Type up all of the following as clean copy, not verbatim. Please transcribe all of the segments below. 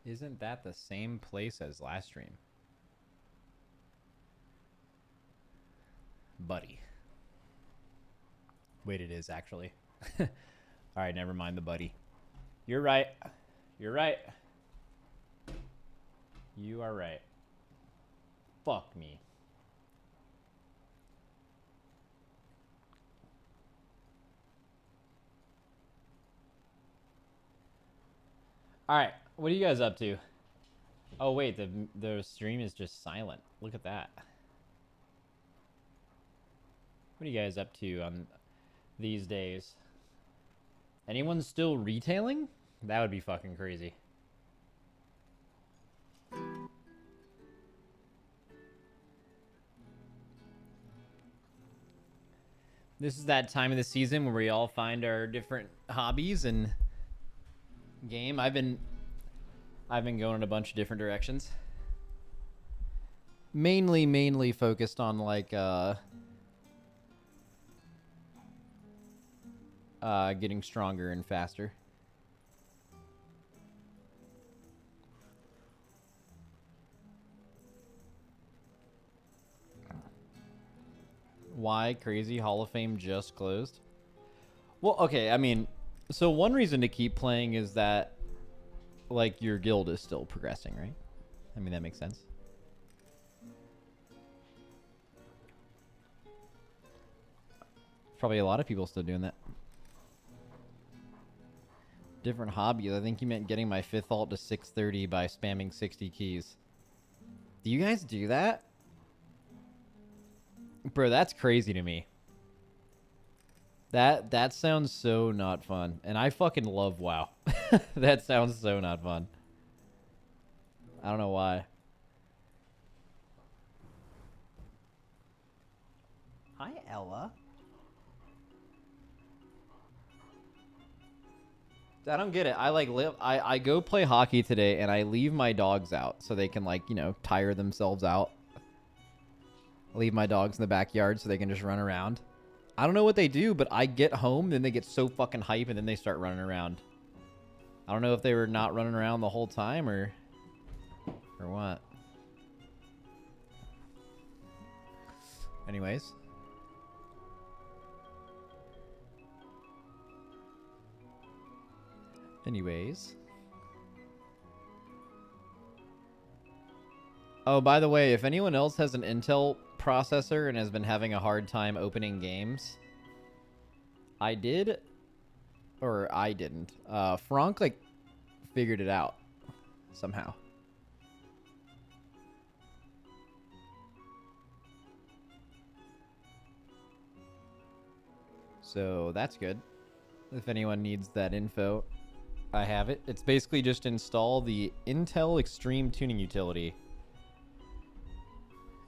Isn't that the same place as last stream? Buddy. Wait, it is actually. All right, never mind the buddy. You're right. You're right. You are right. Fuck me. All right, what are you guys up to? Oh wait, the stream is just silent. Look at that. What are you guys up to on these days? Anyone still retailing? That would be fucking crazy. This is that time of the season where we all find our different hobbies and game. I've been going in a bunch of different directions. Mainly focused on like getting stronger and faster. Why Crazy Hall of Fame just closed? Well, okay, I mean, so one reason to keep playing is that like your guild is still progressing, right? I mean, that makes sense. Probably a lot of people still doing that. Different hobbies. I think you meant getting my 5th alt to 630 by spamming 60 keys. Do you guys do that? Bro, that's crazy to me. That sounds so not fun. And I fucking love WoW. That sounds so not fun. I don't know why. Hi, Ella. I don't get it. I go play hockey today and I leave my dogs out so they can, like, you know, tire themselves out. I leave my dogs in the backyard so they can just run around. I don't know what they do, but I get home, then they get so fucking hype, and then they start running around. I don't know if they were not running around the whole time, or what. Anyways. Oh, by the way, if anyone else has an Intel processor and has been having a hard time opening games, I did, or I didn't. Frank, like, figured it out somehow. So that's good. If anyone needs that info, I have it. It's basically just install the Intel Extreme Tuning Utility.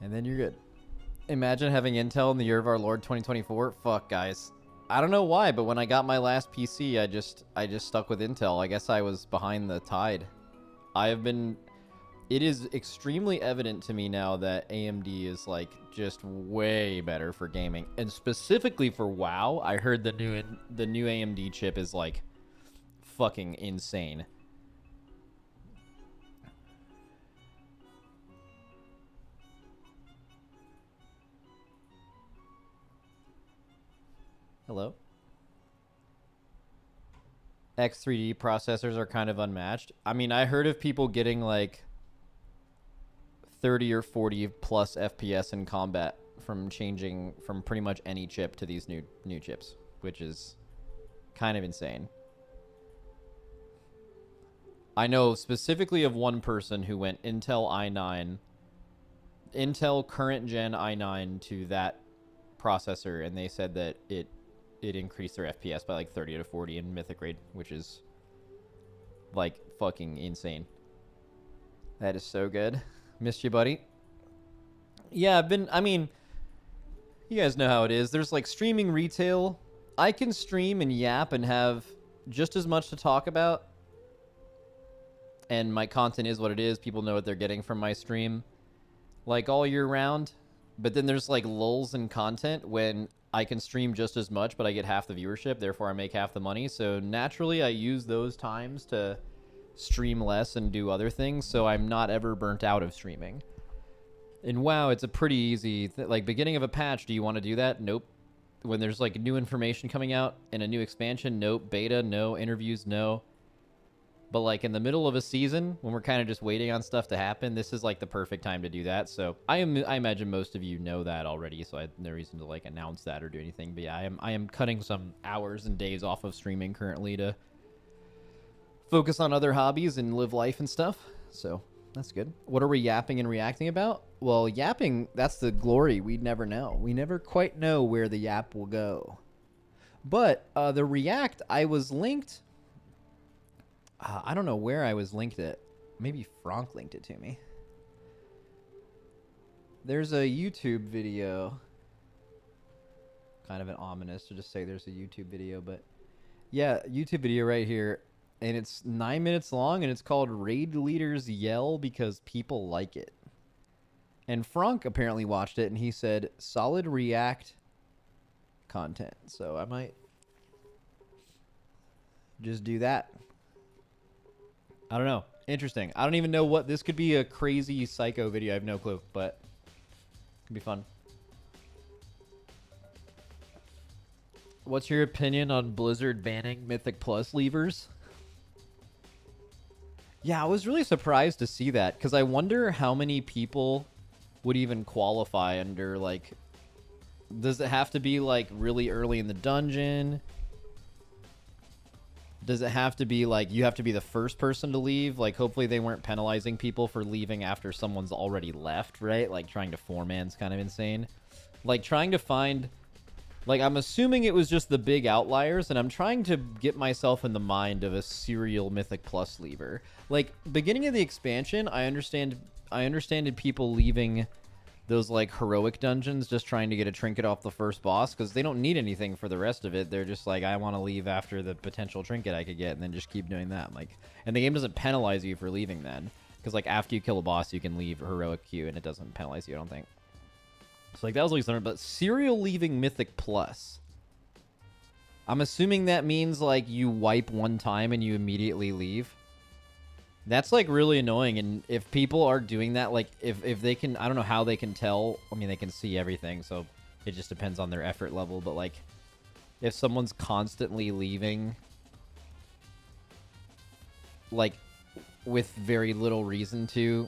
And then you're good. Imagine having Intel in the year of our Lord 2024. Fuck, guys. I don't know why, but when I got my last PC, I just stuck with Intel. I guess I was behind the tide. It is extremely evident to me now that AMD is, like, just way better for gaming. And specifically for WoW, I heard the new AMD chip is, like, fucking insane. Hello? X3D processors are kind of unmatched. I mean, I heard of people getting like 30 or 40 plus FPS in combat from changing from pretty much any chip to these new chips, which is kind of insane. I know specifically of one person who went Intel i9, Intel current gen i9 to that processor, and they said that it increased their FPS by like 30 to 40 in Mythic raid, which is like fucking insane. That is so good. Missed you, buddy. Yeah, I mean, you guys know how it is. There's like streaming retail. I can stream and yap and have just as much to talk about. And my content is what it is. People know what they're getting from my stream, like, all year round. But then there's like lulls in content when I can stream just as much, but I get half the viewership, therefore I make half the money. So naturally, I use those times to stream less and do other things, so I'm not ever burnt out of streaming. In WoW, it's a pretty easy like beginning of a patch. Do you want to do that? Nope. When there's like new information coming out in a new expansion, nope. Beta, no. Interviews, no. But like in the middle of a season, when we're kind of just waiting on stuff to happen, this is like the perfect time to do that. So I imagine most of you know that already, so I have no reason to like announce that or do anything. But yeah, I am cutting some hours and days off of streaming currently to focus on other hobbies and live life and stuff. So that's good. What are we yapping and reacting about? Well, yapping, that's the glory. We'd never know. We never quite know where the yap will go. But the react, I was linked. I don't know where I was linked it. Maybe Frank linked it to me. There's a YouTube video. Kind of an ominous to just say there's a YouTube video, but yeah, YouTube video right here. And it's 9 minutes long, and it's called Raid Leaders Yell Because People Like It. And Frank apparently watched it, and he said, solid react content. So I might just do that. I don't know. Interesting. I don't even know what... This could be a crazy psycho video. I have no clue, but it could be fun. What's your opinion on Blizzard banning Mythic Plus levers? Yeah, I was really surprised to see that, because I wonder how many people would even qualify under, like... Does it have to be, like, really early in the dungeon? Does it have to be, like, you have to be the first person to leave? Like, hopefully they weren't penalizing people for leaving after someone's already left, right? Like, trying to four-man's kind of insane. Like, trying to find... Like, I'm assuming it was just the big outliers, and I'm trying to get myself in the mind of a serial Mythic Plus lever. Like, beginning of the expansion, I understood people leaving those, like, heroic dungeons just trying to get a trinket off the first boss, because they don't need anything for the rest of it. They're just like, I want to leave after the potential trinket I could get, and then just keep doing that. Like, and the game doesn't penalize you for leaving then, because, like, after you kill a boss, you can leave a heroic queue, and it doesn't penalize you, I don't think. So, like, that was at least learned. But serial leaving Mythic Plus, I'm assuming that means, like, you wipe one time and you immediately leave. That's, like, really annoying. And if people are doing that, like, if they can... I don't know how they can tell. I mean, they can see everything, so it just depends on their effort level. But, like, if someone's constantly leaving, like, with very little reason to...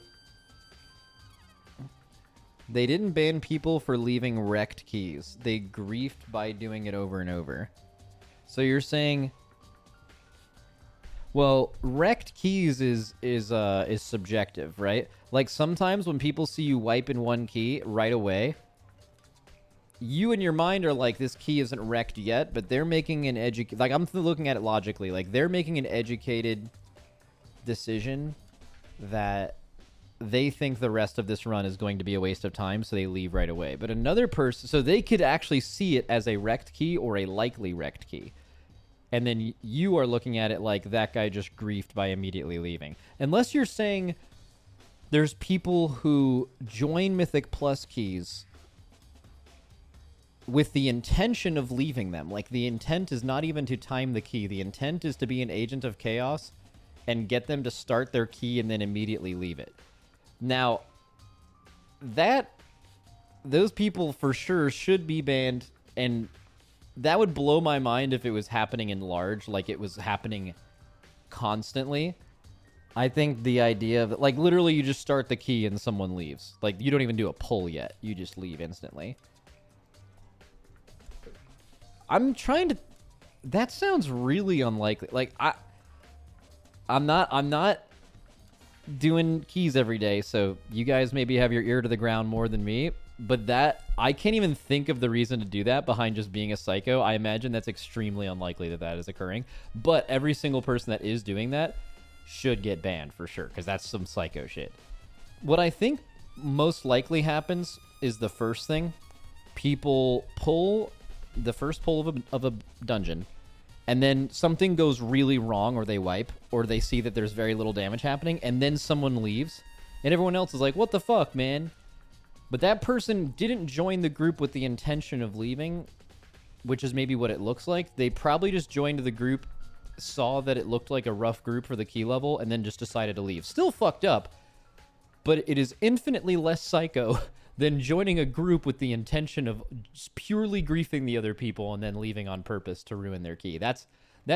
They didn't ban people for leaving wrecked keys. They griefed by doing it over and over. So you're saying... Well, wrecked keys is subjective, right? Like, sometimes when people see you wipe in one key right away, you in your mind are like, this key isn't wrecked yet, but they're making an like, I'm looking at it logically. Like, they're making an educated decision that they think the rest of this run is going to be a waste of time, so they leave right away. But another person... So they could actually see it as a wrecked key or a likely wrecked key. And then you are looking at it like that guy just griefed by immediately leaving. Unless you're saying there's people who join Mythic Plus keys with the intention of leaving them. Like, the intent is not even to time the key. The intent is to be an agent of chaos and get them to start their key and then immediately leave it. Now, those people for sure should be banned, and that would blow my mind if it was happening in large, like it was happening constantly. I think the idea of, like, literally you just start the key and someone leaves. Like, you don't even do a pull yet. You just leave instantly. I'm trying to... That sounds really unlikely. Like, I'm not doing keys every day, so you guys maybe have your ear to the ground more than me, but that... I can't even think of the reason to do that behind just being a psycho. I imagine that's extremely unlikely that is occurring, but every single person that is doing that should get banned for sure, because that's some psycho shit. What I think most likely happens is the first thing. People pull the first pull of a dungeon, and then something goes really wrong, or they wipe, or they see that there's very little damage happening, and then someone leaves, and everyone else is like, what the fuck, man? But that person didn't join the group with the intention of leaving, which is maybe what it looks like. They probably just joined the group saw that it looked like a rough group for the key level and then just decided to leave. Still fucked up, but it is infinitely less psycho than joining a group with the intention of just purely griefing the other people and then leaving on purpose to ruin their key. That's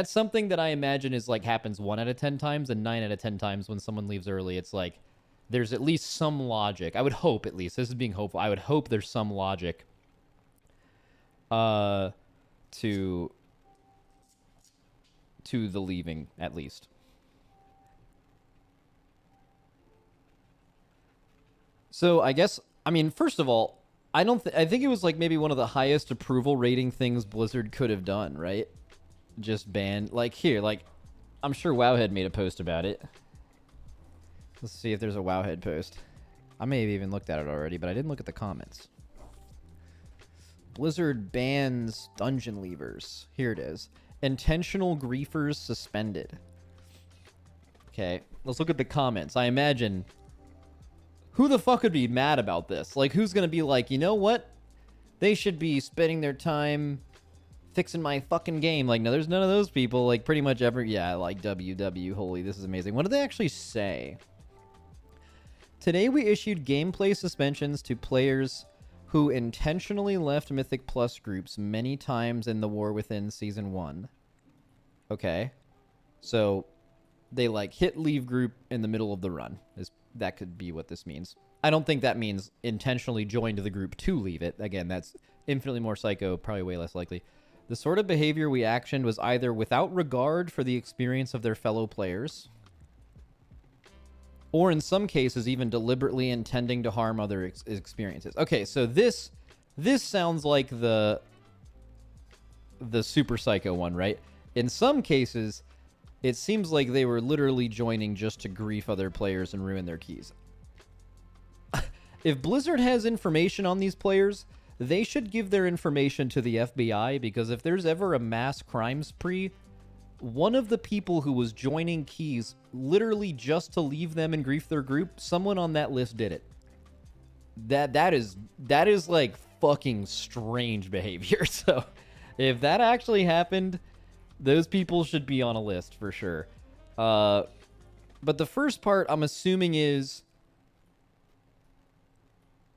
something that I imagine is like happens 1 out of 10 times, and 9 out of 10 times when someone leaves early, it's like there's at least some logic. I would hope, at least. This is being hopeful. I would hope there's some logic to the leaving, at least. So I guess, I mean, first of all, I think it was like maybe one of the highest approval rating things Blizzard could have done, right? Just ban, like, here, like, I'm sure Wowhead made a post about it. Let's see if there's a Wowhead post. I may have even looked at it already, but I didn't look at the comments. Blizzard bans dungeon leavers. Here it is. Intentional griefers suspended. Okay, let's look at the comments. I imagine, who the fuck would be mad about this? Like, who's gonna be like, you know what? They should be spending their time fixing my fucking game. Like, no, there's none of those people. Like, pretty much every... Yeah, like, WW. Holy, this is amazing. What did they actually say? Today we issued gameplay suspensions to players who intentionally left Mythic Plus groups many times in the War Within Season 1. Okay. So, they, like, hit leave group in the middle of the run. That could be what this means. I don't think that means intentionally joined the group to leave it. Again, that's infinitely more psycho, probably way less likely. The sort of behavior we actioned was either without regard for the experience of their fellow players, or in some cases, even deliberately intending to harm other experiences. Okay, so this sounds like the super psycho one, right? In some cases, it seems like they were literally joining just to grief other players and ruin their keys. If Blizzard has information on these players, they should give their information to the FBI, because if there's ever a mass crime spree, one of the people who was joining keys literally just to leave them and grief their group, someone on that list did it. That is like fucking strange behavior. So if that actually happened, those people should be on a list for sure. But the first part, I'm assuming, is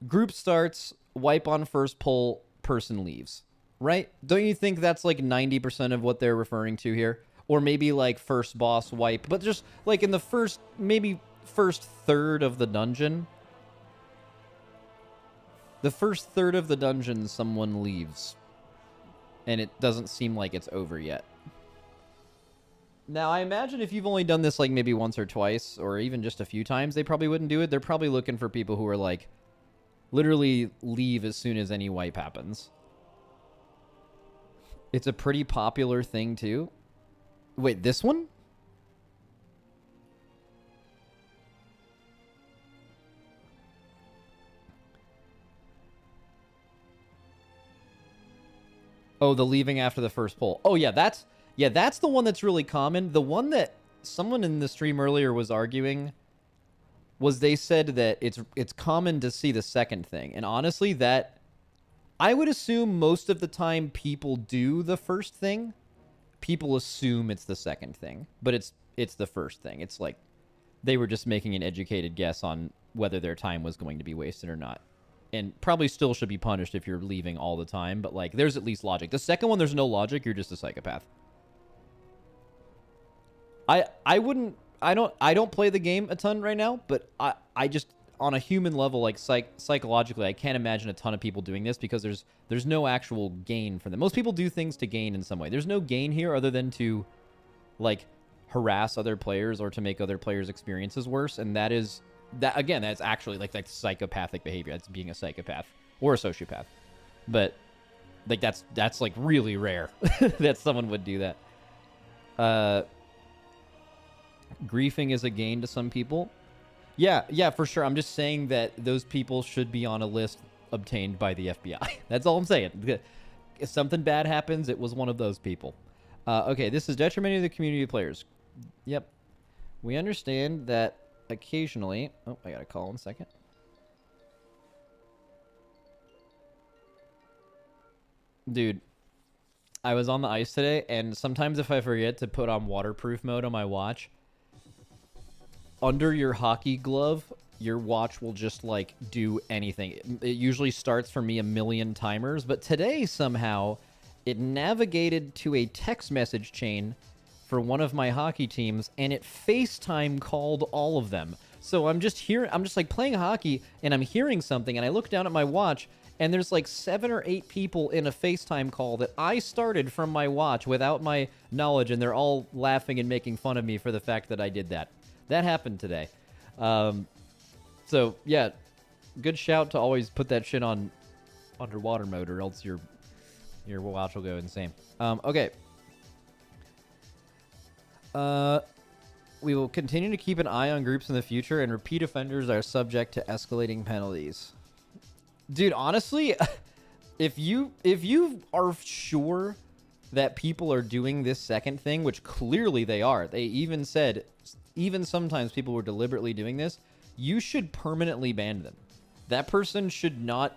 group starts, wipe on first pull, person leaves. Right? Don't you think that's like 90% of what they're referring to here? Or maybe like first boss wipe, but just like in the first, maybe first third of the dungeon. The first third of the dungeon, someone leaves. And it doesn't seem like it's over yet. Now, I imagine if you've only done this like maybe once or twice, or even just a few times, they probably wouldn't do it. They're probably looking for people who are like, literally leave as soon as any wipe happens. It's a pretty popular thing too. Wait, this one? Oh, the leaving after the first pull. Oh, yeah, that's the one that's really common. The one that someone in the stream earlier was arguing was they said that it's common to see the second thing. And honestly, that I would assume most of the time people do the first thing. People assume it's the second thing, but it's the first thing. It's like they were just making an educated guess on whether their time was going to be wasted or not. And probably still should be punished if you're leaving all the time, but like there's at least logic. The second one, there's no logic, you're just a psychopath. I don't play the game a ton right now, but I just, on a human level, like psychologically, I can't imagine a ton of people doing this because there's no actual gain for them. Most people do things to gain in some way. There's no gain here other than to like harass other players or to make other players' experiences worse, and that's actually like psychopathic behavior. That's being a psychopath or a sociopath. But like that's like really rare that someone would do that. Griefing is a gain to some people. Yeah, for sure. I'm just saying that those people should be on a list obtained by the FBI. That's all I'm saying. If something bad happens, it was one of those people. Okay, this is detrimental to the community of players. Yep. We understand that occasionally... Oh, I got a call in a second. Dude, I was on the ice today, and sometimes if I forget to put on waterproof mode on my watch, under your hockey glove, your watch will just like do anything. It usually starts for me a million timers, but today somehow it navigated to a text message chain for one of my hockey teams, and it FaceTime called all of them. So I'm just like playing hockey, and I'm hearing something, and I look down at my watch, and there's like 7 or 8 people in a FaceTime call that I started from my watch without my knowledge, and they're all laughing and making fun of me for the fact that I did that. That happened today. So, yeah, good shout to always put that shit on underwater mode, or else your watch will go insane. Okay. We will continue to keep an eye on groups in the future, and repeat offenders are subject to escalating penalties. Dude, honestly, if you are sure that people are doing this second thing, which clearly they are, they even said, even sometimes people were deliberately doing this, you should permanently ban them. That person should not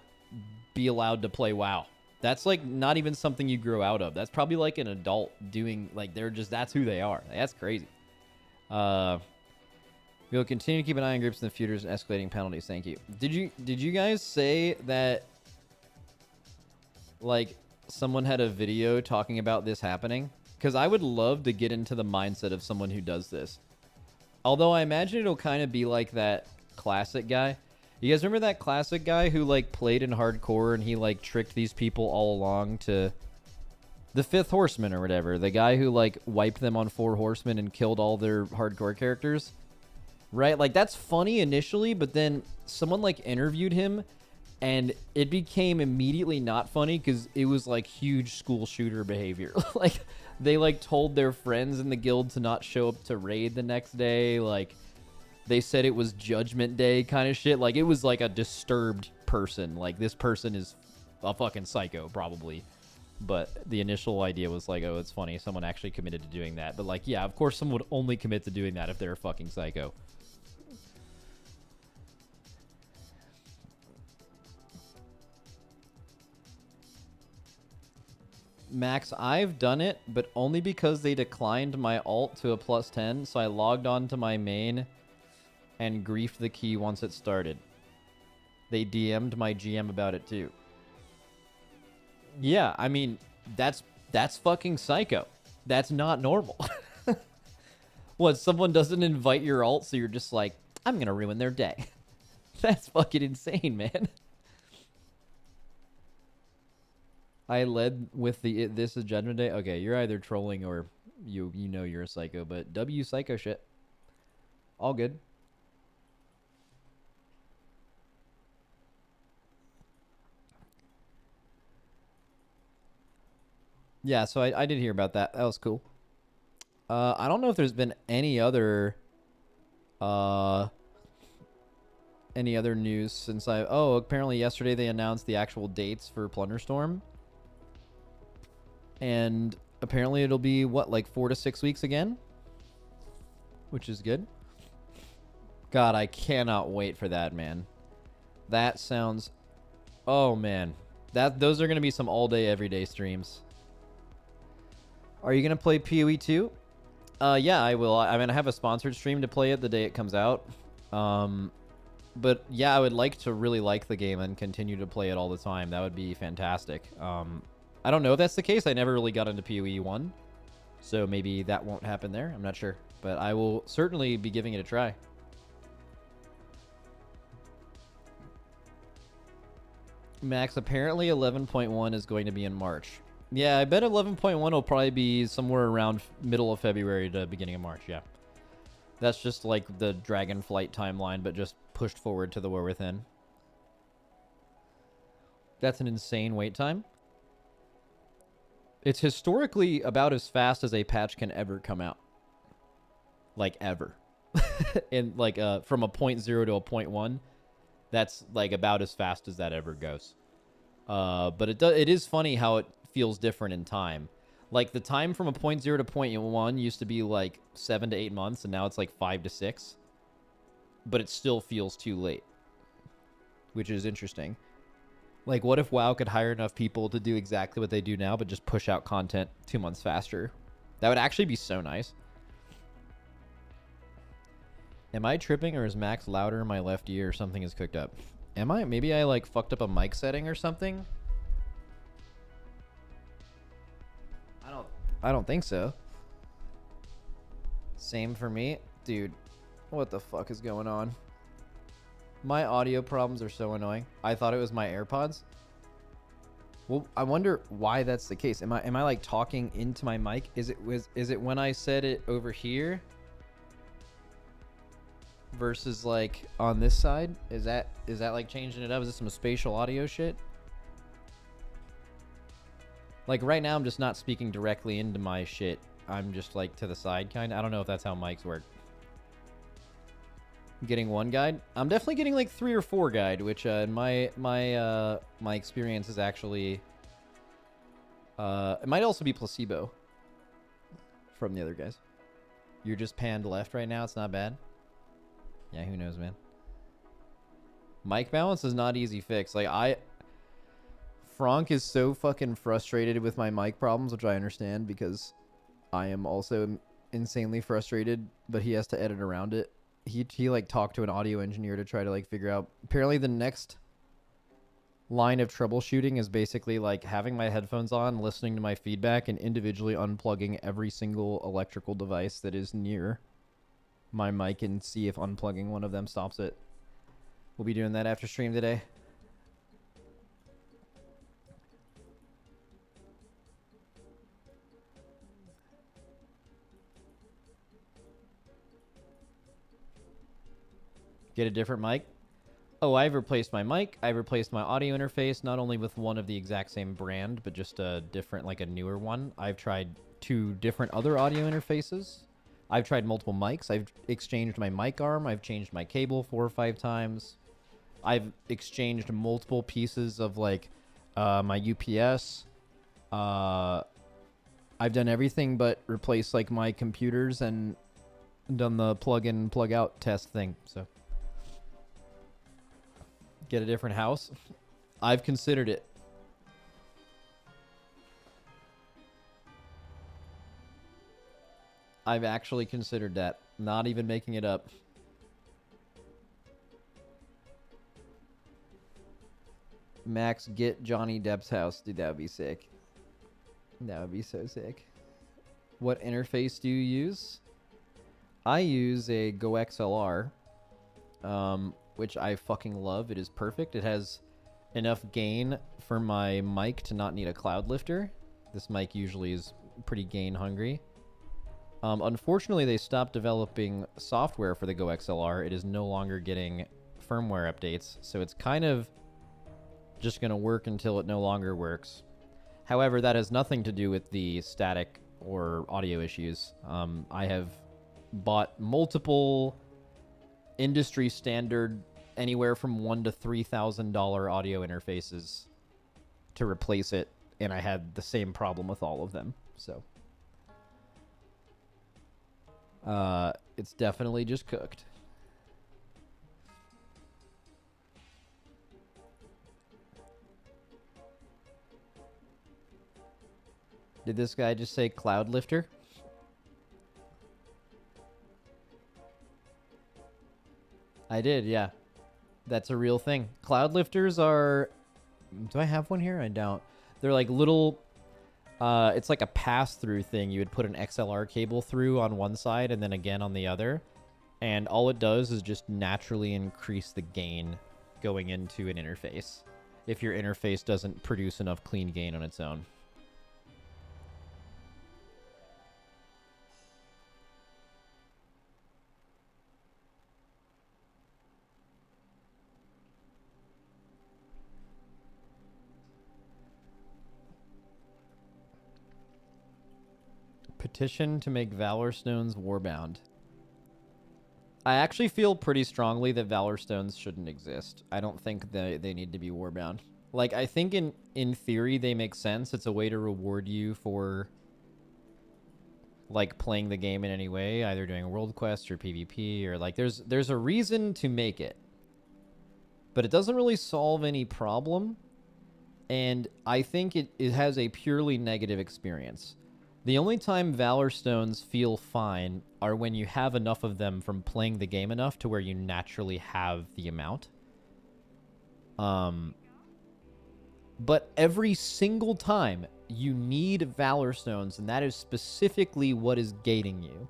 be allowed to play WoW. That's like not even something you grow out of. That's probably like an adult doing, like that's who they are. That's crazy. We will continue to keep an eye on groups in the future and escalating penalties. Thank you. Did you guys say that like someone had a video talking about this happening? Because I would love to get into the mindset of someone who does this. Although I imagine it'll kind of be like that classic guy. You guys remember that classic guy who like played in hardcore and he like tricked these people all along to the 5th Horseman or whatever? The guy who like wiped them on 4 Horsemen and killed all their hardcore characters? Right? Like that's funny initially, but then someone like interviewed him and it became immediately not funny because it was like huge school shooter behavior. Like they like told their friends in the guild to not show up to raid the next day. Like they said it was Judgment Day kind of shit. Like it was like a disturbed person. Like this person is a fucking psycho probably. But the initial idea was like, oh, it's funny. Someone actually committed to doing that. But like, yeah, of course someone would only commit to doing that if they're a fucking psycho. Max, I've done it, but only because they declined my alt to a +10, so I logged on to my main and griefed the key once it started. They DM'd my GM about it too. Yeah, I mean, that's fucking psycho. That's not normal. What, someone doesn't invite your alt, so you're just like, I'm gonna ruin their day. That's fucking insane, man. I led with the this is Judgment Day. Okay, you're either trolling or you know you're a psycho, but W psycho shit. All good. Yeah, so I did hear about that. That was cool. I don't know if there's been any other news since apparently yesterday they announced the actual dates for Plunderstorm. And apparently it'll be, what, like 4 to 6 weeks again? Which is good. God, I cannot wait for that, man. That sounds... Oh, man. Those are going to be some all-day, everyday streams. Are you going to play PoE 2? Yeah, I will. I mean, I have a sponsored stream to play it the day it comes out. But, yeah, I would like to really like the game and continue to play it all the time. That would be fantastic. I don't know if that's the case. I never really got into PoE 1, so maybe that won't happen there. I'm not sure, but I will certainly be giving it a try. Max, apparently 11.1 is going to be in March. Yeah, I bet 11.1 will probably be somewhere around middle of February to beginning of March, yeah. That's just like the Dragonflight timeline, but just pushed forward to the War Within. That's an insane wait time. It's historically about as fast as a patch can ever come out. Like, ever. And, like, from a 0.0 to a 0.1, that's, like, about as fast as that ever goes. But it is funny how it feels different in time. Like, the time from a 0.0 to 0.1 used to be, like, 7 to 8 months, and now it's, like, 5 to 6. But it still feels too late. Which is interesting. Like, what if WoW could hire enough people to do exactly what they do now, but just push out content 2 months faster? That would actually be so nice. Am I tripping, or is Max louder in my left ear, or something is cooked up? Am I? Maybe I, like, fucked up a mic setting or something? I don't think so. Same for me. Dude, what the fuck is going on? My audio problems are so annoying. I thought it was my AirPods. Well, I wonder why that's the case. Am I like talking into my mic? Is it when I said it over here versus like on this side? Is that like changing it up? Is this some spatial audio shit? Like right now I'm just not speaking directly into my shit. I'm just like to the side kind of. I don't know if that's how mics work. Getting 1 guide. I'm definitely getting like 3 or 4 guide, which in my experience is actually it might also be placebo from the other guys. You're just panned left right now. It's not bad. Yeah, who knows, man. Mic balance is not easy fix. Like Frank is so fucking frustrated with my mic problems, which I understand because I am also insanely frustrated, but he has to edit around it. He like talked to an audio engineer to try to like figure out. Apparently the next line of troubleshooting is basically like having my headphones on, listening to my feedback, and individually unplugging every single electrical device that is near my mic and see if unplugging one of them stops it. We'll be doing that after stream today. Get a different mic. Oh, I've replaced my mic. I've replaced my audio interface, not only with one of the exact same brand, but just a different, like a newer one. I've tried 2 different other audio interfaces. I've tried multiple mics. I've exchanged my mic arm. I've changed my cable 4 or 5 times. I've exchanged multiple pieces of like my UPS. I've done everything but replace like my computers and done the plug in, plug out test thing. So get a different house. I've considered it. I've actually considered that. Not even making it up. Max, get Johnny Depp's house. Dude, that would be sick. That would be so sick. What interface do you use? I use a Go XLR, which I fucking love. It is perfect. It has enough gain for my mic to not need a cloud lifter. This mic usually is pretty gain hungry. Unfortunately, they stopped developing software for the Go XLR. It is no longer getting firmware updates, so it's kind of just going to work until it no longer works. However, that has nothing to do with the static or audio issues. I have bought multiple industry standard, anywhere from $1,000 to $3,000 audio interfaces to replace it, and I had the same problem with all of them. So it's definitely just cooked. Did this guy just say cloud lifter? I did, yeah. That's a real thing. Cloud lifters are... Do I have one here? I don't. They're like little... it's like a pass-through thing. You would put an XLR cable through on one side and then again on the other. And all it does is just naturally increase the gain going into an interface if your interface doesn't produce enough clean gain on its own. Petition to make Valor Stones warbound. I actually feel pretty strongly that Valor Stones shouldn't exist. I don't think they need to be warbound. Like, I think in theory they make sense. It's a way to reward you for, like, playing the game in any way, either doing world quests or PvP, or, like, there's a reason to make it. But it doesn't really solve any problem. And I think it has a purely negative experience. The only time Valor Stones feel fine are when you have enough of them from playing the game enough to where you naturally have the amount. But every single time you need Valor Stones, and that is specifically what is gating you.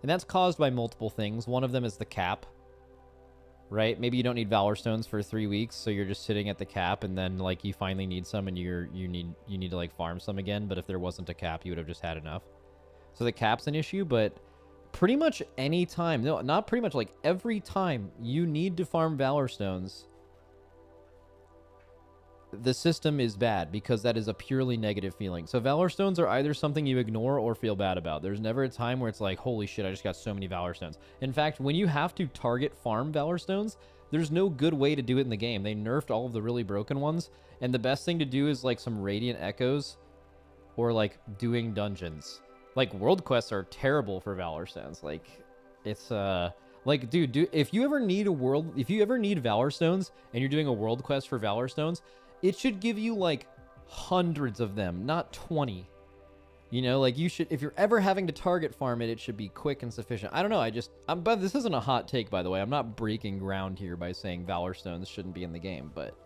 And that's caused by multiple things. One of them is the cap, right? Maybe you don't need Valor Stones for 3 weeks, so you're just sitting at the cap, and then like you finally need some, and you need to like farm some again. But if there wasn't a cap, you would have just had enough. So the cap's an issue, but pretty much any time, no, not pretty much, like every time you need to farm Valor Stones, the system is bad because that is a purely negative feeling. So Valor Stones are either something you ignore or feel bad about. There's never a time where it's like, holy shit, I just got so many Valor Stones. In fact, when you have to target farm Valor Stones, there's no good way to do it in the game. They nerfed all of the really broken ones, and the best thing to do is like some Radiant Echoes or like doing dungeons. Like world quests are terrible for Valor Stones. Like it's like, dude, if you ever need Valor Stones and you're doing a world quest for Valor Stones, it should give you like hundreds of them, not 20. You know, like you should, if you're ever having to target farm it, it should be quick and sufficient. I don't know. But this isn't a hot take, by the way. I'm not breaking ground here by saying Valor Stones shouldn't be in the game, but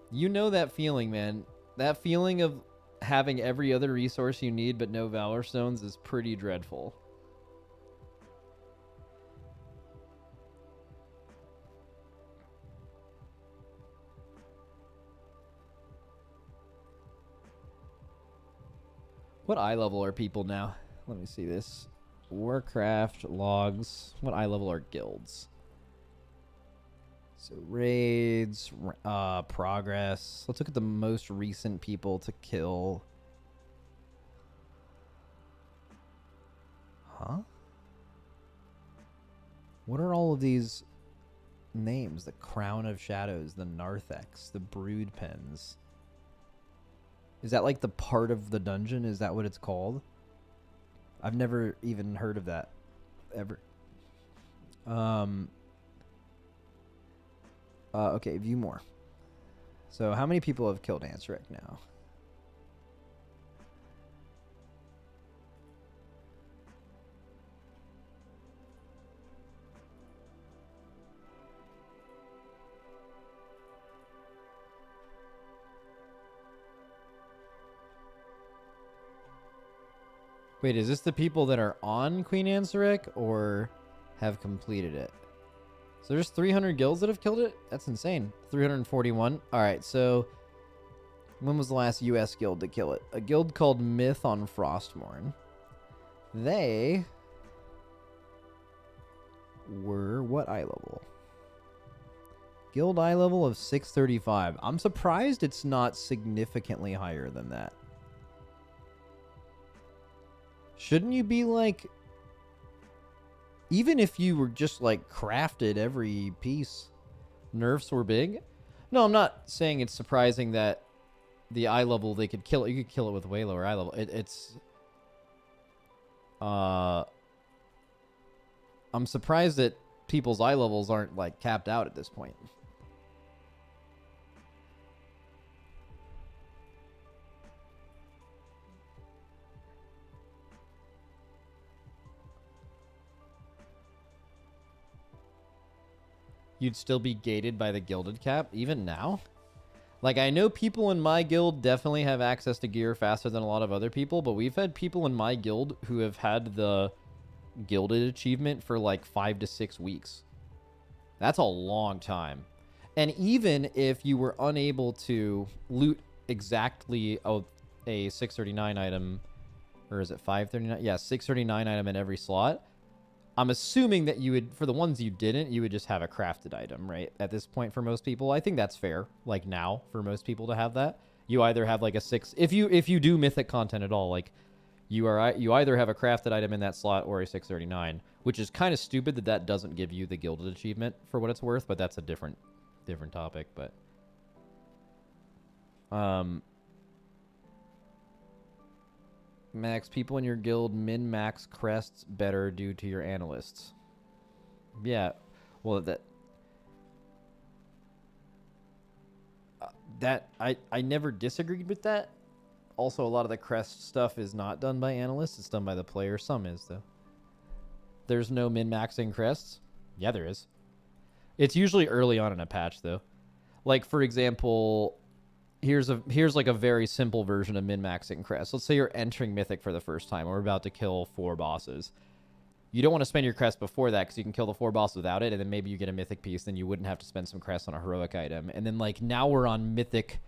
you know that feeling, man. That feeling of having every other resource you need but no Valor Stones is pretty dreadful. What eye level are people now? Let me see this. Warcraft logs. What eye level are guilds? So raids, progress. Let's look at the most recent people to kill. Huh? What are all of these names? The Crown of Shadows, the Narthex, the Brood Pens. Is that like the part of the dungeon? Is that what it's called? I've never even heard of that ever. Okay, view more. So how many people have killed Ansrek now? Wait, is this the people that are on Queen Ansarek or have completed it? So there's 300 guilds that have killed it? That's insane. 341. All right, so when was the last US guild to kill it? A guild called Myth on Frostmourne. They were what eye level? Guild eye level of 635. I'm surprised it's not significantly higher than that. Shouldn't you be like, even if you were just like crafted every piece, nerfs were big? No, I'm not saying it's surprising that the eye level they could kill it. You could kill it with way lower eye level. I'm surprised that people's eye levels aren't like capped out at this point. You'd still be gated by the gilded cap, even now? Like, I know people in my guild definitely have access to gear faster than a lot of other people, but we've had people in my guild who have had the gilded achievement for like 5 to 6 weeks. That's a long time. And even if you were unable to loot exactly a 639 item, or is it 539? Yeah, 639 item in every slot. I'm assuming that you would, for the ones you didn't, you would just have a crafted item, right? At this point for most people. I think that's fair, like now, for most people to have that. You either have like a 6... If you do Mythic content at all, like, you either have a crafted item in that slot or a 639, which is kind of stupid that doesn't give you the gilded achievement for what it's worth, but that's a different topic, but... Max, people in your guild min-max crests better due to your analysts. Yeah, well, that... that I never disagreed with that. Also, a lot of the crest stuff is not done by analysts. It's done by the player. Some is, though. There's no min-maxing crests. Yeah, there is. It's usually early on in a patch, though. Like, for example, here's like a very simple version of min-maxing crest. Let's say you're entering Mythic for the first time. We're about to kill 4 bosses. You don't want to spend your crest before that because you can kill the 4 bosses without it, and then maybe you get a Mythic piece, then you wouldn't have to spend some crest on a heroic item. And then, like, now we're on Mythic...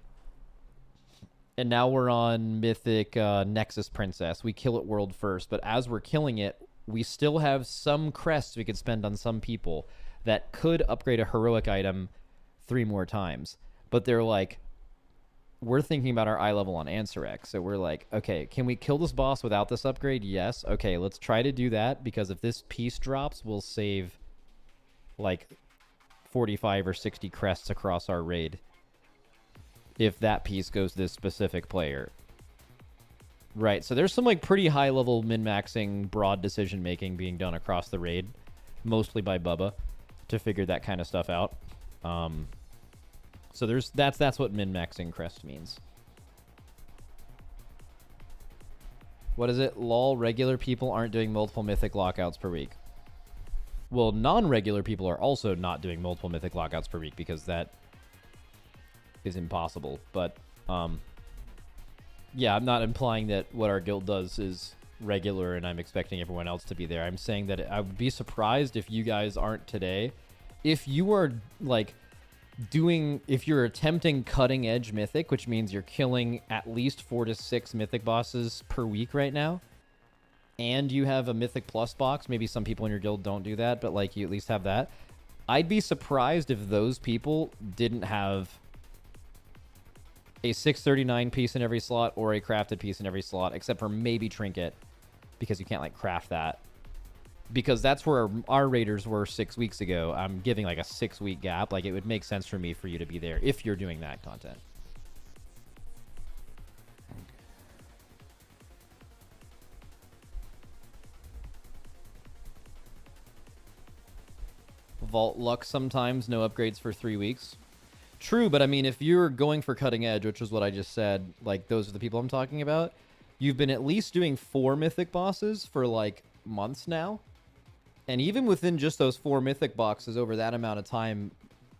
And now we're on Mythic Nexus Princess. We kill it world first, but as we're killing it, we still have some crests we could spend on some people that could upgrade a heroic item 3 more times. But they're like, we're thinking about our eye level on Ansarek. So we're like, okay, can we kill this boss without this upgrade? Yes. Okay, let's try to do that, because if this piece drops, we'll save like 45 or 60 crests across our raid. If that piece goes to this specific player. Right, so there's some like pretty high level min-maxing broad decision making being done across the raid, mostly by Bubba, to figure that kind of stuff out. So that's what min-maxing crest means. What is it? Lol, regular people aren't doing multiple Mythic lockouts per week. Well, non-regular people are also not doing multiple Mythic lockouts per week, because that is impossible. But yeah, I'm not implying that what our guild does is regular and I'm expecting everyone else to be there. I'm saying that I would be surprised if you guys aren't today. If you are like if you're attempting cutting edge Mythic, which means you're killing at least 4 to 6 Mythic bosses per week right now, and you have a Mythic Plus box, maybe some people in your guild don't do that, but like you at least have that, I'd be surprised if those people didn't have a 639 piece in every slot or a crafted piece in every slot, except for maybe Trinket, because you can't like craft that. Because that's where our raiders were 6 weeks ago. I'm giving like a 6-week gap. Like, it would make sense for me for you to be there if you're doing that content. Vault luck sometimes, no upgrades for 3 weeks. True, but I mean, if you're going for cutting edge, which is what I just said, like, those are the people I'm talking about, you've been at least doing 4 Mythic bosses for, like, months now. And even within just those 4 Mythic boxes over that amount of time,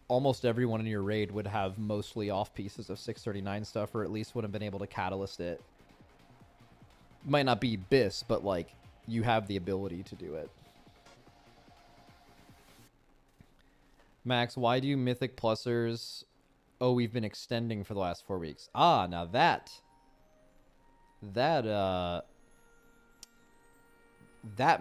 almost everyone in your raid would have mostly off pieces of 639 stuff, or at least would have been able to catalyst it. Might not be BIS, but, like, you have the ability to do it. Max, why do Mythic Plusers... Oh, we've been extending for the last 4 weeks. Ah, now that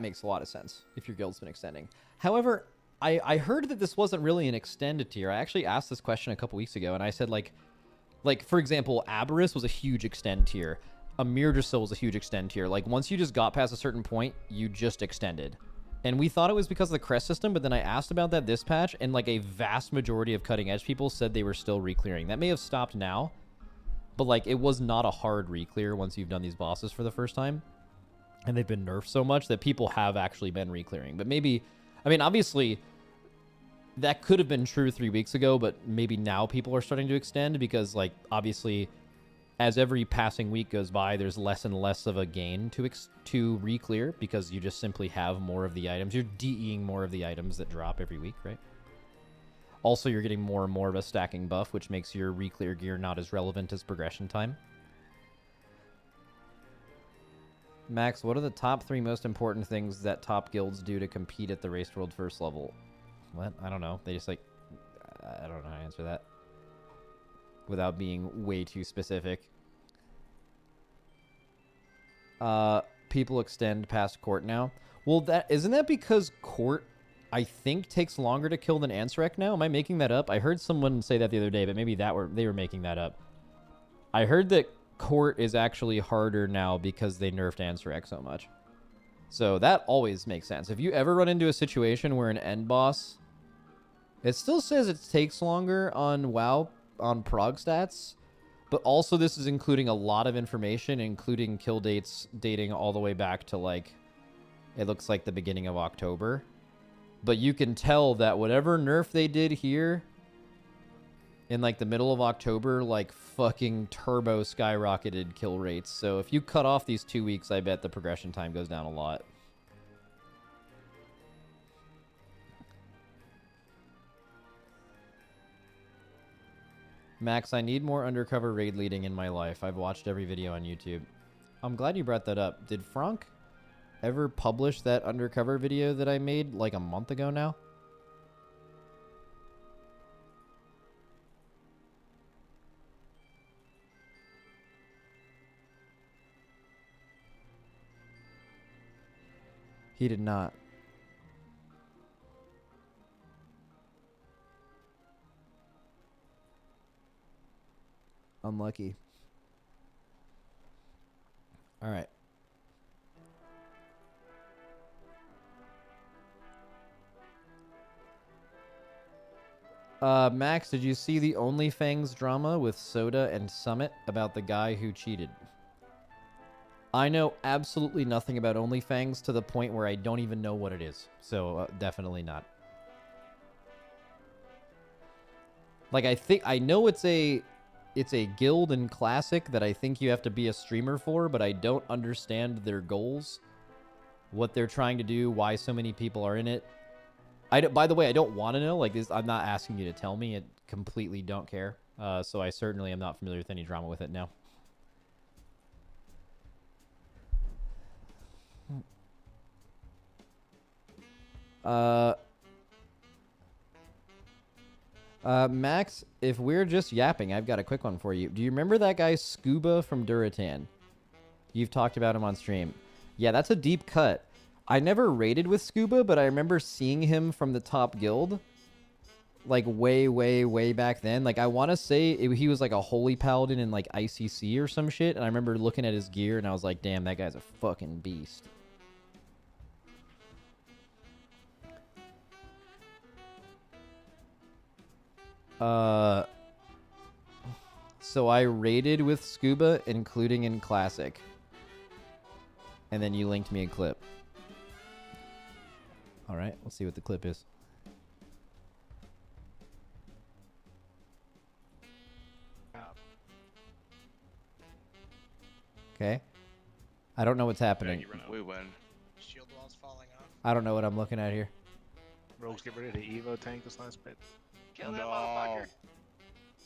makes a lot of sense if your guild's been extending. However, I heard that this wasn't really an extended tier. I actually asked this question a couple weeks ago, and I said, like for example, Aberrus was a huge extend tier. Amir Drasil was a huge extend tier. Like, once you just got past a certain point, you just extended. And we thought it was because of the crest system, but then I asked about that this patch, and like a vast majority of cutting edge people said they were still re-clearing. That may have stopped now, but like it was not a hard re-clear once you've done these bosses for the first time. And they've been nerfed so much that people have actually been re-clearing. But maybe, I mean, obviously, that could have been true 3 weeks ago, but maybe now people are starting to extend because, like, obviously, as every passing week goes by, there's less and less of a gain to re-clear because you just simply have more of the items. You're DEing more of the items that drop every week, right? Also, you're getting more and more of a stacking buff, which makes your re-clear gear not as relevant as progression time. Max, what are the top 3 most important things that top guilds do to compete at the Race World First level? What? I don't know. They just, like... I don't know how to answer that without being way too specific. People extend past Court now. Well, isn't that because Court, I think, takes longer to kill than Ansarek now? Am I making that up? I heard someone say that the other day, but maybe they were making that up. I heard that Court is actually harder now because they nerfed Ansarek so much. So that always makes sense. If you ever run into a situation where an end boss... It still says it takes longer on WoW, on prog stats, but also this is including a lot of information, including kill dates dating all the way back to, like, it looks like the beginning of October. But you can tell that whatever nerf they did here in like the middle of October, like fucking turbo skyrocketed kill rates. So if you cut off these 2 weeks, I bet the progression time goes down a lot. Max, I need more undercover raid leading in my life. I've watched every video on YouTube. I'm glad you brought that up. Did Frank ever publish that undercover video that I made like a month ago now? He did not. Unlucky. All right. Max, did you see the OnlyFans drama with Soda and Summit about the guy who cheated? I know absolutely nothing about OnlyFans to the point where I don't even know what it is. So, definitely not. Like, I know it's a guild and classic that I think you have to be a streamer for, but I don't understand their goals, what they're trying to do, why so many people are in it. By the way, I don't want to know. Like this, I'm not asking you to tell me. I completely don't care. So I certainly am not familiar with any drama with it now. Max, if we're just yapping, I've got a quick one for you. Do you remember that guy Scuba from Duratan? You've talked about him on stream. Yeah, that's a deep cut. I never raided with Scuba, but I remember seeing him from the top guild. Like, way, way, way back then. Like, I want to say he was like a holy paladin in like ICC or some shit. And I remember looking at his gear and I was like, damn, that guy's a fucking beast. So I raided with Scuba, including in Classic. And then you linked me a clip. Alright, let's see what the clip is. Okay. I don't know what's happening. We win. Shield wall's falling off. I don't know what I'm looking at here. Rogues get rid of the Evo tank this last bit. Kill that motherfucker.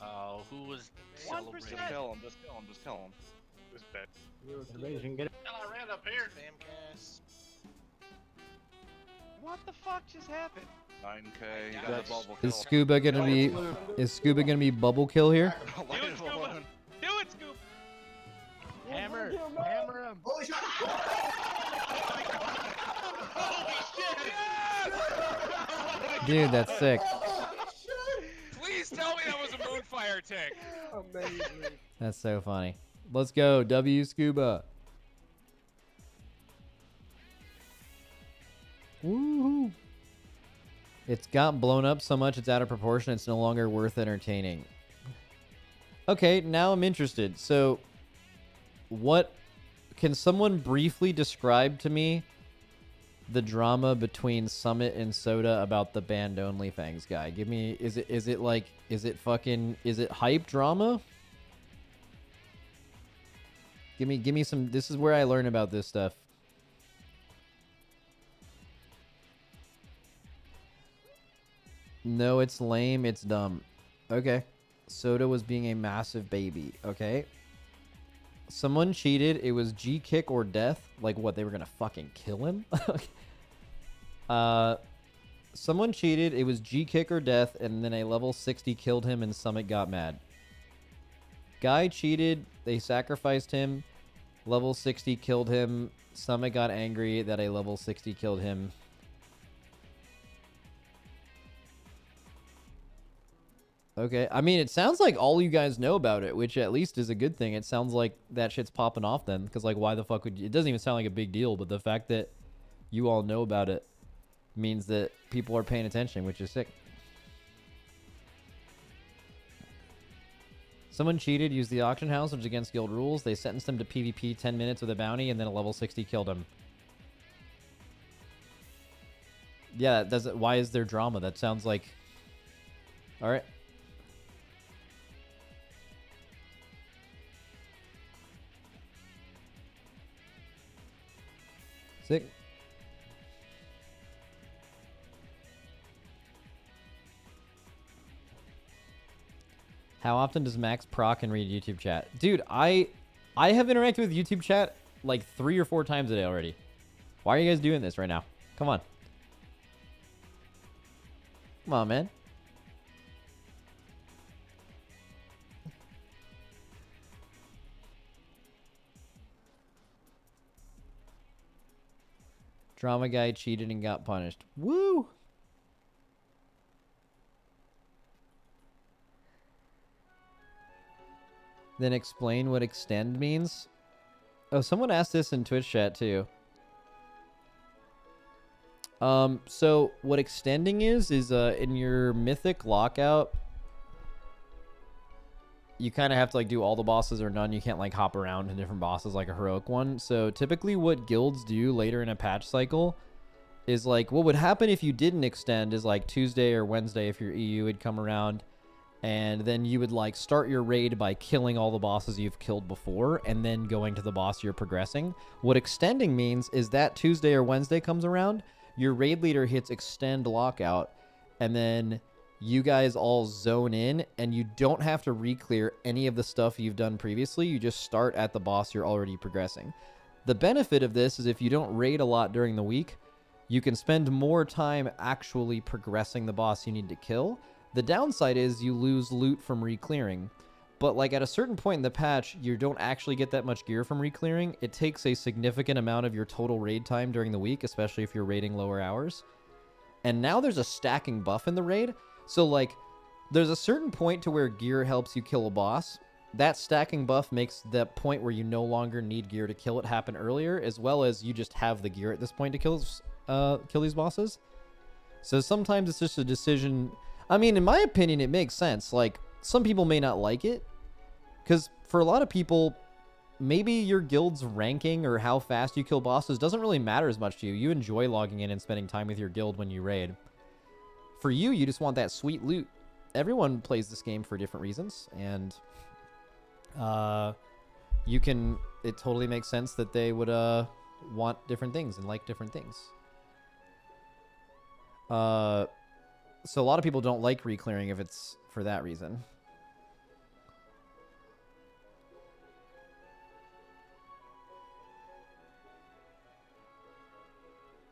Oh, who was 1%. Just kill him. Just kill him. Just kill him. Who's bad? Get it. Hell, I ran up here. Spam cast. What the fuck just happened? 9K. Yeah, Got the bubble kill. Is Scuba gonna be bubble kill here? Do it, Scuba. Do it, Scoop. Hammer him. Holy shit! Holy shit! Dude, that's sick. Please tell me that was a moonfire tank. Amazing. That's so funny. Let's go, W Scuba. Woohoo! It's got blown up so much it's out of proportion. It's no longer worth entertaining. Okay, now I'm interested. So, what can someone briefly describe to me the drama between Summit and Soda about the banned OnlyFans guy? Give me, is it hype drama? Give me some. This is where I learn about this stuff. No, it's lame. It's dumb. Okay. Soda was being a massive baby. Okay. Someone cheated. It was G kick or death. Like what? They were gonna fucking kill him. Someone cheated. It was G kick or death, and then a level 60 killed him, and Summit got mad. Guy cheated. They sacrificed him. Level 60 killed him. Summit got angry that a level 60 killed him. Okay, I mean, it sounds like all you guys know about it, which at least is a good thing. It sounds like that shit's popping off then, because, like, why the fuck would you... It doesn't even sound like a big deal, but the fact that you all know about it means that people are paying attention, which is sick. Someone cheated, used the auction house, which is against guild rules. They sentenced him to PvP 10 minutes with a bounty, and then a level 60 killed him. Yeah, that doesn't... Why is there drama? That sounds like... Alright. Mythic. How often does Max proc and read YouTube chat? Dude, I have interacted with YouTube chat like 3 or 4 times a day already. Why are you guys doing this right now? Come on. Come on, man. Drama guy cheated and got punished. Woo! Then explain what extend means. Oh, someone asked this in Twitch chat too. So what extending is in your Mythic lockout, you kind of have to like do all the bosses or none. You can't like hop around to different bosses like a heroic one. So typically what guilds do later in a patch cycle is like what would happen if you didn't extend is like Tuesday or Wednesday if your EU would come around, and then you would like start your raid by killing all the bosses you've killed before and then going to the boss you're progressing. What extending means is that Tuesday or Wednesday comes around, your raid leader hits extend lockout, and then you guys all zone in, and you don't have to re-clear any of the stuff you've done previously. You just start at the boss you're already progressing. The benefit of this is if you don't raid a lot during the week, you can spend more time actually progressing the boss you need to kill. The downside is you lose loot from re-clearing. But like at a certain point in the patch, you don't actually get that much gear from re-clearing. It takes a significant amount of your total raid time during the week, especially if you're raiding lower hours. And now there's a stacking buff in the raid. So like there's a certain point to where gear helps you kill a boss. That stacking buff makes the point where you no longer need gear to kill it happen earlier, as well as you just have the gear at this point to kill these bosses. So sometimes it's just a decision. I mean, in my opinion, it makes sense. Like, some people may not like it, because for a lot of people, maybe your guild's ranking or how fast you kill bosses doesn't really matter as much to you. You enjoy logging in and spending time with your guild when you raid. For you, you just want that sweet loot. Everyone plays this game for different reasons, and it totally makes sense that they would want different things and like different things. So a lot of people don't like re-clearing if it's for that reason.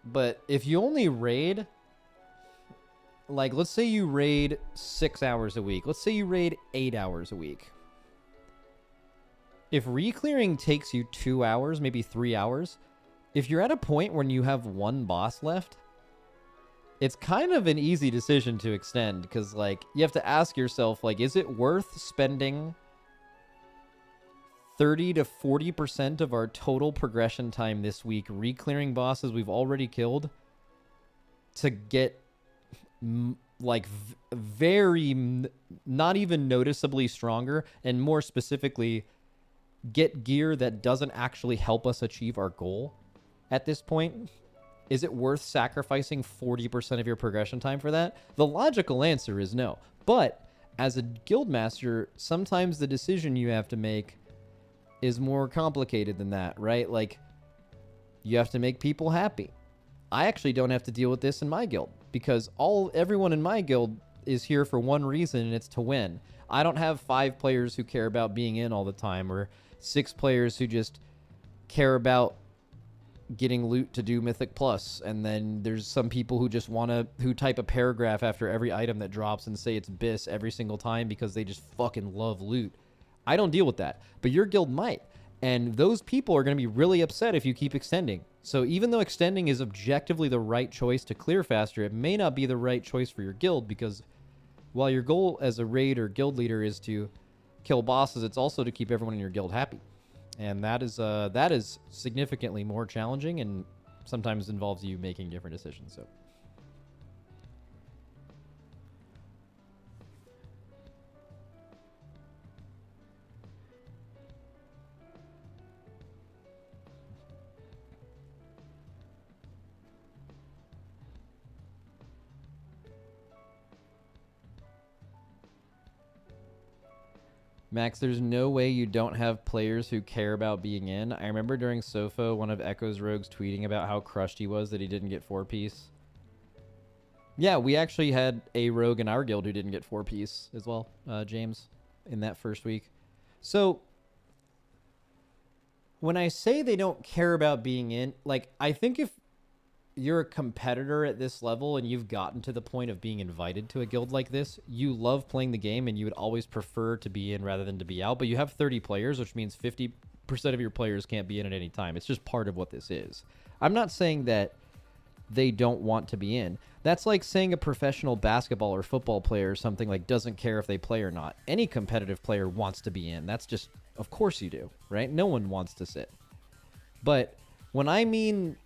But if you only raid, like let's say you raid 6 hours a week. Let's say you raid 8 hours a week. If re-clearing takes you 2 hours, maybe 3 hours, if you're at a point when you have one boss left, it's kind of an easy decision to extend, because like you have to ask yourself, like, is it worth spending 30 to 40% of our total progression time this week re-clearing bosses we've already killed to get like very not even noticeably stronger, and more specifically get gear that doesn't actually help us achieve our goal at this point? Is it worth sacrificing 40% of your progression time for that? The logical answer is no. But as a guild master, sometimes the decision you have to make is more complicated than that, right? Like, you have to make people happy. I actually don't have to deal with this in my guild, because everyone in my guild is here for one reason, and it's to win. I don't have 5 players who care about being in all the time, or 6 players who just care about getting loot to do Mythic Plus, and then there's some people who just who type a paragraph after every item that drops and say it's BIS every single time because they just fucking love loot. I don't deal with that, but your guild might, and those people are going to be really upset if you keep extending. So even though extending is objectively the right choice to clear faster, it may not be the right choice for your guild, because while your goal as a raid or guild leader is to kill bosses, it's also to keep everyone in your guild happy. And that is significantly more challenging, and sometimes involves you making different decisions. So Max, there's no way you don't have players who care about being in. I remember during Sofo, one of Echo's rogues tweeting about how crushed he was that he didn't get 4-piece. Yeah, we actually had a rogue in our guild who didn't get 4-piece as well, James, in that first week. So, when I say they don't care about being in, like, I think if you're a competitor at this level and you've gotten to the point of being invited to a guild like this, you love playing the game and you would always prefer to be in rather than to be out. But you have 30 players, which means 50% of your players can't be in at any time. It's just part of what this is. I'm not saying that they don't want to be in. That's like saying a professional basketball or football player or something like doesn't care if they play or not. Any competitive player wants to be in. That's just, of course you do, right? No one wants to sit. But when I mean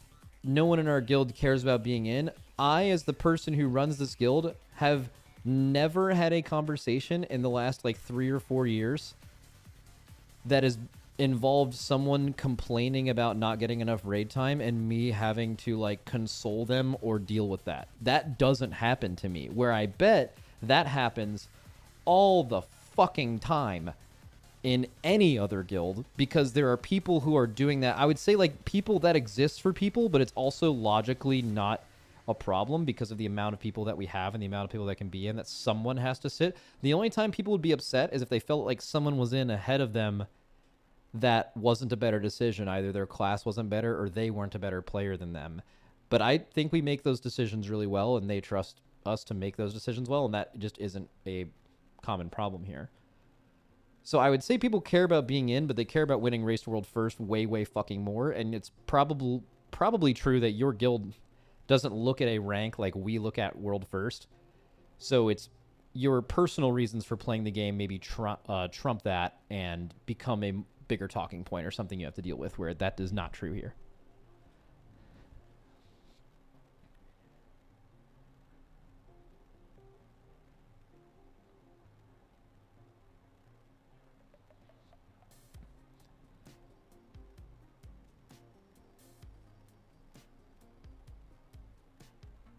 no one in our guild cares about being in, I, as the person who runs this guild, have never had a conversation in the last like 3 or 4 years that has involved someone complaining about not getting enough raid time and me having to like console them or deal with that. That doesn't happen to me, where I bet that happens all the fucking time in any other guild, because there are people who are doing that. I would say like people that exists for people, but it's also logically not a problem because of the amount of people that we have and the amount of people that can be in, that someone has to sit. The only time people would be upset is if they felt like someone was in ahead of them that wasn't a better decision. Either their class wasn't better or they weren't a better player than them. But I think we make those decisions really well and they trust us to make those decisions well, and that just isn't a common problem here. So I would say people care about being in, but they care about winning Race to World first way, way fucking more. And it's probably true that your guild doesn't look at a rank like we look at World first. So it's your personal reasons for playing the game maybe trump that and become a bigger talking point or something you have to deal with, where that is not true here.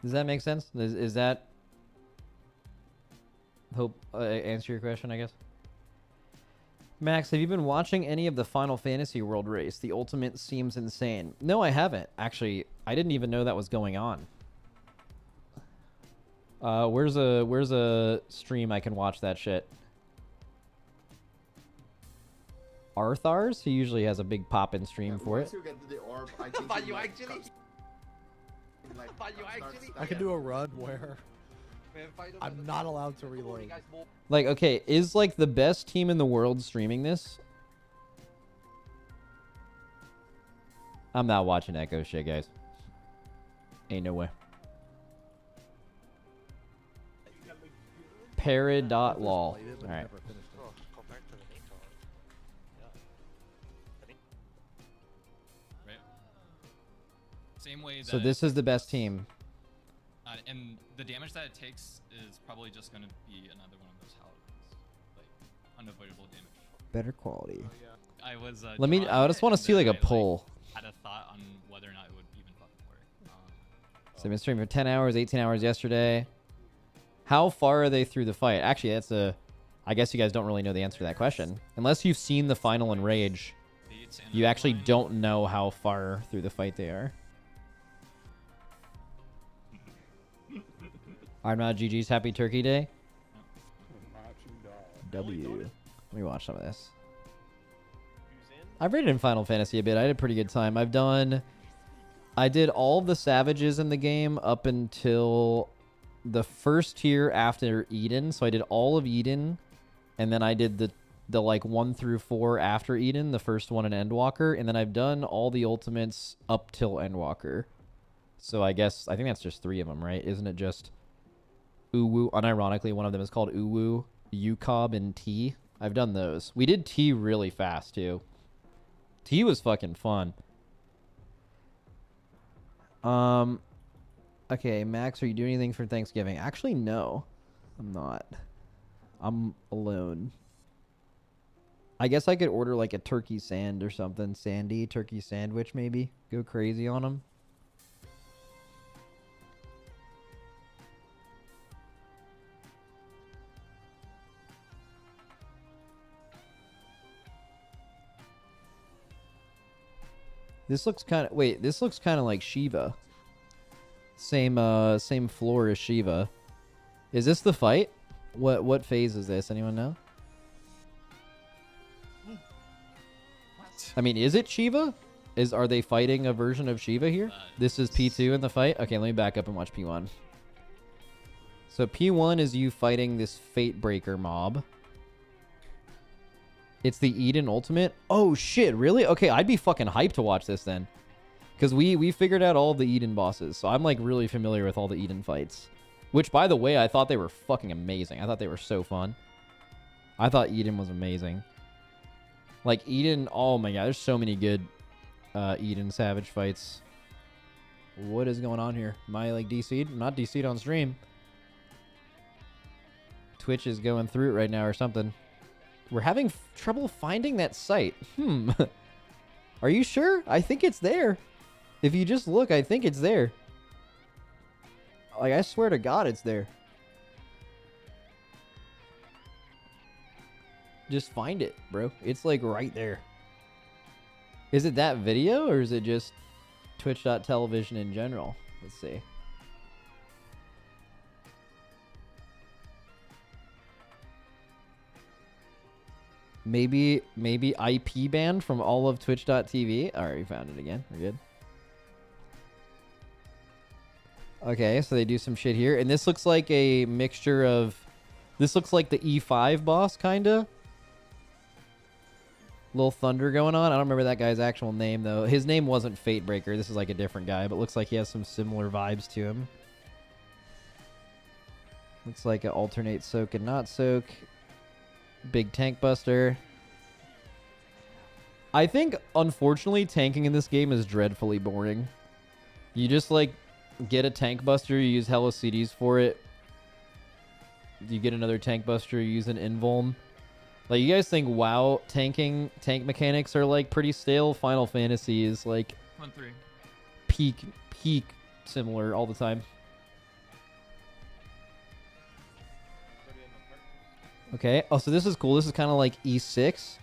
Does that make sense? Is that hope answer your question, I guess? Max, have you been watching any of the Final Fantasy World Race? The Ultimate seems insane. No, I haven't. Actually, I didn't even know that was going on. Where's a stream I can watch that shit? Arthars? He usually has a big pop-in stream for it. But you actually... I can do a run where I'm not allowed to reload. Like, okay, is like the best team in the world streaming this? I'm not watching Echo shit, guys. Ain't no way. Parad.lol. Alright. Same way that So this is the best team. And the damage that it takes is probably just going to be another one of those paladins, like unavoidable damage. Better quality. I was. Let me. I just want to see like a poll. Had a thought on whether or not it would even fucking work. So I've been streaming for 10 hours, 18 hours yesterday. How far are they through the fight? Actually, that's a. I guess you guys don't really know the answer to that question, unless you've seen the final in Rage. You actually don't know how far through the fight they are. I'm not GG's Happy Turkey Day. W. Let me watch some of this. I've rated in Final Fantasy a bit. I had a pretty good time. I did all the savages in the game up until the first tier after Eden. So I did all of Eden, and then I did the like 1 through 4 after Eden, the first one in Endwalker, and then I've done all the ultimates up till Endwalker. So I think that's just 3 of them, right? Isn't it just Uwu? Unironically, one of them is called Uwu, Ucob, and T. I've done those. We did T really fast, too. T was fucking fun. Okay, Max, are you doing anything for Thanksgiving? Actually, no. I'm not. I'm alone. I guess I could order like a turkey sand or something. Sandy turkey sandwich, maybe. Go crazy on them. This looks kind of... Wait, this looks kind of like Shiva. Same floor as Shiva. Is this the fight? What phase is this? Anyone know? I mean, is it Shiva? Are they fighting a version of Shiva here? This is P2 in the fight? Okay, let me back up and watch P1. So P1 is you fighting this Fate Breaker mob. It's the Eden Ultimate? Oh shit, really? Okay, I'd be fucking hyped to watch this then. Because we figured out all the Eden bosses, so I'm like really familiar with all the Eden fights. Which, by the way, I thought they were fucking amazing. I thought they were so fun. I thought Eden was amazing. Like Eden, oh my god, there's so many good Eden Savage fights. What is going on here? Am I like DC'd? I'm not DC'd on stream. Twitch is going through it right now or something. We're having trouble finding that site. Are you sure? I think it's there. If you just look, I think it's there. Like, I swear to God, it's there. Just find it, bro. It's like right there. Is it that video or is it just twitch.television in general? Let's see. Maybe IP banned from all of twitch.tv. All right, we found it again. We're good. Okay, so they do some shit here. And this looks like a mixture of... This looks like the E5 boss, kinda. Little thunder going on. I don't remember that guy's actual name, though. His name wasn't Fatebreaker. This is like a different guy, but looks like he has some similar vibes to him. Looks like an alternate soak and not soak. Big tank buster. I think, unfortunately, tanking in this game is dreadfully boring. You just, like, get a tank buster, you use hella CDs for it. You get another tank buster, you use an invuln. Like, you guys think WoW tank mechanics are, like, pretty stale? Final Fantasy is, like, 1-3. peak similar all the time. Okay. Oh, so this is cool. This is kind of like E6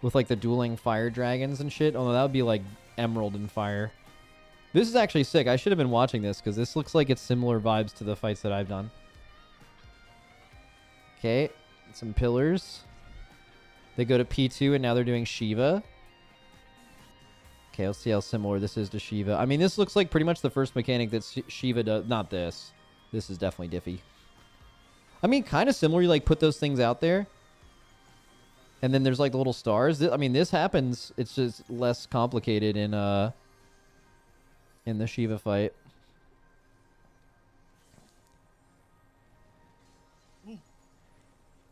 with, like, the dueling fire dragons and shit. Oh, no, that would be, like, Emerald and Fire. This is actually sick. I should have been watching this because this looks like it's similar vibes to the fights that I've done. Okay. Some pillars. They go to P2 and now they're doing Shiva. Okay, let's see how similar this is to Shiva. I mean, this looks like pretty much the first mechanic that Shiva does. Not this. This is definitely Diffy. I mean, kind of similar. You, like, put those things out there. And then there's, like, the little stars. I mean, this happens. It's just less complicated in the Shiva fight.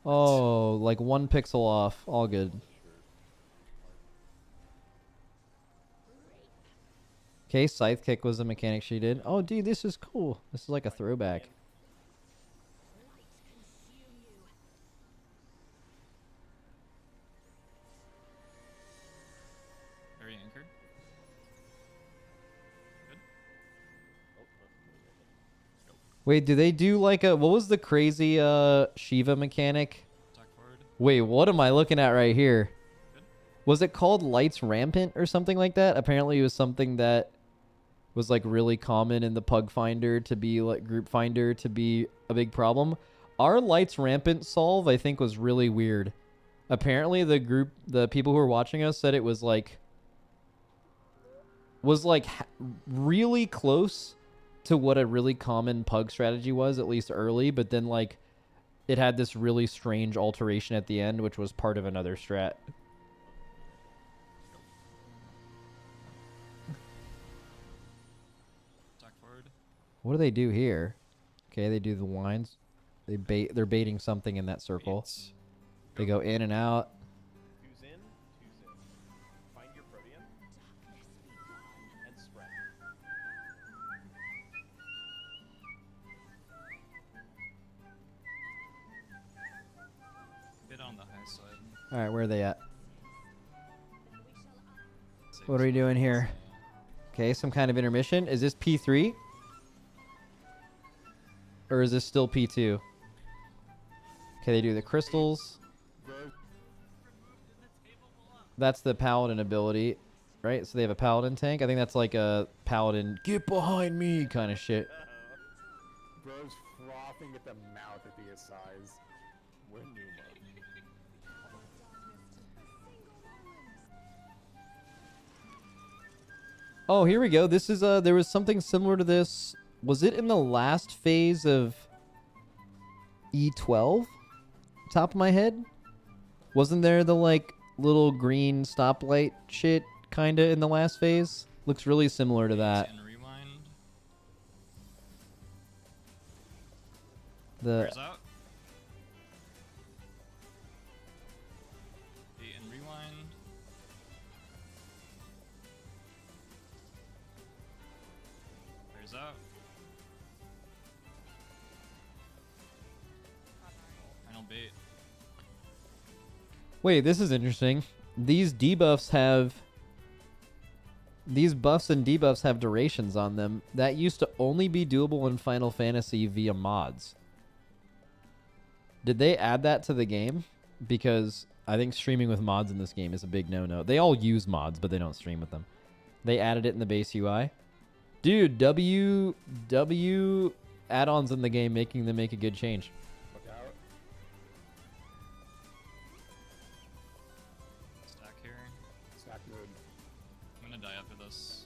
Oh, like 1 pixel off. All good. Okay, Scythe Kick was the mechanic she did. Oh, dude, this is cool. This is like a throwback. Very anchored. Wait, do they do like a... What was the crazy Shiva mechanic? Attack forward. Wait, what am I looking at right here? Was it called Lights Rampant or something like that? Apparently it was something that was like really common in the Pug Finder to be like Group Finder to be a big problem. Our Lights Rampant solve I think was really weird. Apparently the people who were watching us said it was like really close to what a really common Pug strategy was, at least early, but then like it had this really strange alteration at the end which was part of another strat. What do they do here? Okay, they do the lines. They're baiting something in that circle. They go in and out. Who's in? Who's in? Find your Protean and spread. Bit on the high side. All right, where are they at? What are we doing here? Okay, some kind of intermission. Is this P3? Or is this still P2? Okay, they do the crystals. That's the paladin ability. right? So they have a paladin tank. I think that's like a paladin get behind me kind of shit. Bro's frothing at the mouth at the size. We're Numa. Oh, here we go. This is there was something similar to this. Was it in the last phase of E12? Top of my head? Wasn't there the like little green stoplight shit kinda in the last phase? Looks really similar to that. And rewind. The Where's out? Eight and rewind. Where's out? Final bait. Wait, this is interesting. These debuffs have... These buffs and debuffs have durations on them. That used to only be doable in Final Fantasy via mods. Did they add that to the game? Because I think streaming with mods in this game is a big no-no. They all use mods, but they don't stream with them. They added it in the base UI. Dude, W add-ons in the game making them make a good change. Look out. Stack here. Stack mode. I'm gonna die after this.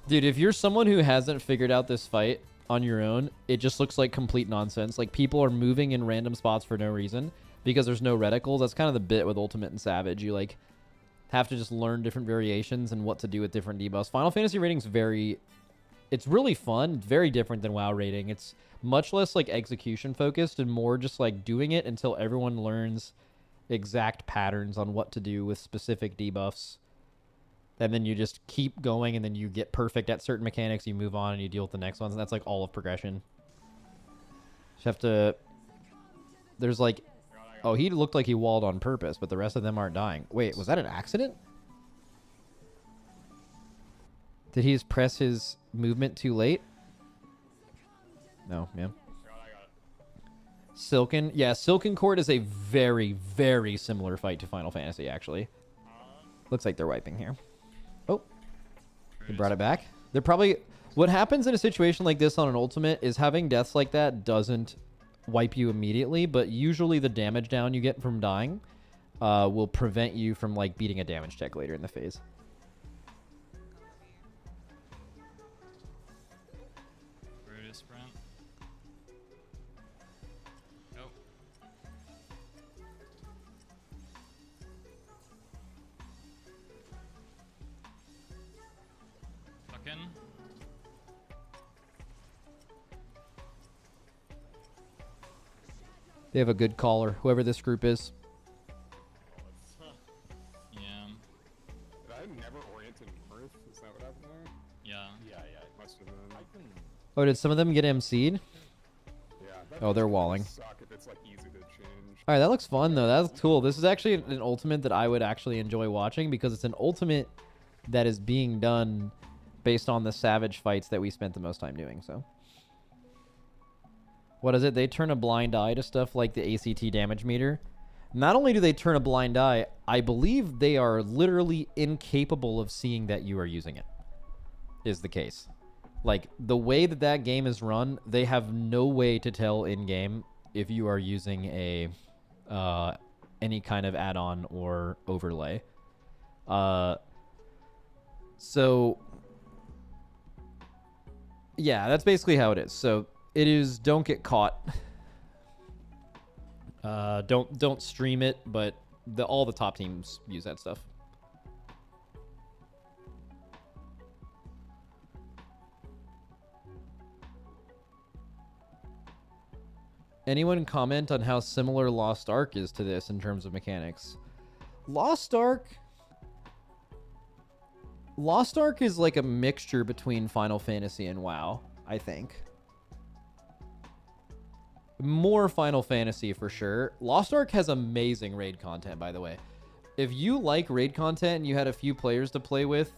Dude, if you're someone who hasn't figured out this fight on your own, it just looks like complete nonsense. Like, people are moving in random spots for no reason because there's no reticles. That's kind of the bit with Ultimate and Savage. You, like, have to just learn different variations and what to do with different debuffs. Final Fantasy rating's very... It's really fun. Very different than WoW rating. It's much less, like, execution-focused and more just, like, doing it until everyone learns exact patterns on what to do with specific debuffs. And then you just keep going, and then you get perfect at certain mechanics. You move on, and you deal with the next ones, and that's like all of progression. Just have to... There's like... Oh, he looked like he walled on purpose, but the rest of them aren't dying. Wait, was that an accident? Did he just press his movement too late? No, yeah. Silken. Yeah, Silken Court is a very, very similar fight to Final Fantasy, actually. Looks like they're wiping here. Oh, he brought it back. They're probably... What happens in a situation like this on an ultimate is having deaths like that doesn't wipe you immediately, but usually the damage down you get from dying will prevent you from like beating a damage check later in the phase. Brutus sprint. Go. Tuck in. They have a good caller, whoever this group is. Yeah. Did I never orient in Earth? Is that what happened there? Yeah. Yeah, It must have been. I can. Oh, did some of them get MC'd? Yeah. that Oh, they're would walling. Suck if it's like easy to change. All right, that looks fun, though. That's cool. This is actually an ultimate that I would actually enjoy watching because it's an ultimate that is being done based on the Savage fights that we spent the most time doing, so... What is it? They turn a blind eye to stuff like the ACT damage meter. Not only do they turn a blind eye, I believe they are literally incapable of seeing that you are using it, is the case. Like, the way that that game is run, they have no way to tell in-game if you are using a any kind of add-on or overlay. So, yeah, that's basically how it is. So... It is don't get caught. Don't stream it, but all the top teams use that stuff. Anyone comment on how similar Lost Ark is to this in terms of mechanics? Lost Ark is like a mixture between Final Fantasy and WoW, I think. More Final Fantasy for sure. Lost Ark has amazing raid content, by the way. If you like raid content and you had a few players to play with,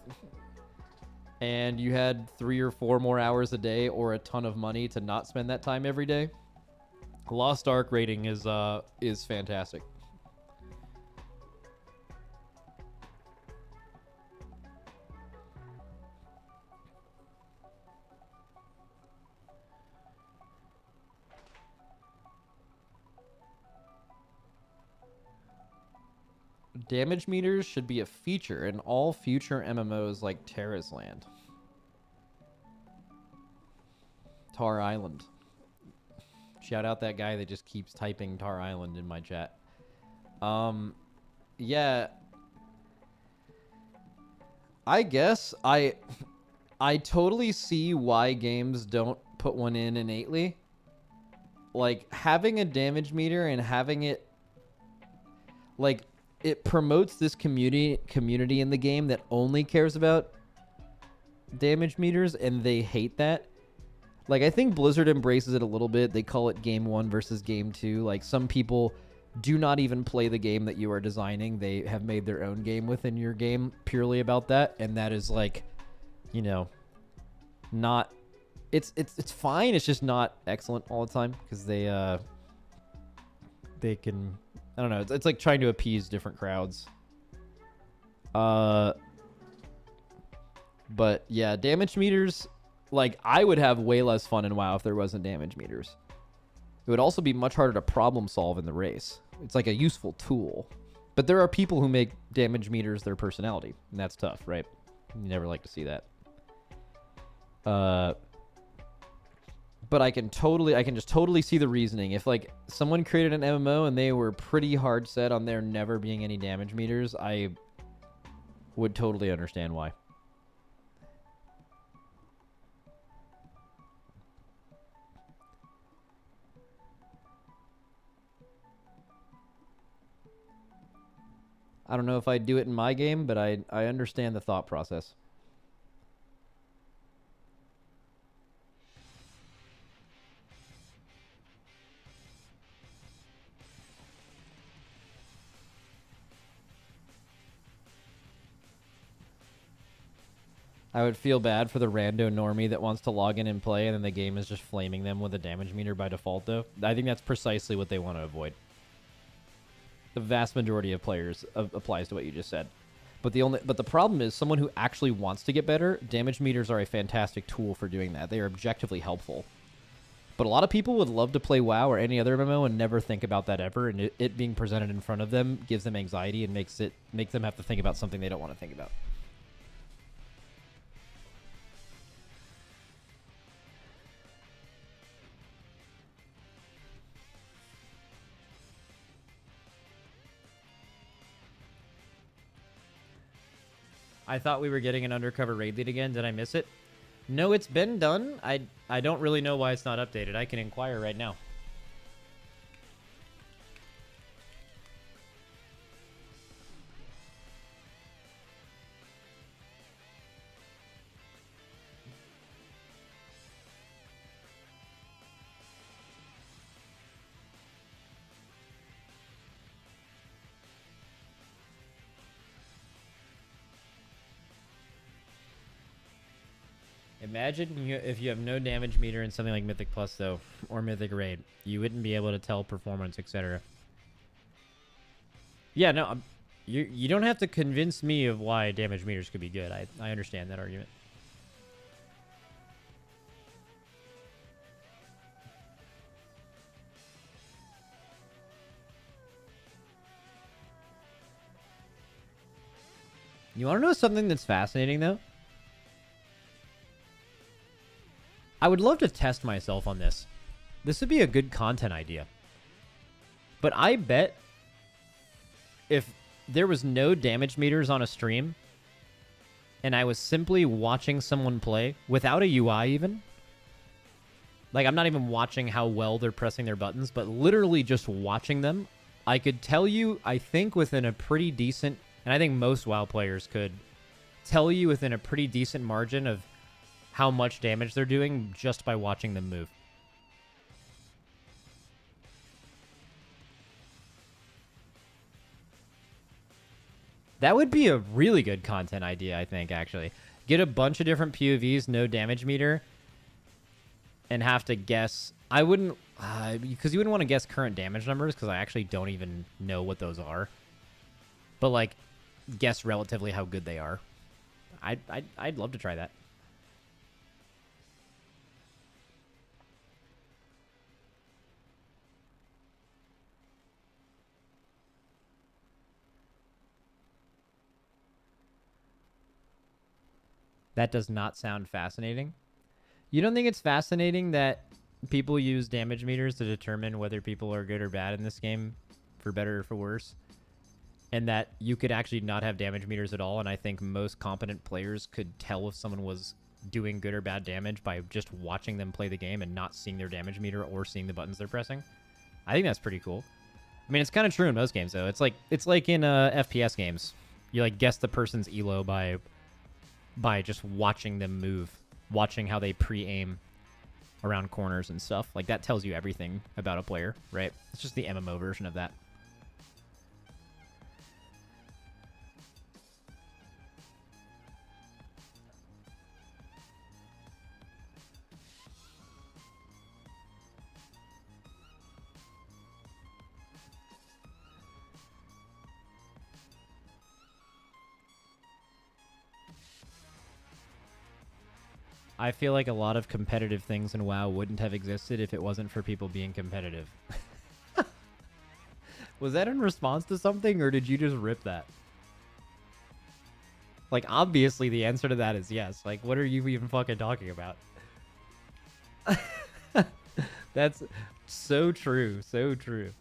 and you had 3 or 4 more hours a day or a ton of money to not spend that time every day, Lost Ark raiding is fantastic. Damage meters should be a feature in all future MMOs like Terra's Land. Tar Island. Shout out that guy that just keeps typing Tar Island in my chat. Yeah. I guess I totally see why games don't put one in innately. Like, having a damage meter and having it, like, it promotes this community in the game that only cares about damage meters, and they hate that. Like, I think Blizzard embraces it a little bit. They call it Game 1 versus Game 2. Like, some people do not even play the game that you are designing. They have made their own game within your game purely about that, and that is, like, you know, not... It's fine. It's just not excellent all the time, because they can... I don't know. It's like trying to appease different crowds. But, yeah, damage meters... Like, I would have way less fun in WoW if there wasn't damage meters. It would also be much harder to problem solve in the race. It's like a useful tool. But there are people who make damage meters their personality, and that's tough, right? You never like to see that. But I can just totally see the reasoning. If, like, someone created an MMO and they were pretty hard set on there never being any damage meters, I would totally understand why. I don't know if I'd do it in my game, but I understand the thought process. I would feel bad for the rando normie that wants to log in and play, and then the game is just flaming them with a damage meter by default, though. I think that's precisely what they want to avoid. The vast majority of players applies to what you just said. But the problem is, someone who actually wants to get better, damage meters are a fantastic tool for doing that. They are objectively helpful. But a lot of people would love to play WoW or any other MMO and never think about that ever, and it being presented in front of them gives them anxiety and makes them have to think about something they don't want to think about. I thought we were getting an undercover raid lead again. Did I miss it? No, it's been done. I don't really know why it's not updated. I can inquire right now. Imagine if you have no damage meter in something like Mythic Plus, though, or Mythic Raid. You wouldn't be able to tell performance, etc. Yeah, no, you don't have to convince me of why damage meters could be good. I understand that argument. You want to know something that's fascinating, though? I would love to test myself on this. This would be a good content idea. But I bet if there was no damage meters on a stream and I was simply watching someone play without a UI even, like I'm not even watching how well they're pressing their buttons, but literally just watching them, I could tell you, I think within a pretty decent, and I think most WoW players could tell you within a pretty decent margin of how much damage they're doing just by watching them move. That would be a really good content idea, I think, actually. Get a bunch of different POVs, no damage meter, and have to guess. I wouldn't, because you wouldn't want to guess current damage numbers, because I actually don't even know what those are. But, like, guess relatively how good they are. I'd love to try that. That does not sound fascinating. You don't think it's fascinating that people use damage meters to determine whether people are good or bad in this game, for better or for worse? And that you could actually not have damage meters at all, and I think most competent players could tell if someone was doing good or bad damage by just watching them play the game and not seeing their damage meter or seeing the buttons they're pressing. I think that's pretty cool. I mean, it's kind of true in most games, though. It's like in FPS games. You like guess the person's elo by just watching them move, watching how they pre-aim around corners and stuff. Like, that tells you everything about a player, right? It's just the MMO version of that. I feel like a lot of competitive things in WoW wouldn't have existed if it wasn't for people being competitive. Was that in response to something, or did you just rip that? Like, obviously the answer to that is yes. Like, what are you even fucking talking about? That's so true. So true.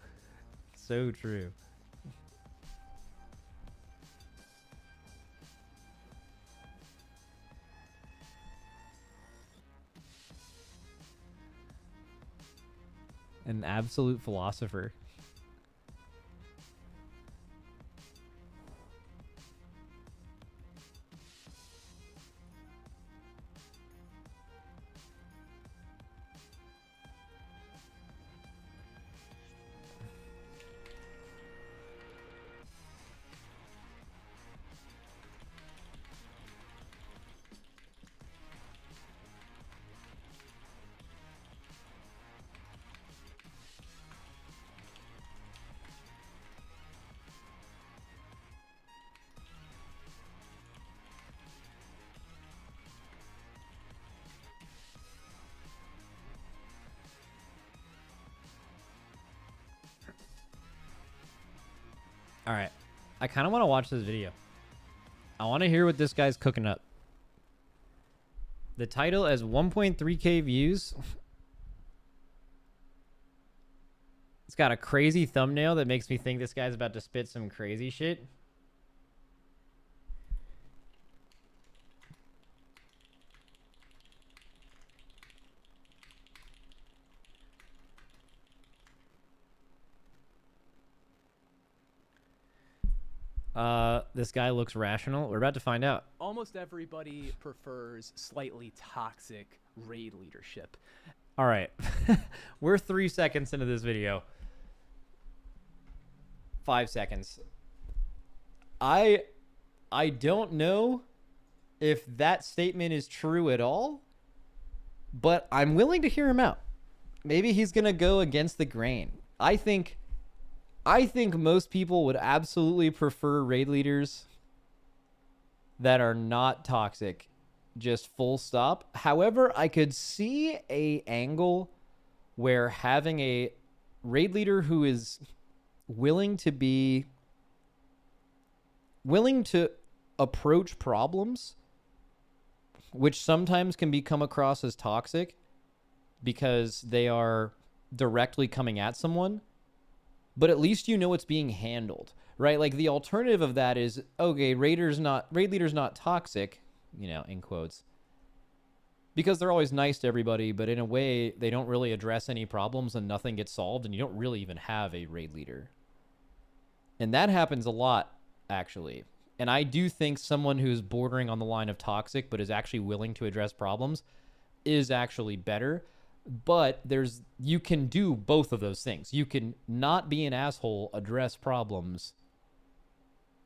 So true. An absolute philosopher. All right. I kind of want to watch this video. I want to hear what this guy's cooking up. The title has 1.3k views. It's got a crazy thumbnail that makes me think this guy's about to spit some crazy shit. This guy looks rational. We're about to find out. Almost everybody prefers slightly toxic raid leadership. All right. We're 3 seconds into this video. 5 seconds. I don't know if that statement is true at all, but I'm willing to hear him out. Maybe he's going to go against the grain. I think most people would absolutely prefer raid leaders that are not toxic, just full stop. However, I could see a angle where having a raid leader who is willing to approach problems, which sometimes can come across as toxic because they are directly coming at someone, but at least you know it's being handled, right? Like, the alternative of that is, okay, raid leader's not toxic, you know, in quotes, because they're always nice to everybody, but in a way they don't really address any problems and nothing gets solved, and you don't really even have a raid leader. And that happens a lot, actually. And I do think someone who's bordering on the line of toxic but is actually willing to address problems is actually better. But you can do both of those things. You can not be an asshole, address problems,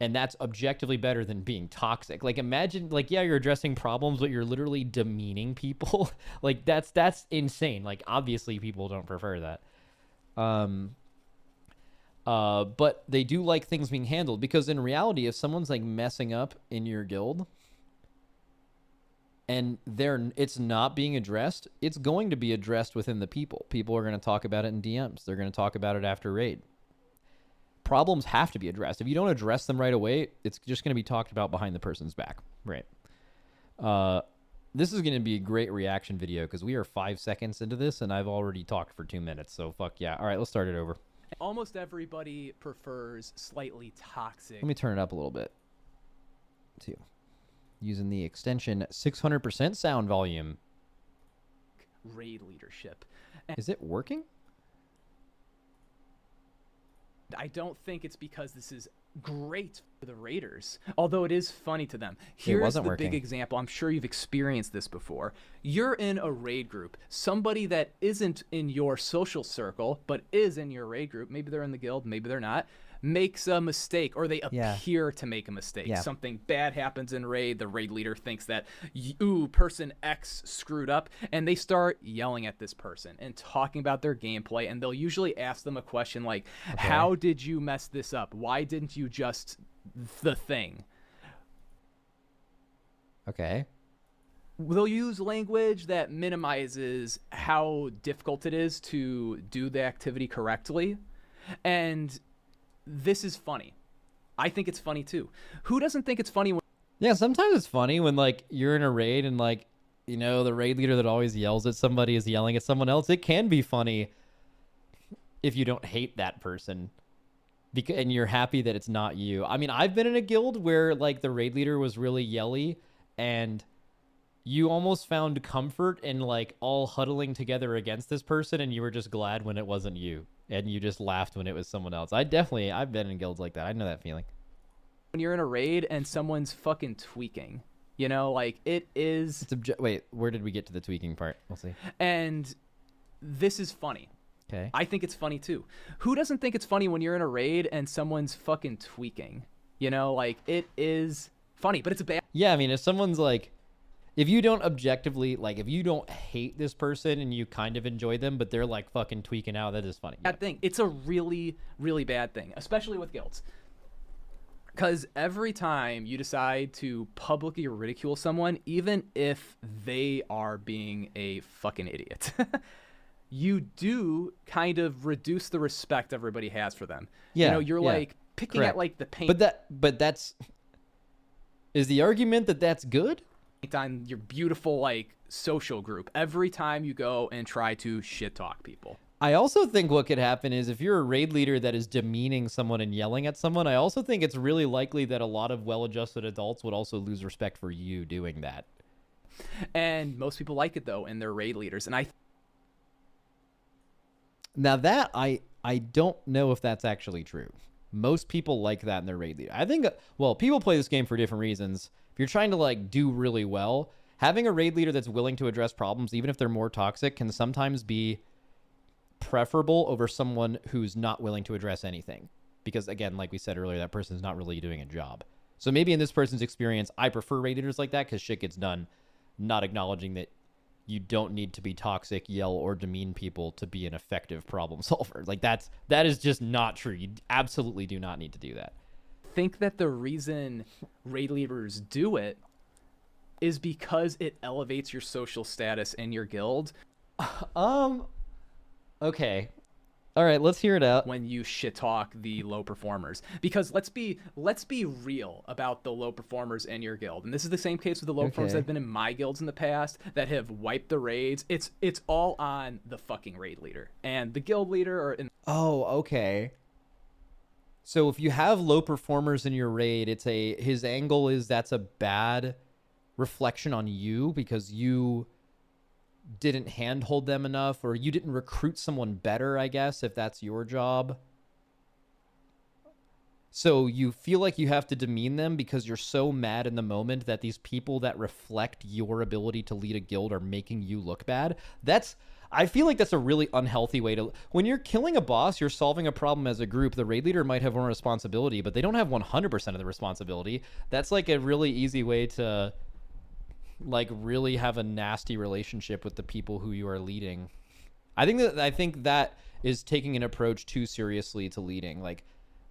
and that's objectively better than being toxic. Like, imagine, like, yeah, you're addressing problems, but you're literally demeaning people. Like, that's insane. Like, obviously people don't prefer that. But they do like things being handled, because in reality, if someone's like messing up in your guild and it's not being addressed, it's going to be addressed within the people. People are going to talk about it in DMs. They're going to talk about it after raid. Problems have to be addressed. If you don't address them right away, it's just going to be talked about behind the person's back. Right. This is going to be a great reaction video because we are 5 seconds into this and I've already talked for 2 minutes. So fuck yeah. All right, let's start it over. Almost everybody prefers slightly toxic. Let me turn it up a little bit too. Using the extension 600% sound volume. Raid leadership. Is it working? I don't think it's because this is great for the raiders, although it is funny to them. Here's the big example. I'm sure you've experienced this before. You're in a raid group. Somebody that isn't in your social circle, but is in your raid group, maybe they're in the guild, maybe they're not, makes a mistake, or they appear to make a mistake. Something bad happens in raid. The raid leader thinks that, ooh, person X screwed up, and they start yelling at this person and talking about their gameplay, and they'll usually ask them a question like, how did you mess this up? Why didn't you just the thing? Okay. They'll use language that minimizes how difficult it is to do the activity correctly, and this is funny. I think it's funny too. Who doesn't think it's funny when... Yeah, sometimes it's funny when like you're in a raid and like, you know, the raid leader that always yells at somebody is yelling at someone else. It can be funny if you don't hate that person and you're happy that it's not you. I mean, I've been in a guild where like the raid leader was really yelly and you almost found comfort in like all huddling together against this person and you were just glad when it wasn't you. And you just laughed when it was someone else. I've been in guilds like that. I know that feeling. When you're in a raid and someone's fucking tweaking, you know, like it is... Wait, where did we get to the tweaking part? We'll see. And this is funny. Okay. I think it's funny too. Who doesn't think it's funny when you're in a raid and someone's fucking tweaking? You know, like it is funny, but it's a bad... Yeah, I mean, if someone's like... If you don't objectively, like, if you don't hate this person and you kind of enjoy them, but they're, like, fucking tweaking out, that is funny. Bad thing. It's a really, really bad thing, especially with guilds. Because every time you decide to publicly ridicule someone, even if they are being a fucking idiot, you do kind of reduce the respect everybody has for them. Yeah, you know, you're, like, picking at, like, the paint. But that's... Is the argument that that's good? On your beautiful like social group every time you go and try to shit talk people. I also think what could happen is if you're a raid leader that is demeaning someone and yelling at someone, I also think it's really likely that a lot of well-adjusted adults would also lose respect for you doing that. And most people like it though, and they're raid leaders. And now that I don't know if that's actually true. Most people like that in their raid leader. I think, well, people play this game for different reasons. If you're trying to like do really well, having a raid leader that's willing to address problems, even if they're more toxic, can sometimes be preferable over someone who's not willing to address anything. Because again, like we said earlier, that person's not really doing a job. So maybe in this person's experience, I prefer raid leaders like that because shit gets done, not acknowledging that you don't need to be toxic, yell, or demean people to be an effective problem solver. Like that is just not true. You absolutely do not need to do that. Think that the reason raid leaders do it is because it elevates your social status in your guild. Okay. All right, let's hear it out. When you shit talk the low performers, because let's be real about the low performers in your guild, and this is the same case with the low performers that have been in my guilds in the past that have wiped the raids. It's all on the fucking raid leader and the guild leader. Or oh, okay. So if you have low performers in your raid, his angle is that's a bad reflection on you because you didn't handhold them enough, or you didn't recruit someone better, I guess, if that's your job. So you feel like you have to demean them because you're so mad in the moment that these people that reflect your ability to lead a guild are making you look bad. I feel like that's a really unhealthy way to... When you're killing a boss, you're solving a problem as a group. The raid leader might have more responsibility, but they don't have 100% of the responsibility. That's like a really easy way to like really have a nasty relationship with the people who you are leading. I think that is taking an approach too seriously to leading. Like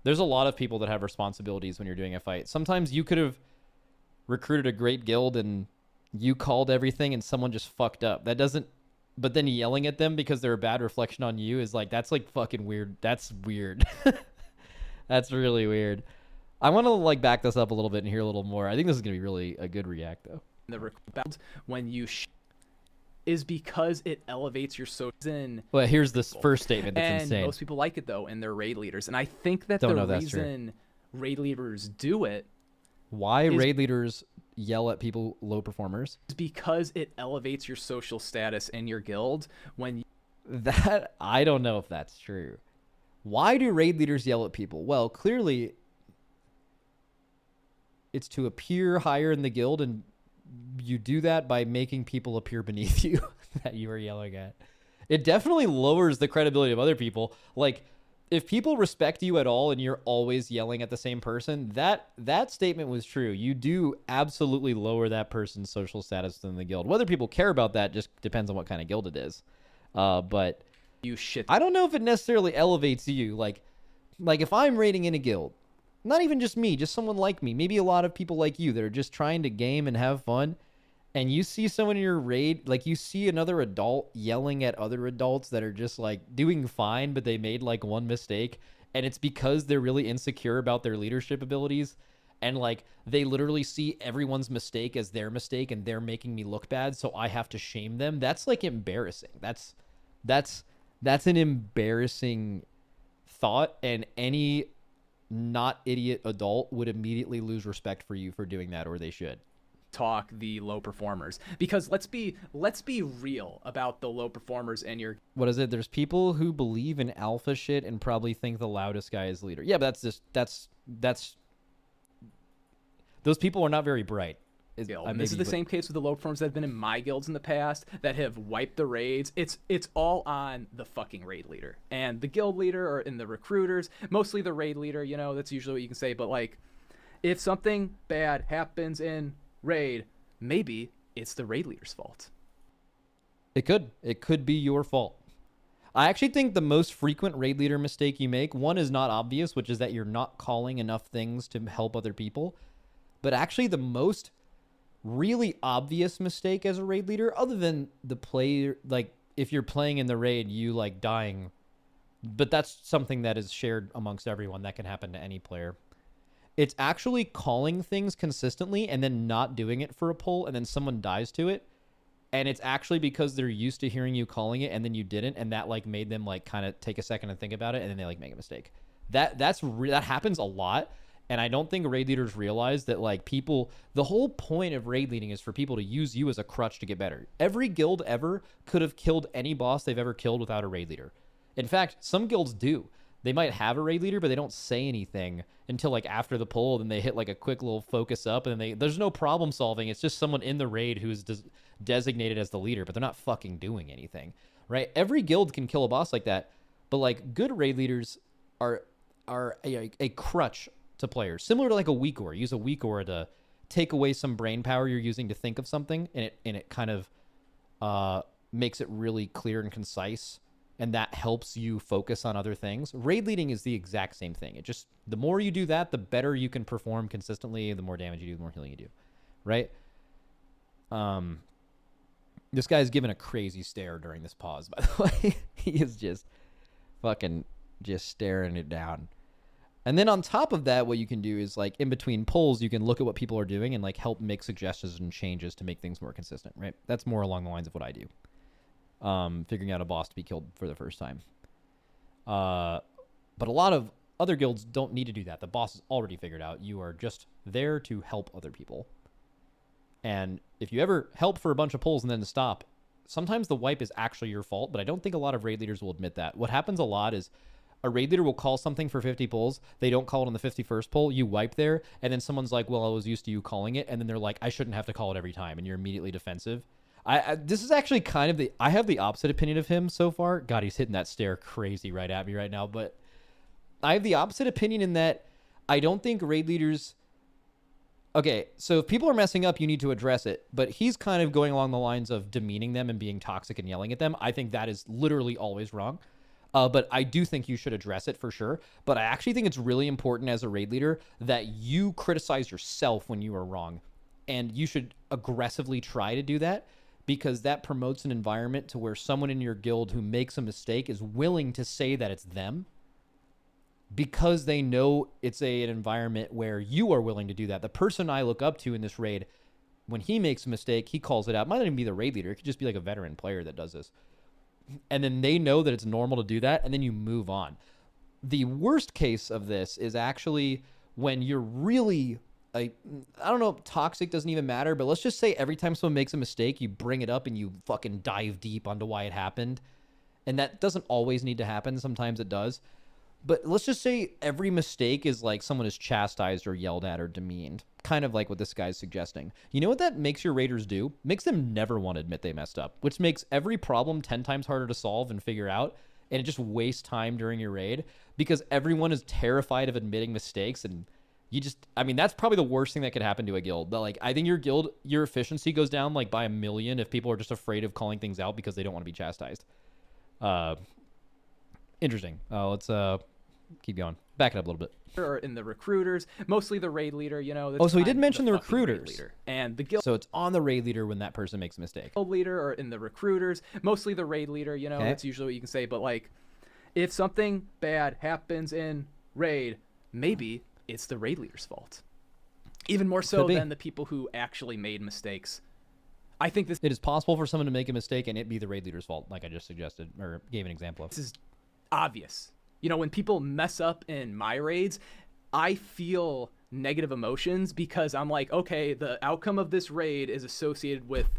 there's a lot of people that have responsibilities when you're doing a fight. Sometimes you could have recruited a great guild and you called everything and someone just fucked up. But then yelling at them because they're a bad reflection on you is like, that's like fucking weird. That's weird. That's really weird. I want to like back this up a little bit and hear a little more. I think this is going to be really a good react though. the recruit when you is because it elevates your social. Well, here's this first statement that's and insane. Most people like it though, and they're raid leaders. And I think that Don't the know that's true. reason raid leaders do it Why raid leaders yell at people, low performers? is because it elevates your social status in your guild when you, That I don't know if that's true. Why do raid leaders yell at people? Well, clearly it's to appear higher in the guild, and you do that by making people appear beneath you that you are yelling at. It definitely lowers the credibility of other people. Like, if people respect you at all and you're always yelling at the same person, that statement was true. You do absolutely lower that person's social status in the guild. Whether people care about that just depends on what kind of guild it is. But you shit. I don't know if it necessarily elevates you. Like if I'm raiding in a guild, not even just me, just someone like me, maybe a lot of people like you that are just trying to game and have fun, and you see someone in your raid, like you see another adult yelling at other adults that are just like doing fine, but they made like one mistake, and it's because they're really insecure about their leadership abilities, and like they literally see everyone's mistake as their mistake, and they're making me look bad, so I have to shame them. That's like embarrassing. That's an embarrassing thought, and any not idiot adult would immediately lose respect for you for doing that, or they should. Talk the low performers, because let's be real about the low performers in your. What is it? There's people who believe in alpha shit and probably think the loudest guy is leader. Yeah, but that's those people are not very bright. This is the same case with the low performers that have been in my guilds in the past that have wiped the raids. It's all on the fucking raid leader and the guild leader, or in the recruiters, mostly the raid leader, you know, that's usually what you can say. But like, if something bad happens in raid, maybe it's the raid leader's fault. It could be your fault. I actually think the most frequent raid leader mistake you make, one is not obvious, which is that you're not calling enough things to help other people. But actually the most really obvious mistake as a raid leader, other than the player, like if you're playing in the raid, you like dying, but that's something that is shared amongst everyone. That can happen to any player. It's actually calling things consistently and then not doing it for a pull, and then someone dies to it, and it's actually because they're used to hearing you calling it and then you didn't, and that like made them like kind of take a second and think about it, and then they like make a mistake. That happens a lot. And I don't think raid leaders realize that, like, people, the whole point of raid leading is for people to use you as a crutch to get better. Every guild ever could have killed any boss they've ever killed without a raid leader. In fact, some guilds do. They might have a raid leader, but they don't say anything until like after the pull. Then they hit like a quick little focus up, and then there's no problem solving. It's just someone in the raid who's designated as the leader, but they're not fucking doing anything, right? Every guild can kill a boss like that, but like good raid leaders are a crutch to players, similar to like a weak aura. Use a weak aura to take away some brain power you're using to think of something, and it kind of makes it really clear and concise, and that helps you focus on other things. Raid leading is the exact same thing. It just, the more you do that, the better you can perform consistently, the more damage you do, the more healing you do, right? This guy's given a crazy stare during this pause, by the way. He is just fucking just staring it down. And then on top of that, what you can do is like in between pulls, you can look at what people are doing and like help make suggestions and changes to make things more consistent, right? That's more along the lines of what I do. Figuring out a boss to be killed for the first time. But a lot of other guilds don't need to do that. The boss is already figured out. You are just there to help other people. And if you ever help for a bunch of pulls and then stop, sometimes the wipe is actually your fault, but I don't think a lot of raid leaders will admit that. What happens a lot is a raid leader will call something for 50 pulls. They don't call it on the 51st pull. You wipe there, and then someone's like, well, I was used to you calling it. And then they're like, I shouldn't have to call it every time. And you're immediately defensive. This is actually kind of I have the opposite opinion of him so far. God, he's hitting that stare crazy right at me right now. But I have the opposite opinion in that I don't think raid leaders... Okay, so if people are messing up, you need to address it. But he's kind of going along the lines of demeaning them and being toxic and yelling at them. I think that is literally always wrong. But I do think you should address it for sure. But I actually think it's really important as a raid leader that you criticize yourself when you are wrong. And you should aggressively try to do that, because that promotes an environment to where someone in your guild who makes a mistake is willing to say that it's them, because they know it's an environment where you are willing to do that. The person I look up to in this raid when he makes a mistake, he calls it out. It might not even be the raid leader. It could just be like a veteran player that does this. And then they know that it's normal to do that, and then you move on. The worst case of this is actually when you're really, I don't know, toxic doesn't even matter, but let's just say every time someone makes a mistake, you bring it up and you fucking dive deep onto why it happened. And that doesn't always need to happen. Sometimes it does. But let's just say every mistake is like someone is chastised or yelled at or demeaned. Kind of like what this guy's suggesting. You know what that makes your raiders do? Makes them never want to admit they messed up, which makes every problem 10 times harder to solve and figure out. And it just wastes time during your raid because everyone is terrified of admitting mistakes. And you just, I mean, that's probably the worst thing that could happen to a guild. But like, I think your guild, your efficiency goes down like by 1,000,000 if people are just afraid of calling things out because they don't want to be chastised. Interesting. Let's keep going. Back it up a little bit. Or in the recruiters, mostly the raid leader, you know. Oh, so he did mention the recruiters. Leader. And the guild. So it's on the raid leader when that person makes a mistake. Guild leader or in the recruiters, mostly the raid leader, you know. Okay. That's usually what you can say. But like, if something bad happens in raid, maybe it's the raid leader's fault. Even more so than the people who actually made mistakes. I think this. It is possible for someone to make a mistake and it be the raid leader's fault, like I just suggested or gave an example of. This is obvious. You know, when people mess up in my raids, I feel negative emotions because I'm like, okay, the outcome of this raid is associated with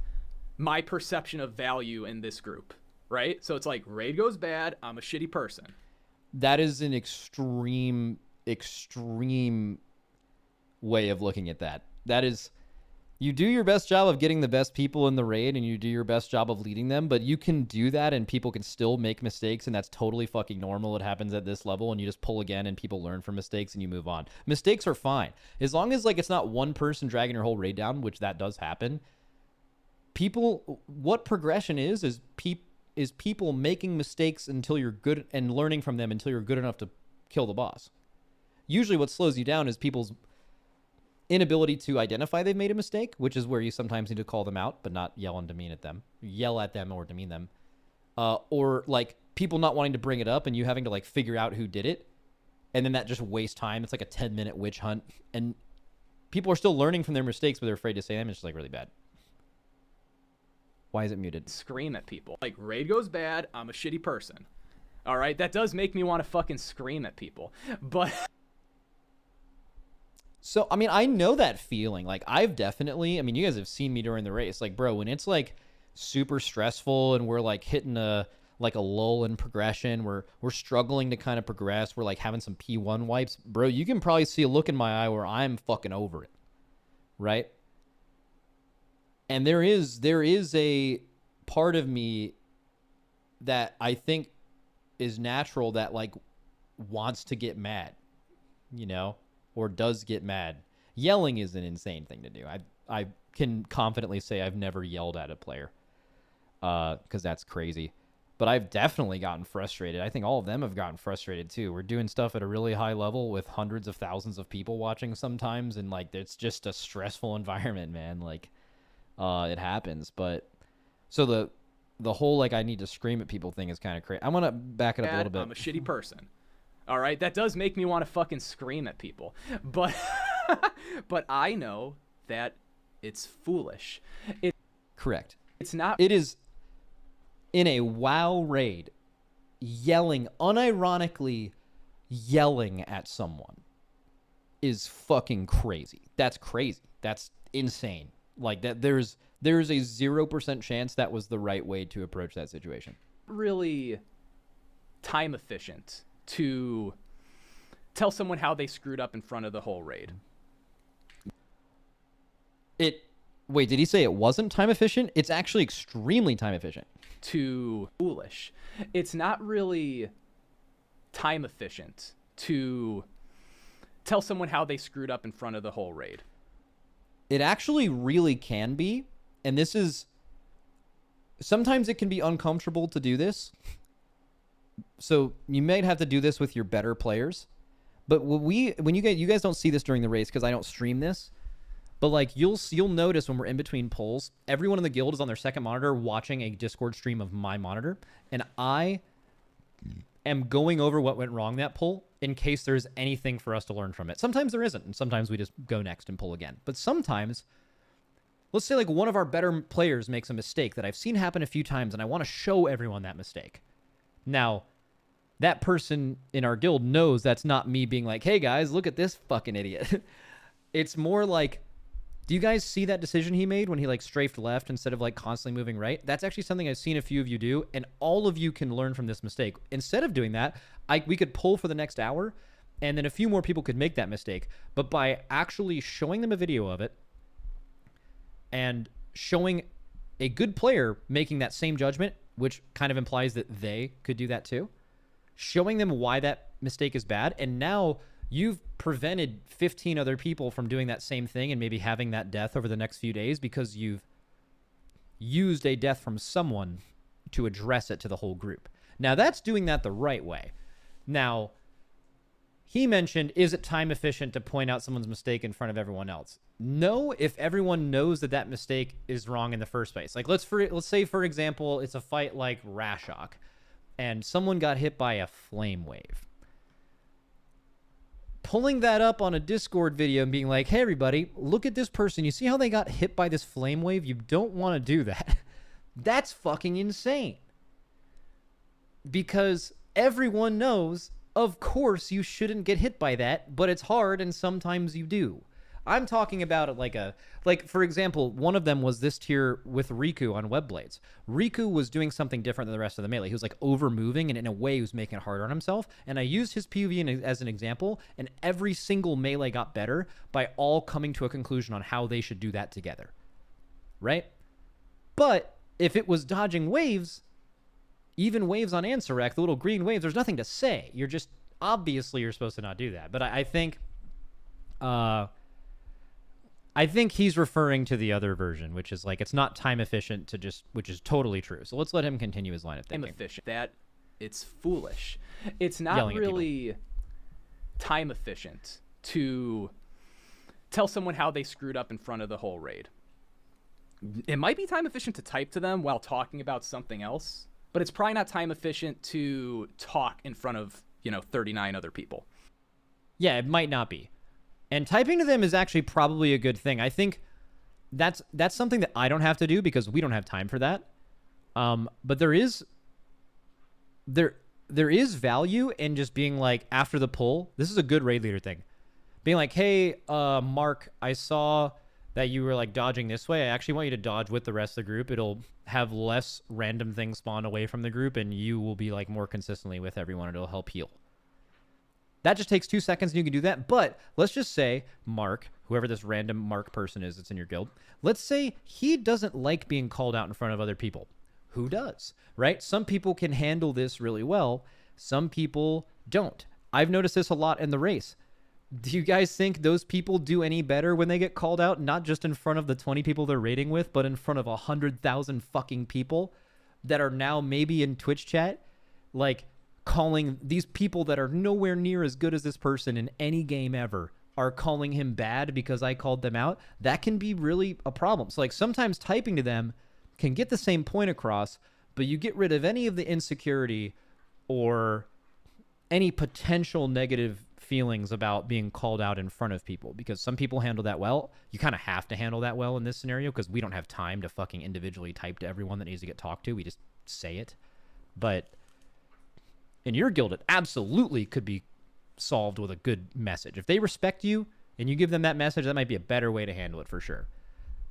my perception of value in this group, right? So it's like, raid goes bad, I'm a shitty person. That is an extreme way of looking at that. That is, you do your best job of getting the best people in the raid and you do your best job of leading them, but you can do that and people can still make mistakes and that's totally fucking normal. It happens at this level and you just pull again and people learn from mistakes and you move on. Mistakes are fine. As long as like it's not one person dragging your whole raid down, which that does happen. People, what progression is people making mistakes until you're good and learning from them until you're good enough to kill the boss. Usually what slows you down is people's inability to identify they've made a mistake, which is where you sometimes need to call them out, but not yell and demean at them. Yell at them or demean them. Or like people not wanting to bring it up and you having to like figure out who did it. And then that just wastes time. It's like a 10-minute witch hunt. And people are still learning from their mistakes, but they're afraid to say them. It's just like really bad. Why is it muted? Scream at people. Like, raid goes bad, I'm a shitty person. All right? That does make me want to fucking scream at people. But... So, I mean, I know that feeling. Like, I've definitely, I mean, you guys have seen me during the race. Like, bro, when it's, like, super stressful and we're, like, hitting a lull in progression, we're struggling to kind of progress, we're, like, having some P1 wipes, bro, you can probably see a look in my eye where I'm fucking over it, right? And there is a part of me that I think is natural that, like, wants to get mad, you know? Or does get mad. Yelling is an insane thing to do. I can confidently say I've never yelled at a player because that's crazy. But I've definitely gotten frustrated. I think all of them have gotten frustrated too. We're doing stuff at a really high level with hundreds of thousands of people watching sometimes, and like it's just a stressful environment, man. Like it happens. But so the whole like I need to scream at people thing is kind of crazy. I want to back it up a little bit. I'm a shitty person. All right, that does make me want to fucking scream at people. But but I know that it's foolish. Correct. It's not. It is in a WoW raid, yelling, unironically yelling at someone is fucking crazy. That's crazy. That's insane. Like that there's a 0% chance that was the right way to approach that situation. Really time efficient to tell someone how they screwed up in front of the whole raid. Wait, did he say it wasn't time efficient? It's actually extremely time efficient. Too foolish. It's not really time efficient to tell someone how they screwed up in front of the whole raid. It actually really can be, and this is sometimes it can be uncomfortable to do this. So you might have to do this with your better players. But when you guys don't see this during the race because I don't stream this, but like you'll notice when we're in between pulls, everyone in the guild is on their second monitor watching a Discord stream of my monitor, and I am going over what went wrong that pull in case there's anything for us to learn from it. Sometimes there isn't, and sometimes we just go next and pull again. But sometimes let's say like one of our better players makes a mistake that I've seen happen a few times, and I want to show everyone that mistake. Now, that person in our guild knows that's not me being like, hey guys, look at this fucking idiot. It's more like, do you guys see that decision he made when he like strafed left instead of like constantly moving right? That's actually something I've seen a few of you do, and all of you can learn from this mistake. Instead of doing that, we could pull for the next hour, and then a few more people could make that mistake. But by actually showing them a video of it and showing a good player making that same judgment, which kind of implies that they could do that too, showing them why that mistake is bad, and now you've prevented 15 other people from doing that same thing and maybe having that death over the next few days because you've used a death from someone to address it to the whole group. Now, that's doing that the right way. Now, he mentioned, is it time efficient to point out someone's mistake in front of everyone else? No, if everyone knows that that mistake is wrong in the first place. Like, let's say, for example, it's a fight like Rashok, and someone got hit by a flame wave. Pulling that up on a Discord video and being like, hey, everybody, look at this person. You see how they got hit by this flame wave? You don't want to do that. That's fucking insane. Because everyone knows, of course, you shouldn't get hit by that, but it's hard and sometimes you do. I'm talking about it like for example, one of them was this tier with Riku on Webblades. Riku was doing something different than the rest of the melee. He was like over moving, and in a way he was making it harder on himself. And I used his POV as an example, and every single melee got better by all coming to a conclusion on how they should do that together. Right? But if it was dodging waves, even waves on Ansarek, the little green waves, there's nothing to say. You're just, obviously you're supposed to not do that. But I think he's referring to the other version, which is like, it's not time efficient to just, which is totally true. So let's let him continue his line of thinking. Time efficient. That it's foolish. It's not really time efficient to tell someone how they screwed up in front of the whole raid. It might be time efficient to type to them while talking about something else, but it's probably not time efficient to talk in front of, 39 other people. Yeah, it might not be. And typing to them is actually probably a good thing. I think that's something that I don't have to do because we don't have time for that. But there is value in just being like, after the pull, this is a good raid leader thing. Being like, hey, Mark, I saw that you were like dodging this way. I actually want you to dodge with the rest of the group. It'll have less random things spawn away from the group, and you will be like more consistently with everyone. It'll help heal. That just takes 2 seconds and you can do that. But let's just say Mark, whoever this random Mark person is that's in your guild, let's say he doesn't like being called out in front of other people. Who does, right? Some people can handle this really well. Some people don't. I've noticed this a lot in the race. Do you guys think those people do any better when they get called out? Not just in front of the 20 people they're raiding with, but in front of 100,000 fucking people that are now maybe in Twitch chat, like, calling these people that are nowhere near as good as this person in any game ever are calling him bad because I called them out. That can be really a problem. So like sometimes typing to them can get the same point across, but you get rid of any of the insecurity or any potential negative feelings about being called out in front of people, because some people handle that well. You kind of have to handle that well in this scenario because we don't have time to fucking individually type to everyone that needs to get talked to. We just say it. But in your guild, it absolutely could be solved with a good message. If they respect you and you give them that message, that might be a better way to handle it for sure.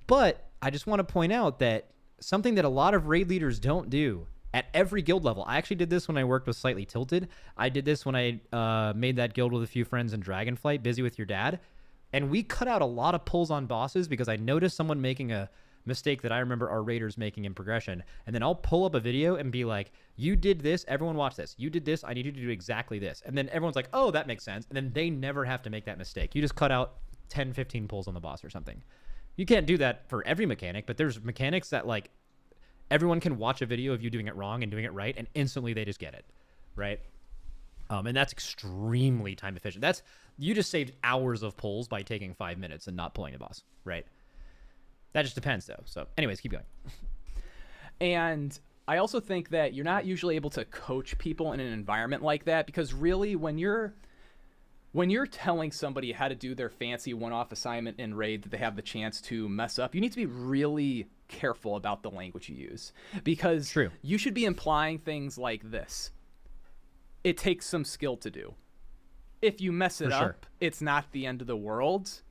But I just want to point out that something that a lot of raid leaders don't do at every guild level. I actually did this when I worked with Slightly Tilted. I did this when I made that guild with a few friends in Dragonflight, Busy With Your Dad. And we cut out a lot of pulls on bosses because I noticed someone making a mistake that I remember our raiders making in progression. And then I'll pull up a video and be like, you did this, everyone watch this. You did this, I need you to do exactly this. And then everyone's like, oh, that makes sense. And then they never have to make that mistake. You just cut out 10, 15 pulls on the boss or something. You can't do that for every mechanic, but there's mechanics that like everyone can watch a video of you doing it wrong and doing it right, and instantly they just get it, right? And that's extremely time efficient. You just saved hours of pulls by taking 5 minutes and not pulling the boss, right? That just depends, though. So anyways, keep going. And I also think that you're not usually able to coach people in an environment like that, because really when you're when you're telling somebody how to do their fancy one-off assignment in raid that they have the chance to mess up, you need to be really careful about the language you use, because you should be implying things like this: it takes some skill to do. If you mess it up, it's not the end of the world.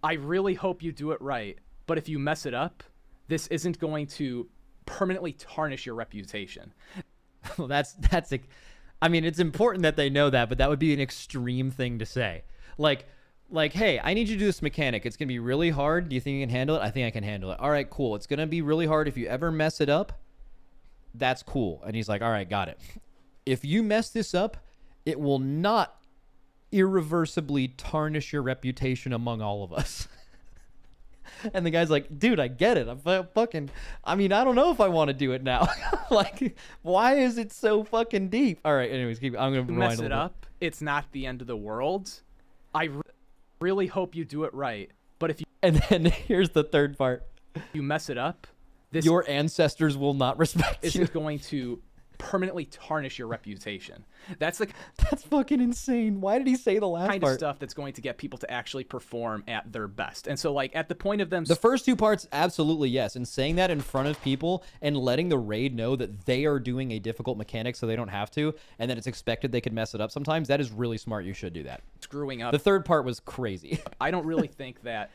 I really hope you do it right, but if you mess it up, this isn't going to permanently tarnish your reputation. Well, that's I mean, it's important that they know that, but that would be an extreme thing to say. Like, hey, I need you to do this mechanic. It's going to be really hard. Do you think you can handle it? I think I can handle it. All right, cool. It's going to be really hard. If you ever mess it up, that's cool. And he's like, all right, got it. If you mess this up, it will not irreversibly tarnish your reputation among all of us. And the guy's like, dude, I get it. I mean, I don't know if I want to do it now. Like, why is it so fucking deep? All right, anyways, I'm going to mess it up. It's not the end of the world. I really hope you do it right. But if you... And then here's the third part. You mess it up, your ancestors will not respect you. Isn't going to permanently tarnish your reputation. That's fucking insane. Why did he say the last kind part? Of stuff that's going to get people to actually perform at their best. And so, like, at the point of them... The first two parts, absolutely yes. And saying that in front of people and letting the raid know that they are doing a difficult mechanic so they don't have to, and that it's expected they could mess it up sometimes, that is really smart. You should do that. Screwing up. The third part was crazy. I don't really think that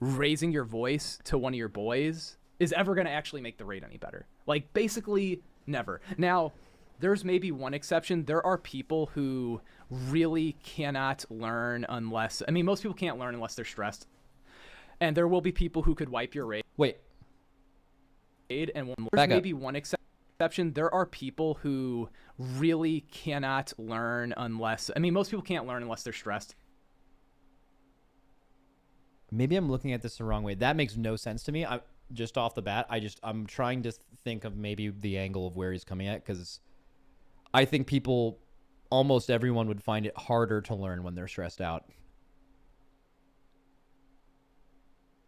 raising your voice to one of your boys is ever going to actually make the raid any better. Like, basically... never. Now, there's maybe one exception. There are people who really cannot learn unless... I mean, most people can't learn unless they're stressed. And there will be people who could wipe your raid. Wait. And there's maybe one exception. There are people who really cannot learn unless... I mean, most people can't learn unless they're stressed. Maybe I'm looking at this the wrong way. That makes no sense to me. Just off the bat, I'm trying to think of maybe the angle of where he's coming at, because I think people, almost everyone, would find it harder to learn when they're stressed out.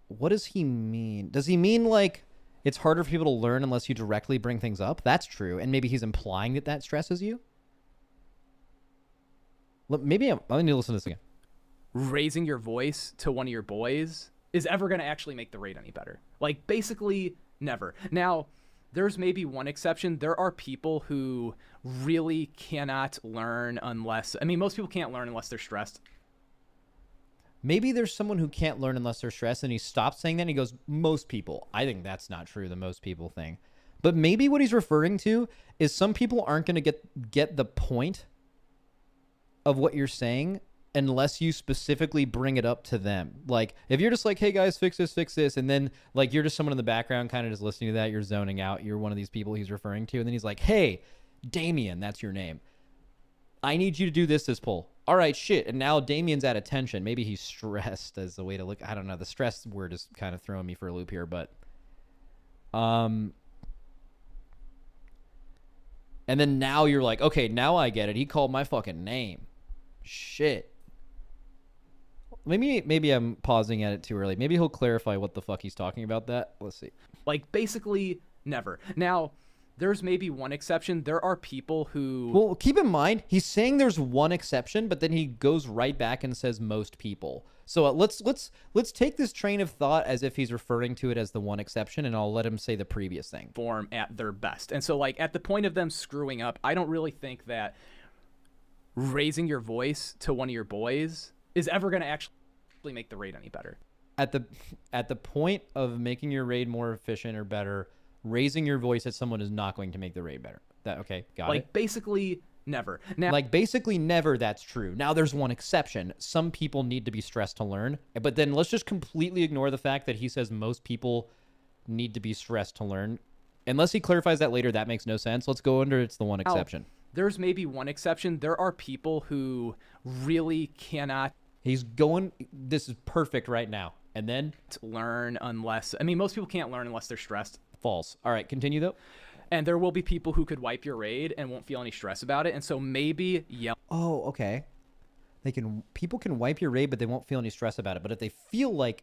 What does he mean? Does he mean like it's harder for people to learn unless you directly bring things up? That's true, and maybe he's implying that that stresses you. Maybe I need to listen to this again. Raising your voice to one of your boys is ever going to actually make the raid any better. Like, basically, never. Now, there's maybe one exception. There are people who really cannot learn unless... I mean, most people can't learn unless they're stressed. Maybe there's someone who can't learn unless they're stressed, and he stops saying that, and he goes, most people. I think that's not true, the most people thing. But maybe what he's referring to is some people aren't going to get the point of what you're saying unless you specifically bring it up to them. Like, if you're just like, hey guys, fix this, and then like you're just someone in the background kind of just listening to that, you're zoning out, you're one of these people he's referring to, and then he's like, hey, Damien, that's your name, I need you to do this pull. All right, shit. And now Damien's at attention. Maybe he's stressed as a way to look. I don't know. The stress word is kind of throwing me for a loop here, but and then now you're like, okay, now I get it. He called my fucking name. Shit. Maybe I'm pausing at it too early. Maybe he'll clarify what the fuck he's talking about that. Let's see. Like, basically, never. Now, there's maybe one exception. There are people who... Well, keep in mind, he's saying there's one exception, but then he goes right back and says most people. So let's take this train of thought as if he's referring to it as the one exception, and I'll let him say the previous thing. Form at their best. And so, like, at the point of them screwing up, I don't really think that raising your voice to one of your boys is ever going to actually make the raid any better. At the point of making your raid more efficient or better, raising your voice at someone is not going to make the raid better. Okay, got it. Like, basically never. Now, like, basically never, that's true. Now, there's one exception. Some people need to be stressed to learn, but then let's just completely ignore the fact that he says most people need to be stressed to learn. Unless he clarifies that later, that makes no sense. Let's go under it's the one exception. There's maybe one exception. There are people who really cannot... He's going... This is perfect right now. And then... learn unless... I mean, most people can't learn unless they're stressed. False. All right, continue, though. And there will be people who could wipe your raid and won't feel any stress about it. And so maybe... Oh, okay. People can wipe your raid, but they won't feel any stress about it. But if they feel like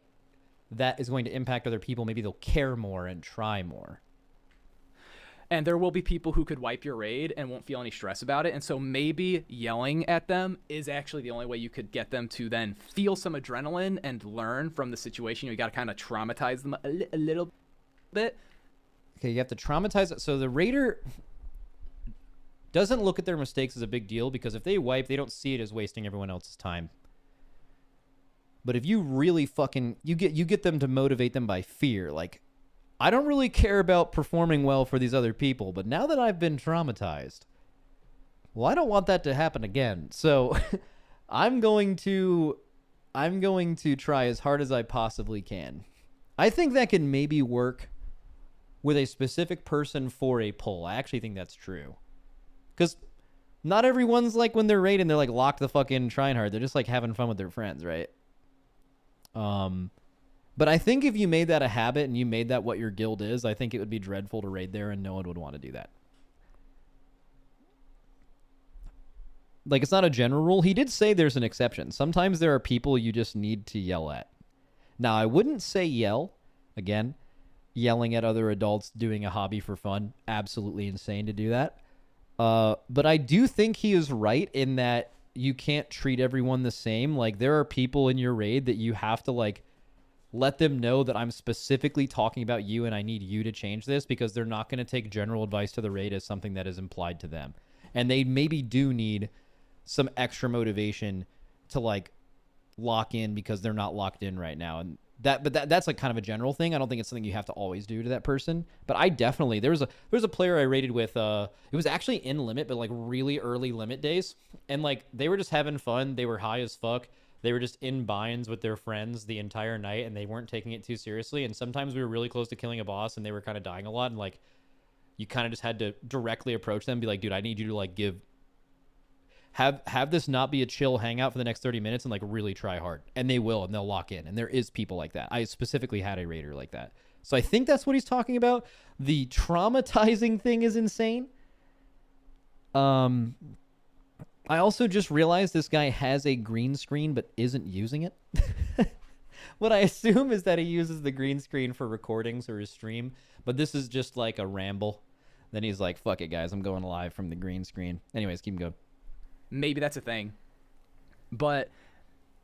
that is going to impact other people, maybe they'll care more and try more. And there will be people who could wipe your raid and won't feel any stress about it. And so maybe yelling at them is actually the only way you could get them to then feel some adrenaline and learn from the situation. You got to kind of traumatize them a little bit. Okay, you have to traumatize it. So the raider doesn't look at their mistakes as a big deal, because if they wipe, they don't see it as wasting everyone else's time. But if you really fucking you get them to motivate them by fear, like, I don't really care about performing well for these other people, but now that I've been traumatized, well, I don't want that to happen again. So I'm going to try as hard as I possibly can. I think that can maybe work with a specific person for a poll. I actually think that's true. Because not everyone's like, when they're raiding, they're like locked the fuck in trying hard. They're just like having fun with their friends, right? But I think if you made that a habit and you made that what your guild is, I think it would be dreadful to raid there, and no one would want to do that. Like, it's not a general rule. He did say there's an exception. Sometimes there are people you just need to yell at. Now, I wouldn't say yell. Again, yelling at other adults doing a hobby for fun, absolutely insane to do that. But I do think he is right in that you can't treat everyone the same. Like, there are people in your raid that you have to, like, let them know that I'm specifically talking about you and I need you to change this, because they're not going to take general advice to the raid as something that is implied to them. And they maybe do need some extra motivation to, like, lock in because they're not locked in right now. And that's like kind of a general thing. I don't think it's something you have to always do to that person. But I definitely, there was a player I raided with, it was actually in limit, but like really early limit days. And like, they were just having fun. They were high as fuck. They were just in binds with their friends the entire night, and they weren't taking it too seriously. And sometimes we were really close to killing a boss, and they were kind of dying a lot. And like, you kind of just had to directly approach them, be like, dude, I need you to like have this not be a chill hangout for the next 30 minutes and like really try hard. And they will, and they'll lock in. And there is people like that. I specifically had a raider like that. So I think that's what he's talking about. The traumatizing thing is insane. I also just realized this guy has a green screen but isn't using it. What I assume is that he uses the green screen for recordings or his stream, but this is just like a ramble. Then he's like, fuck it, guys, I'm going live from the green screen. Anyways, keep him going. Maybe that's a thing. But,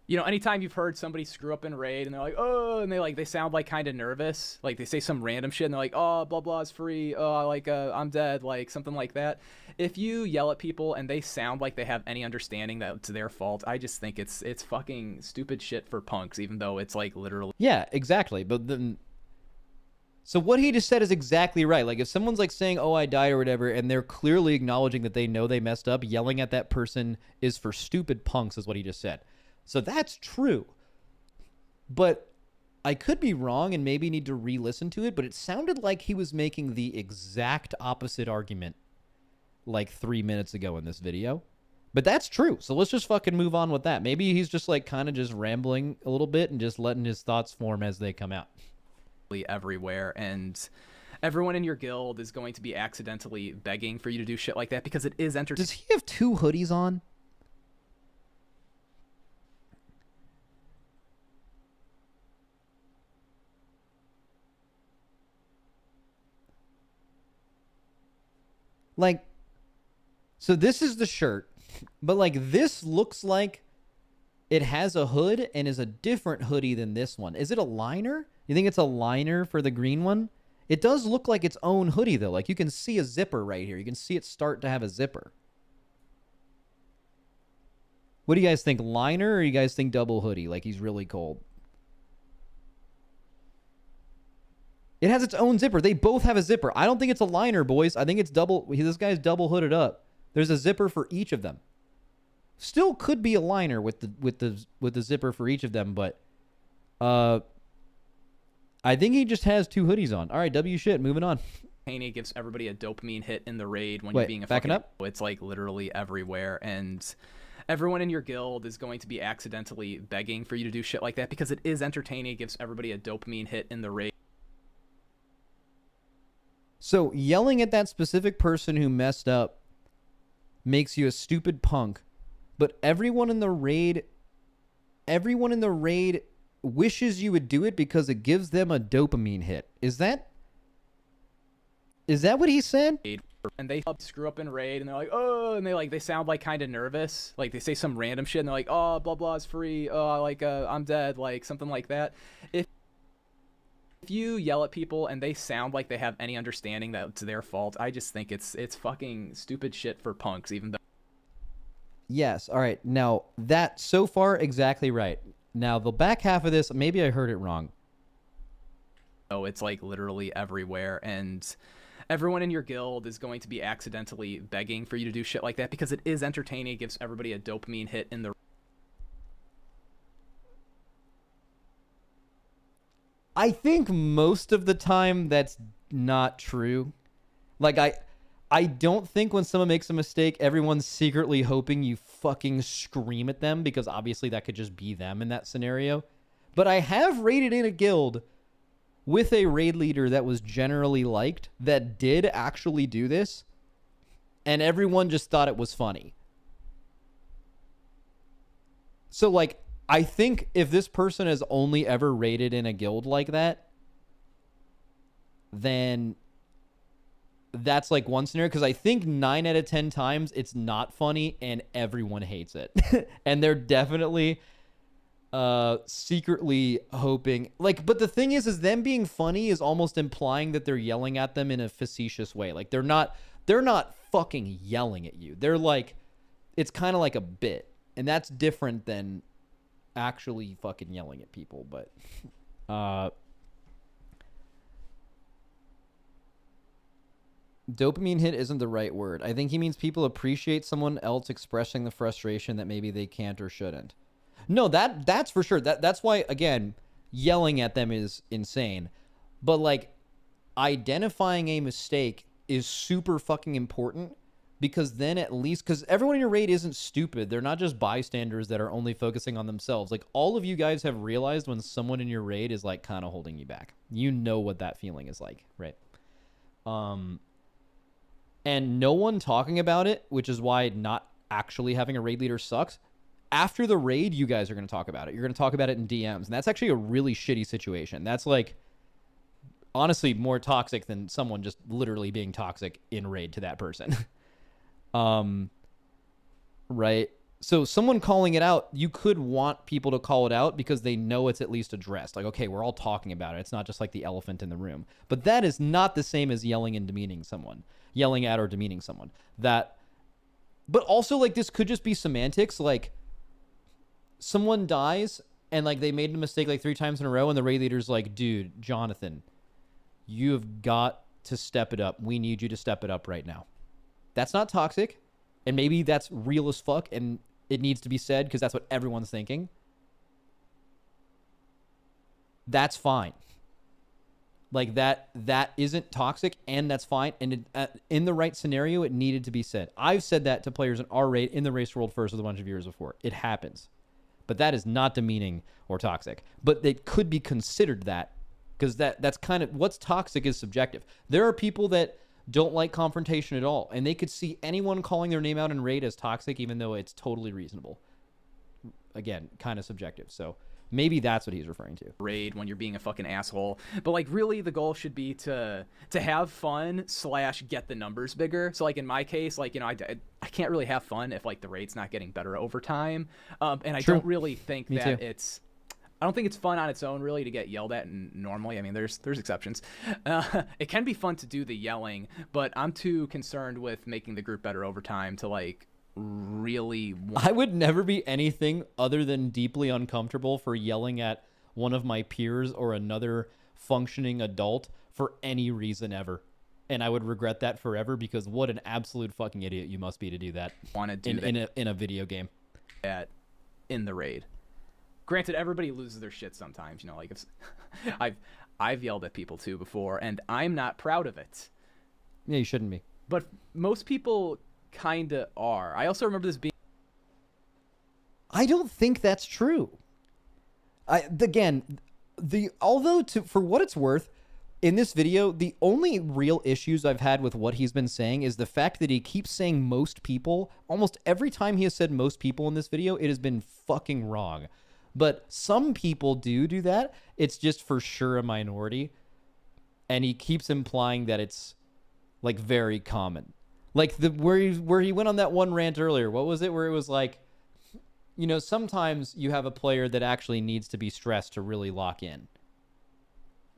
you know, anytime you've heard somebody screw up in raid and they're like, oh, and they sound like kind of nervous, like they say some random shit and they're like, oh, blah, blah is free, oh, like, I'm dead, like something like that. If you yell at people and they sound like they have any understanding that it's their fault, I just think it's fucking stupid shit for punks, even though it's like literally. Yeah, exactly. But then, so what he just said is exactly right. Like, if someone's like saying, oh, I died or whatever, and they're clearly acknowledging that they know they messed up, yelling at that person is for stupid punks, is what he just said. So that's true. But I could be wrong and maybe need to re-listen to it, but it sounded like he was making the exact opposite argument like 3 minutes ago in this video. But that's true. So let's just fucking move on with that. Maybe he's just like kind of just rambling a little bit and just letting his thoughts form as they come out. Everywhere, and everyone in your guild is going to be accidentally begging for you to do shit like that because it is entertaining. Does he have 2 hoodies on? Like, so this is the shirt, but like this looks like it has a hood and is a different hoodie than this one. Is it a liner? You think it's a liner for the green one? It does look like its own hoodie though. Like, you can see a zipper right here. You can see it start to have a zipper. What do you guys think? Liner, or you guys think double hoodie? Like he's really cold. It has its own zipper. They both have a zipper. I don't think it's a liner, boys. I think it's double. This guy's double hooded up. There's a zipper for each of them. Still could be a liner with the zipper for each of them, but I think he just has 2 hoodies on. All right, W shit. Moving on. Haney gives everybody a dopamine hit in the raid when Wait, you're being a backing fucking. up? It's like literally everywhere, and everyone in your guild is going to be accidentally begging for you to do shit like that because it is entertaining. It gives everybody a dopamine hit in the raid. So yelling at that specific person who messed up makes you a stupid punk, but everyone in the raid wishes you would do it because it gives them a dopamine hit. Is that Is that what he said? And they screw up in raid, and they're like, oh, and they sound like kind of nervous, like they say some random shit, and they're like, oh, blah blah is free, oh, like I'm dead, like something like that. If you yell at people and they sound like they have any understanding that it's their fault, I just think it's fucking stupid shit for punks, even though. Yes. All right. Now that so far exactly right. Now the back half of this, maybe I heard it wrong. Oh, it's like literally everywhere, and everyone in your guild is going to be accidentally begging for you to do shit like that because it is entertaining. It gives everybody a dopamine hit in the. I think most of the time that's not true. Like I don't think when someone makes a mistake, everyone's secretly hoping you fucking scream at them, because obviously that could just be them in that scenario. But I have raided in a guild with a raid leader that was generally liked, that did actually do this, and everyone just thought it was funny. So, like, I think if this person has only ever raided in a guild like that, then that's like one scenario, because I think 9 out of 10 times it's not funny and everyone hates it. And they're definitely secretly hoping, like, but the thing is them being funny is almost implying that they're yelling at them in a facetious way. Like, they're not fucking yelling at you. They're like, it's kind of like a bit, and that's different than actually fucking yelling at people. But dopamine hit isn't the right word. I think he means people appreciate someone else expressing the frustration that maybe they can't or shouldn't. No, that's for sure. That's why, again, yelling at them is insane. But, like, identifying a mistake is super fucking important, because then at least, because everyone in your raid isn't stupid. They're not just bystanders that are only focusing on themselves. Like, all of you guys have realized when someone in your raid is, like, kind of holding you back. You know what that feeling is like, right? And no one talking about it, which is why not actually having a raid leader sucks. After the raid, you guys are going to talk about it. You're going to talk about it in DMs. And that's actually a really shitty situation. That's, like, honestly more toxic than someone just literally being toxic in raid to that person. Right? So someone calling it out, you could want people to call it out because they know it's at least addressed. Like, okay, we're all talking about it. It's not just like the elephant in the room. But that is not the same as yelling and demeaning someone. Yelling at or demeaning someone. But also, like, this could just be semantics. Like, someone dies and, like, they made a mistake like 3 times in a row, and the raid leader's like, dude, Jonathan, you have got to step it up. We need you to step it up right now. That's not toxic, and maybe that's real as fuck, and it needs to be said because that's what everyone's thinking. That's fine. Like, that isn't toxic, and that's fine. And in the right scenario, it needed to be said. I've said that to players in our raid in the Race World First with a bunch of viewers before. It happens. But that is not demeaning or toxic. But it could be considered that, because that's kind of, what's toxic is subjective. There are people that don't like confrontation at all, and they could see anyone calling their name out in raid as toxic, even though it's totally reasonable. Again, kind of subjective. So maybe that's what he's referring to. Raid when you're being a fucking asshole. But, like, really the goal should be to have fun / get the numbers bigger. So, like, in my case, like, you know, I can't really have fun if, like, the raid's not getting better over time. And I don't really think Me that too. I don't think it's fun on its own, really, to get yelled at normally. I mean, there's exceptions. It can be fun to do the yelling, but I'm too concerned with making the group better over time to, like, really I would never be anything other than deeply uncomfortable for yelling at one of my peers or another functioning adult for any reason ever. And I would regret that forever, because what an absolute fucking idiot you must be to do that. Want to do in a video game. In the raid. Granted, everybody loses their shit sometimes, you know, like, it's I've yelled at people too before, and I'm not proud of it. Yeah, you shouldn't be. But most people kinda are. I also remember this being... I don't think that's true. Although for what it's worth, in this video, the only real issues I've had with what he's been saying is the fact that he keeps saying most people. Almost every time he has said most people in this video, it has been fucking wrong. But some people do that. It's just for sure a minority. And he keeps implying that it's Like very common. Like where he went on that one rant earlier. What was it? Where it was like, you know, sometimes you have a player that actually needs to be stressed to really lock in.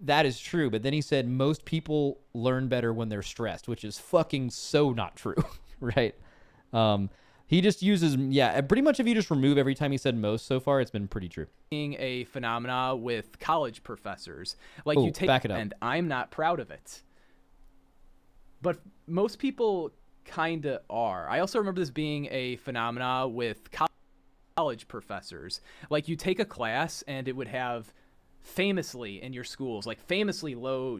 That is true, but then he said most people learn better when they're stressed, which is fucking so not true, right? He just uses, pretty much if you just remove every time he said most so far, it's been pretty true. Being a phenomena with college professors. Like Ooh, you take, back it up. and I'm not proud of it. But most people kind of are. I also remember this being a phenomena with college professors. Like you take a class and it would have famously in your schools, like famously low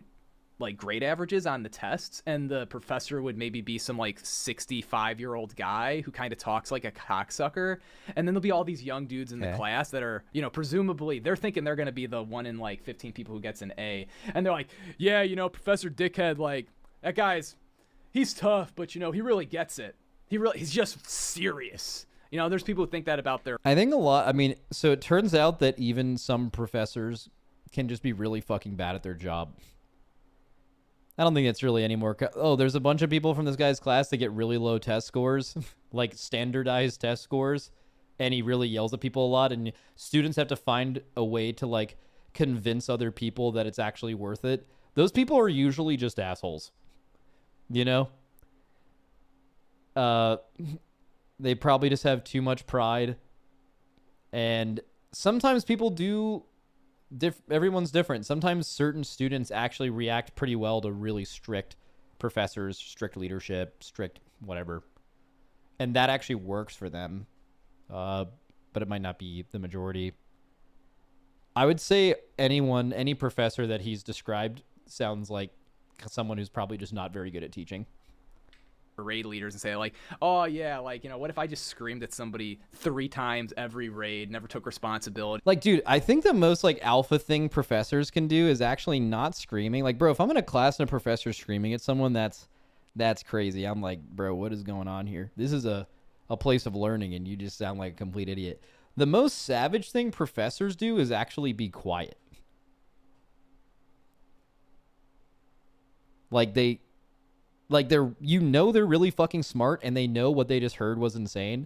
like grade averages on the tests, and the professor would maybe be some like 65-year-old guy who kind of talks like a cocksucker, and then there'll be all these young dudes in the class that are, you know, presumably they're thinking they're going to be the one in like 15 people who gets an A, and they're like, yeah, you know, Professor Dickhead, like that guy's, he's tough, but you know, he really gets it. He's just serious. You know, there's people who think that about their... I think a lot, I mean, so it turns out that even some professors can just be really fucking bad at their job. I don't think it's really any more... Oh, there's a bunch of people from this guy's class that get really low test scores, like standardized test scores, and he really yells at people a lot, and students have to find a way to, like, convince other people that it's actually worth it. Those people are usually just assholes. You know? They probably just have too much pride, and sometimes people do... everyone's different. Sometimes certain students actually react pretty well to really strict professors, strict leadership, strict whatever. And that actually works for them. But it might not be the majority. I would say any professor that he's described sounds like someone who's probably just not very good at teaching. Raid leaders and say like, oh yeah, like, you know, what if I just screamed at somebody 3 times every raid, never took responsibility? Like, dude, I think the most like alpha thing professors can do is actually not screaming. Like, bro, if I'm in a class and a professor's screaming at someone, that's crazy. I'm like, bro, what is going on here? This is a place of learning and you just sound like a complete idiot. The most savage thing professors do is actually be quiet. Like they're, you know, they're really fucking smart and they know what they just heard was insane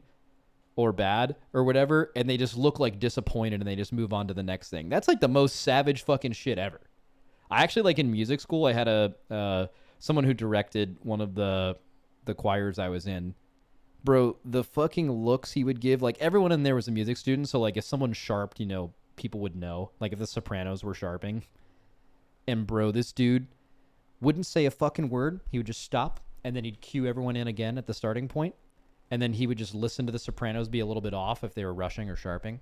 or bad or whatever, and they just look like disappointed and they just move on to the next thing. That's like the most savage fucking shit ever. I actually, like, in music school, I had someone who directed one of the choirs I was in. Bro, the fucking looks he would give, like, everyone in there was a music student, so like if someone sharped, you know, people would know, like if the sopranos were sharping. And bro, this dude wouldn't say a fucking word. He would just stop, and then he'd cue everyone in again at the starting point, and then he would just listen to the sopranos be a little bit off if they were rushing or sharping,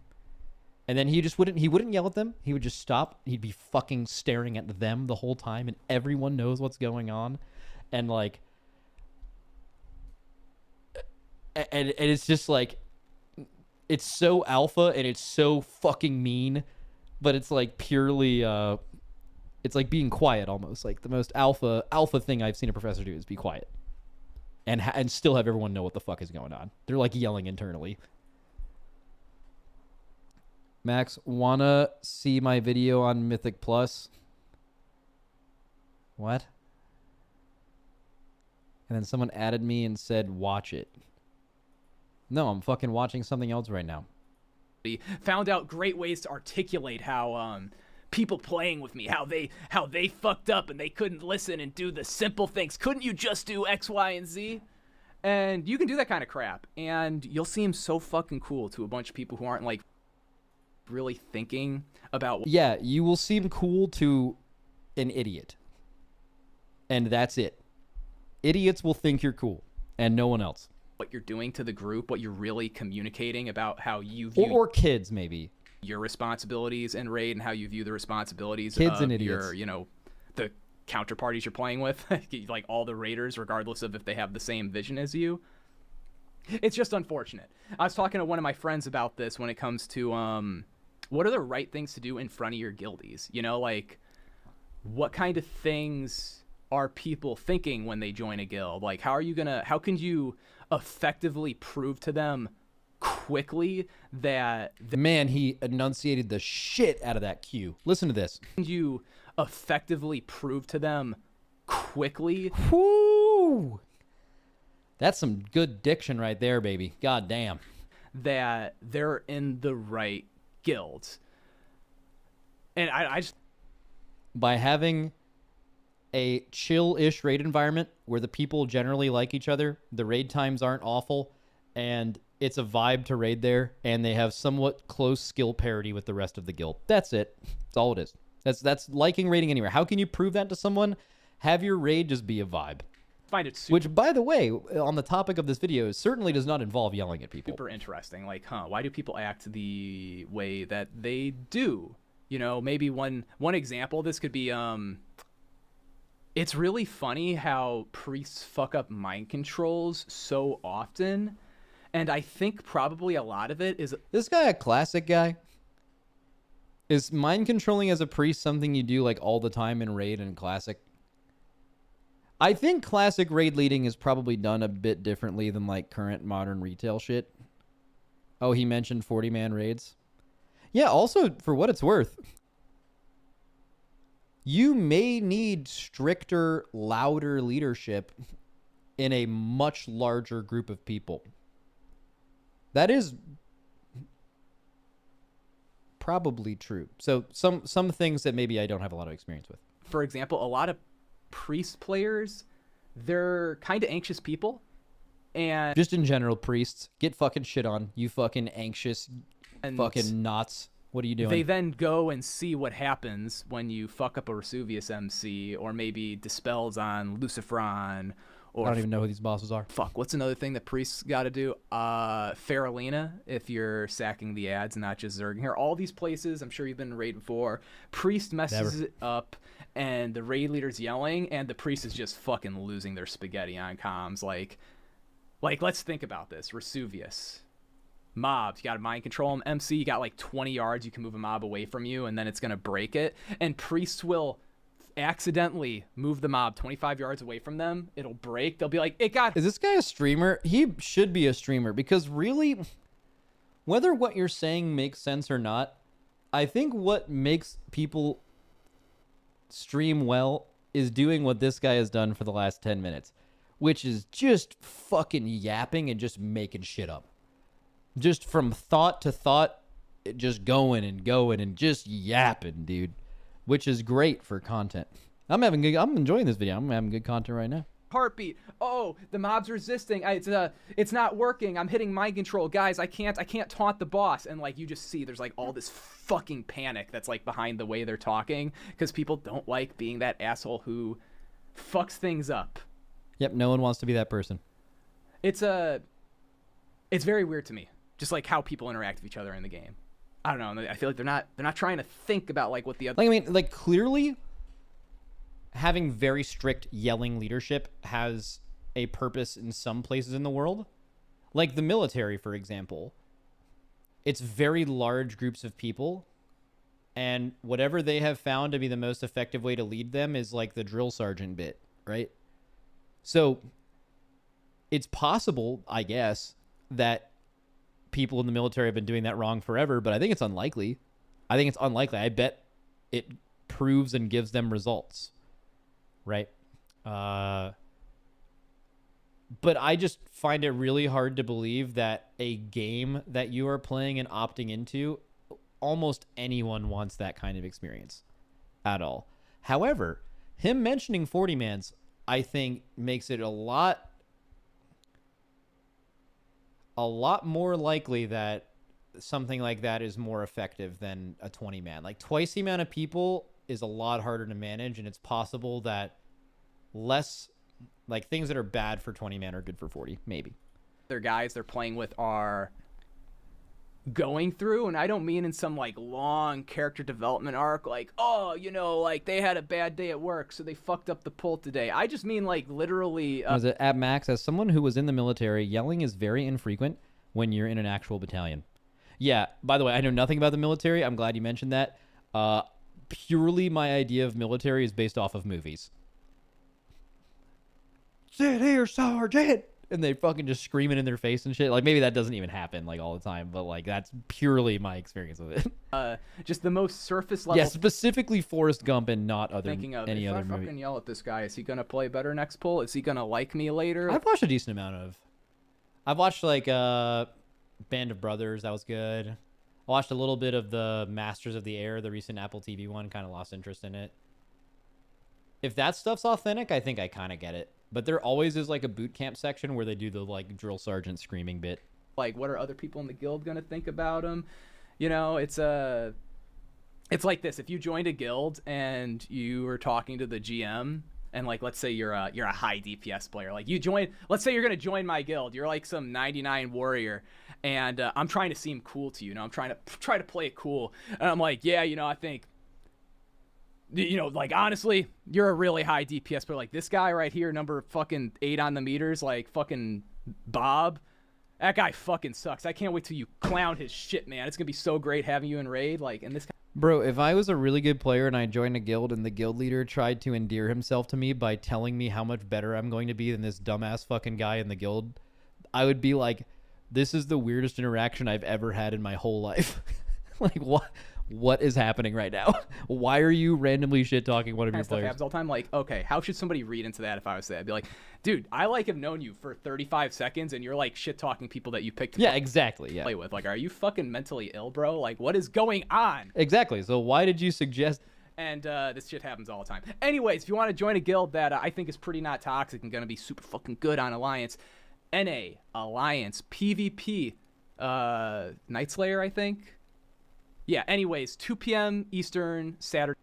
and then he wouldn't yell at them. He would just stop. He'd be fucking staring at them the whole time, and everyone knows what's going on, and like, and it's just like, it's so alpha and it's so fucking mean, but it's like purely it's like being quiet almost. Like the most alpha thing I've seen a professor do is be quiet. And still have everyone know what the fuck is going on. They're like yelling internally. Max, wanna see my video on Mythic Plus? What? And then someone added me and said, watch it. No, I'm fucking watching something else right now. Found out great ways to articulate how people playing with me, how they fucked up and they couldn't listen and do the simple things. Couldn't you just do X, Y, and Z? And you can do that kind of crap, and you'll seem so fucking cool to a bunch of people who aren't like really thinking about. Yeah, you will seem cool to an idiot, and that's it. Idiots will think you're cool, and no one else. What you're doing to the group, what you're really communicating about how you view or kids maybe your responsibilities in raid, and how you view the responsibilities kids of and idiots. your, you know, the counterparties you're playing with, like all the raiders, regardless of if they have the same vision as you. It's just unfortunate. I was talking to one of my friends about this when it comes to what are the right things to do in front of your guildies. You know, like what kind of things are people thinking when they join a guild? Like how can you effectively prove to them quickly that man, he enunciated the shit out of that cue. Listen to this. You effectively prove to them quickly. Woo! Woo! That's some good diction right there, baby. God damn. That they're in the right guilds. And I just... By having a chill-ish raid environment where the people generally like each other, the raid times aren't awful, and it's a vibe to raid there, and they have somewhat close skill parity with the rest of the guild. That's it. That's all it is. That's liking raiding anywhere. How can you prove that to someone? Have your raid just be a vibe. Find it super, which, by the way, on the topic of this video, certainly does not involve yelling at people. Super interesting. Like, why do people act the way that they do? You know, maybe one example of this could be, it's really funny how priests fuck up mind controls so often. And I think probably a lot of it is... This guy a classic guy? Is mind controlling as a priest something you do like all the time in raid and classic? I think classic raid leading is probably done a bit differently than like current modern retail shit. Oh, he mentioned 40-man raids. Yeah, also, for what it's worth, you may need stricter, louder leadership in a much larger group of people. That is probably true. So some things that maybe I don't have a lot of experience with. For example, a lot of priest players, they're kind of anxious people. And just in general, priests get fucking shit on. You fucking anxious fucking knots. What are you doing? They then go and see what happens when you fuck up a Vesuvius MC, or maybe dispels on Lucifron. Or I don't even know who these bosses are. Fuck, what's another thing that priests got to do? Faralina, if you're sacking the ads and not just zerging here. All these places, I'm sure you've been in raid before. Priest messes it up, and the raid leader's yelling, and the priest is just fucking losing their spaghetti on comms. Like let's think about this. Vesuvius. Mobs, you got to mind control them. MC, you got like 20 yards, you can move a mob away from you, and then it's going to break it. And priests will accidentally move the mob 25 yards away from them. It'll break. They'll be like, it got... Is this guy a streamer? He should be a streamer, because really, whether what you're saying makes sense or not, I think what makes people stream well is doing what this guy has done for the last 10 minutes, which is just fucking yapping and just making shit up. Just from thought to thought, just going and just yapping, dude. Which is great for content. I'm enjoying this video. I'm having good content right now. Heartbeat. Oh, the mob's resisting. It's not working. I'm hitting mind control. Guys, I can't taunt the boss. And like you just see there's like all this fucking panic that's like behind the way they're talking, because people don't like being that asshole who fucks things up. Yep, no one wants to be that person. It's very weird to me. Just like how people interact with each other in the game. I don't know. I feel like they're not trying to think about like what the other... Like, I mean, like clearly having very strict yelling leadership has a purpose in some places in the world. Like the military, for example. It's very large groups of people, and whatever they have found to be the most effective way to lead them is like the drill sergeant bit, right? So it's possible, I guess, that people in the military have been doing that wrong forever, but I think it's unlikely. I bet it proves and gives them results, right? But I just find it really hard to believe that a game that you are playing and opting into, almost anyone wants that kind of experience at all. However, him mentioning 40-mans, I think, makes it a lot more likely that something like that is more effective than a 20-man. Like twice the amount of people is a lot harder to manage, and it's possible that less, like things that are bad for 20-man are good for 40, maybe. Their guys they're playing with are going through, and I don't mean in some like long character development arc, like, oh, you know, like they had a bad day at work, so they fucked up the pull today. I just mean like literally. Was it at Max? As someone who was in the military, yelling is very infrequent when you're in an actual battalion. Yeah. By the way, I know nothing about the military. I'm glad you mentioned that. Purely my idea of military is based off of movies. Sit here, Sergeant. and they fucking just screaming in their face and shit. Like maybe that doesn't even happen like all the time, but like that's purely my experience with it. Just the most surface level. Yeah, specifically Forrest Gump and not Thinking of any if other I movie. fucking yell at this guy, is he gonna play better next pull? Is he gonna like me later? I've watched a decent amount of. I've watched like Band of Brothers. That was good. I watched a little bit of the Masters of the Air, the recent Apple TV one. Kind of lost interest in it. If that stuff's authentic, I think I kind of get it. But there always is like a boot camp section where they do the like drill sergeant screaming bit. Like, what are other people in the guild gonna think about him? You know, it's like this. If you joined a guild and you were talking to the GM, and like, let's say you're a high DPS player, like you join. Let's say you're gonna join my guild. You're like some 99 warrior, and I'm trying to seem cool to you. I'm trying to play it cool, and I'm like, yeah, I think. Like honestly, you're a really high DPS player. Like this guy right here, number fucking 8 on the meters, like fucking Bob. That guy fucking sucks. I can't wait till you clown his shit, man. It's gonna be so great having you in raid. Like, and this guy. Bro, if I was a really good player and I joined a guild and the guild leader tried to endear himself to me by telling me how much better I'm going to be than this dumbass fucking guy in the guild, I would be like, this is the weirdest interaction I've ever had in my whole life. Like, what is happening right now? Why are you randomly shit talking one of your players? Happens all the time. Like, okay, how should somebody read into that? If I was there, I'd be like, dude, I like have known you for 35 seconds, and you're like shit talking people that you picked. To Exactly. Yeah. Play with. Like, are you fucking mentally ill, bro? Like, what is going on? Exactly. So why did you suggest? And this shit happens all the time. Anyways, if you want to join a guild that I think is pretty not toxic and gonna be super fucking good on Alliance, NA Alliance PvP, Night Slayer, I think. Yeah, anyways, 2 p.m. Eastern, Saturday.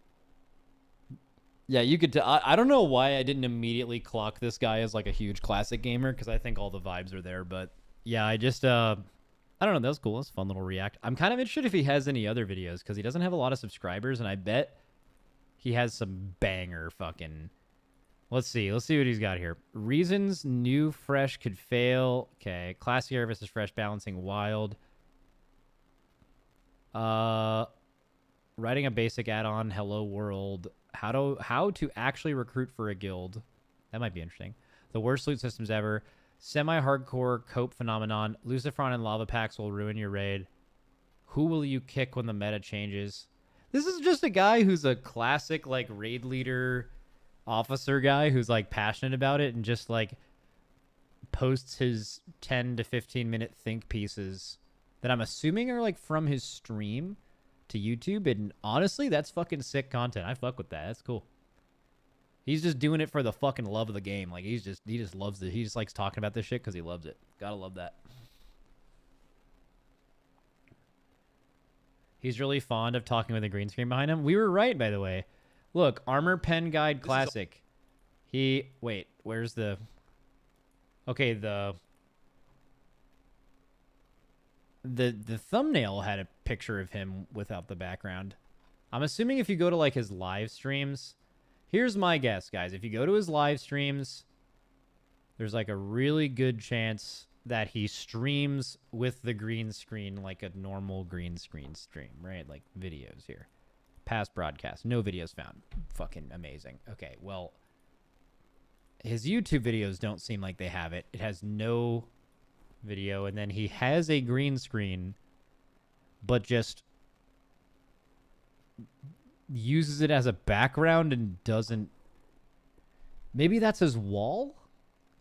Yeah, you could. I don't know why I didn't immediately clock this guy as like a huge classic gamer, because I think all the vibes are there. But yeah, I just I don't know. That was cool. That's a fun little react. I'm kind of interested if he has any other videos, because he doesn't have a lot of subscribers, and I bet he has some banger fucking. Let's see what he's got here. Reasons new fresh could fail. Okay, classic era versus fresh balancing wild. Writing a basic add-on, hello world. How to actually recruit for a guild. That might be interesting. The worst loot systems ever. Semi-hardcore cope phenomenon. Lucifron and lava packs will ruin your raid. Who will you kick when the meta changes? This is just a guy who's a classic like raid leader officer guy who's like passionate about it and just like posts his 10 to 15 minute think pieces that I'm assuming are like from his stream to YouTube, and honestly, that's fucking sick content. I fuck with that. That's cool. He's just doing it for the fucking love of the game. Like he just loves it. He just likes talking about this shit because he loves it. Gotta love that. He's really fond of talking with a green screen behind him. We were right, by the way. Look, Armor Pen Guide Classic. Wait, where's the... Okay, the thumbnail had a picture of him without the background. I'm assuming if you go to like his live streams, here's my guess, guys. If you go to his live streams, there's like a really good chance that he streams with the green screen like a normal green screen stream, right? Like videos here. Past broadcast. No videos found. Fucking amazing. Okay, well, his YouTube videos don't seem like they have it. It has no video, and then he has a green screen but just uses it as a background and doesn't... Maybe that's his wall?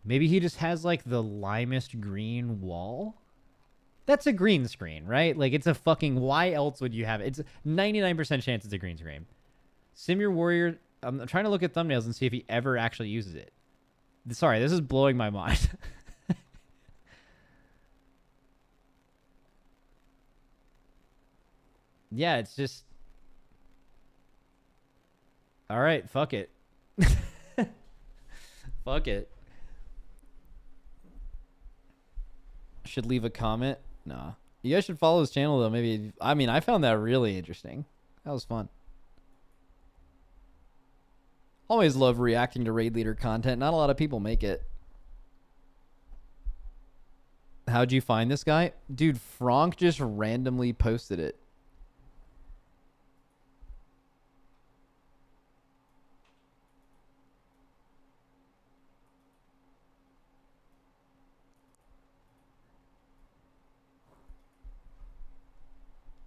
Maybe he just has like the limest green wall? That's a green screen, right? Like it's a fucking... Why else would you have it? It's 99% chance it's a green screen. Sim Your Warrior... I'm trying to look at thumbnails and see if he ever actually uses it. Sorry, this is blowing my mind. Yeah, it's just... Alright, fuck it. Fuck it. Should leave a comment? Nah. You guys should follow his channel, though. Maybe... I mean, I found that really interesting. That was fun. Always love reacting to raid leader content. Not a lot of people make it. How'd you find this guy? Dude, Frank just randomly posted it.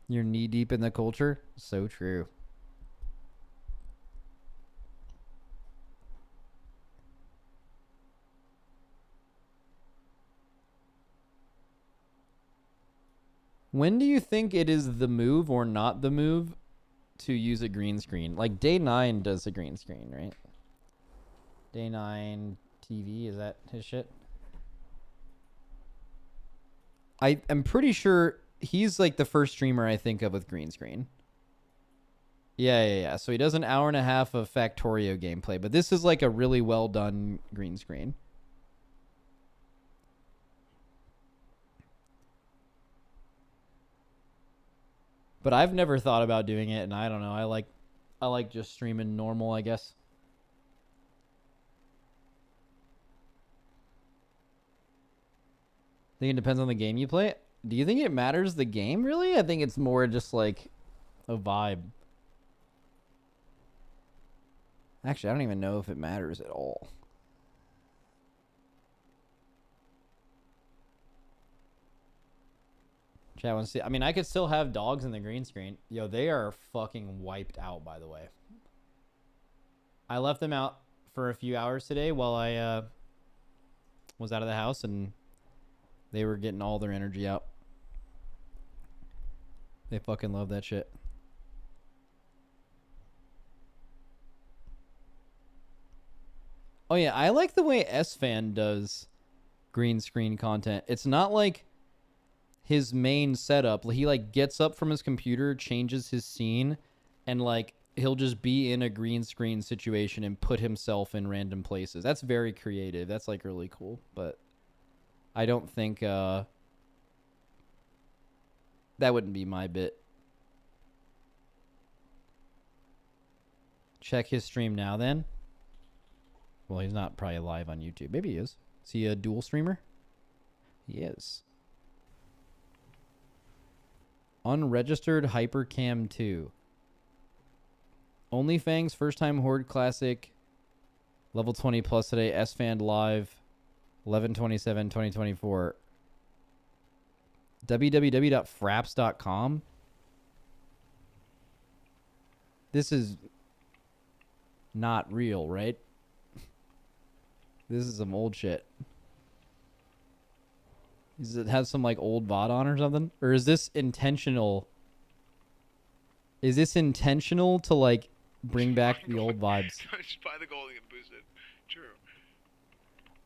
You're knee deep in the culture. So true. When do you think it is the move or not the move to use a green screen? Like Day 9 does a green screen, right? Day 9 TV, is that his shit? I'm pretty sure he's like the first streamer I think of with green screen. Yeah. So he does an hour and a half of Factorio gameplay, but this is like a really well done green screen. But I've never thought about doing it, and I don't know. I like just streaming normal, I guess. I think it depends on the game you play. Do you think it matters the game, really? I think it's more just like a vibe. Actually, I don't even know if it matters at all. Chat wants to see. I mean, I could still have dogs in the green screen. Yo, they are fucking wiped out, by the way. I left them out for a few hours today while I was out of the house, and they were getting all their energy out. They fucking love that shit. Oh yeah, I like the way S-Fan does green screen content. It's not like his main setup. He like gets up from his computer, changes his scene, and like he'll just be in a green screen situation and put himself in random places. That's very creative. That's like really cool. But I don't think that wouldn't be my bit. Check his stream now then. Well, he's not probably live on YouTube. Maybe he is. Is he a dual streamer? He is. Unregistered Hypercam 2. OnlyFangs First Time Horde Classic. Level 20 plus today. S-Fan Live. 11/27/2024. www.fraps.com. This is not real, right? This is some old shit. Does it have some like old VOD on or something? Or is this intentional? Is this intentional to like bring back the old vibes? Just buy the gold and get boosted. True.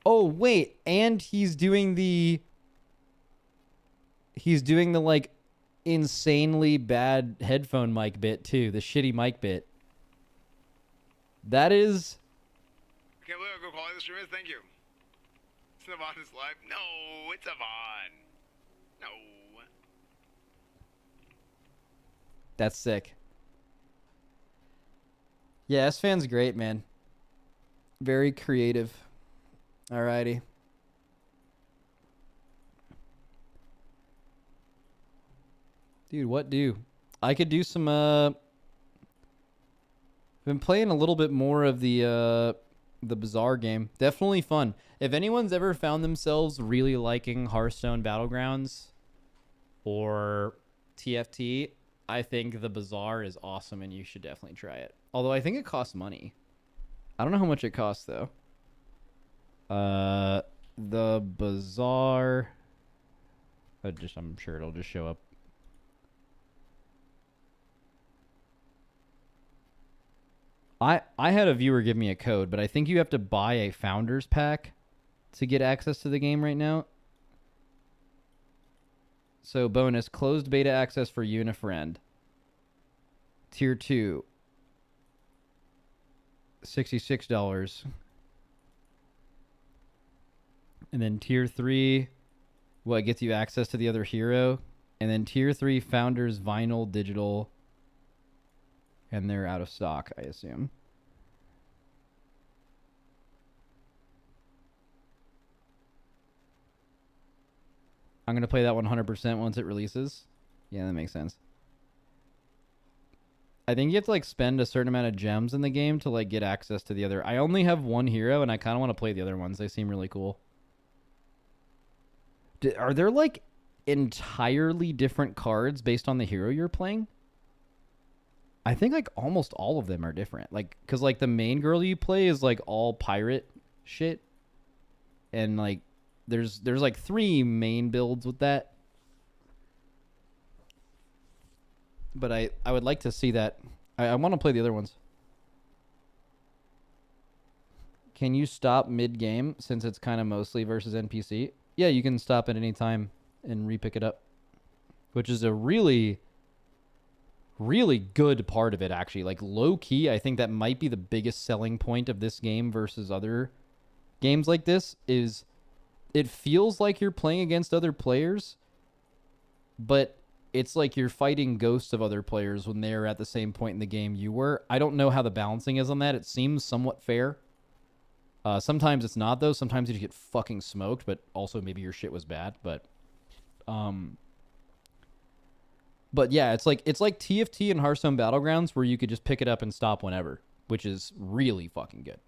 Oh, wait. And he's doing the like insanely bad headphone mic bit too. The shitty mic bit. That is... Can't believe I'll go calling the streamers. Thank you. Savon is live. No, it's Savon. No. That's sick. Yeah, S-Fan's great, man. Very creative. Alrighty. Dude, what do? I could do some, been playing a little bit more of the Bazaar game. Definitely fun. If anyone's ever found themselves really liking Hearthstone Battlegrounds or TFT, I think the Bazaar is awesome and you should definitely try it. Although I think it costs money. I don't know how much it costs though. The Bazaar. I'm sure it'll just show up. I had a viewer give me a code, but I think you have to buy a Founders Pack to get access to the game right now. So bonus, closed beta access for you and a friend. Tier 2. $66. And then Tier 3, what gets you access to the other hero. And then Tier 3, Founders Vinyl Digital. And they're out of stock, I assume. I'm going to play that 100% once it releases. Yeah, that makes sense. I think you have to like spend a certain amount of gems in the game to like get access to the other. I only have one hero and I kind of want to play the other ones. They seem really cool. Are there like entirely different cards based on the hero you're playing. I think like almost all of them are different. Like, cause like the main girl you play is like all pirate shit, and like there's like 3 main builds with that. But I would like to see that. I want to play the other ones. Can you stop mid-game since it's kind of mostly versus NPC? Yeah, you can stop at any time and re-pick it up, which is a really, really good part of it, actually. Like, low-key, I think that might be the biggest selling point of this game versus other games like this, is it feels like you're playing against other players, but it's like you're fighting ghosts of other players when they're at the same point in the game you were. I don't know how the balancing is on that. It seems somewhat fair. Sometimes it's not, though. Sometimes you just get fucking smoked, but also maybe your shit was bad. But yeah, it's like TFT and Hearthstone Battlegrounds, where you could just pick it up and stop whenever, which is really fucking good.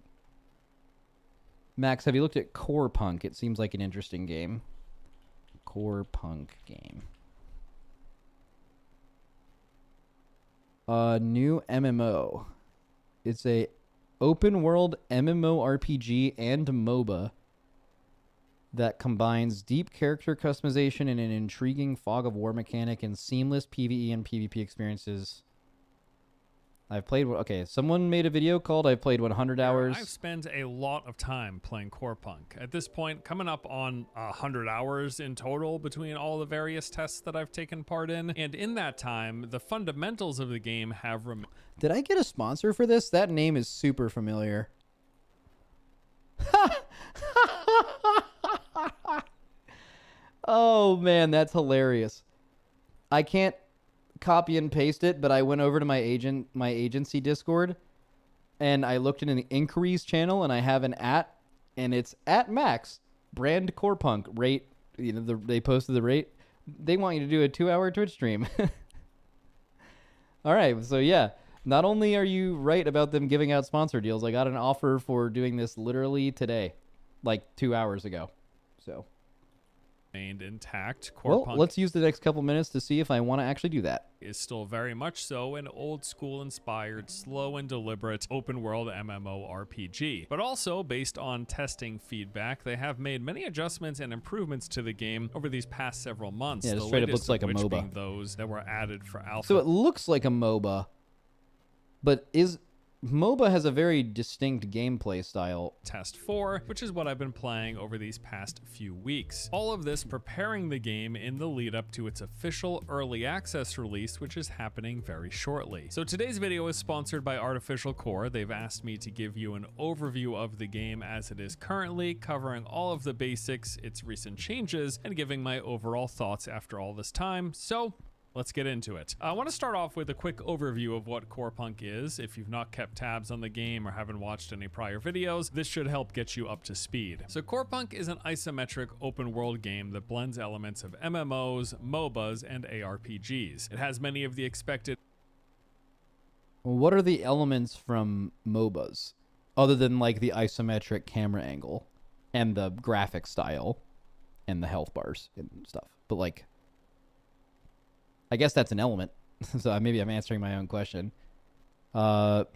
Max, have you looked at Core Punk? It seems like an interesting game. Core Punk game. New MMO. It's a open world MMORPG and MOBA that combines deep character customization and an intriguing fog of war mechanic and seamless PvE and PvP experiences. I've played... Okay, someone made a video called I've played 100 hours. I've spent a lot of time playing Core Punk. At this point, coming up on 100 hours in total between all the various tests that I've taken part in. And in that time, the fundamentals of the game have remained. Did I get a sponsor for this? That name is super familiar. Oh, man, that's hilarious. I can't copy and paste it, but I went over to my agency Discord, and I looked in the inquiries channel, and I have an @ and it's @Max brand Core Punk rate. You know, they posted the rate. They want you to do a 2-hour Twitch stream. All right, so yeah, not only are you right about them giving out sponsor deals, I got an offer for doing this literally today, like 2 hours ago. So. Intact. Well, let's use the next couple minutes to see if I want to actually do that. Is still very much so an old school inspired, slow and deliberate open world MMORPG. But also, based on testing feedback, they have made many adjustments and improvements to the game over these past several months. Yeah, it straight up looks like a MOBA. Being those that were added for alpha. So it looks like a MOBA, but MOBA has a very distinct gameplay style. Test 4, which is what I've been playing over these past few weeks. All of this preparing the game in the lead up to its official early access release, which is happening very shortly. So today's video is sponsored by Artificial Core. They've asked me to give you an overview of the game as it is currently, covering all of the basics, its recent changes, and giving my overall thoughts after all this time. So let's get into it. I want to start off with a quick overview of what Core Punk is. If you've not kept tabs on the game or haven't watched any prior videos, this should help get you up to speed. So Core Punk is an isometric open world game that blends elements of MMOs, MOBAs, and ARPGs. It has many of the expected... What are the elements from MOBAs, other than like the isometric camera angle and the graphic style and the health bars and stuff? But like, I guess that's an element. So maybe I'm answering my own question. You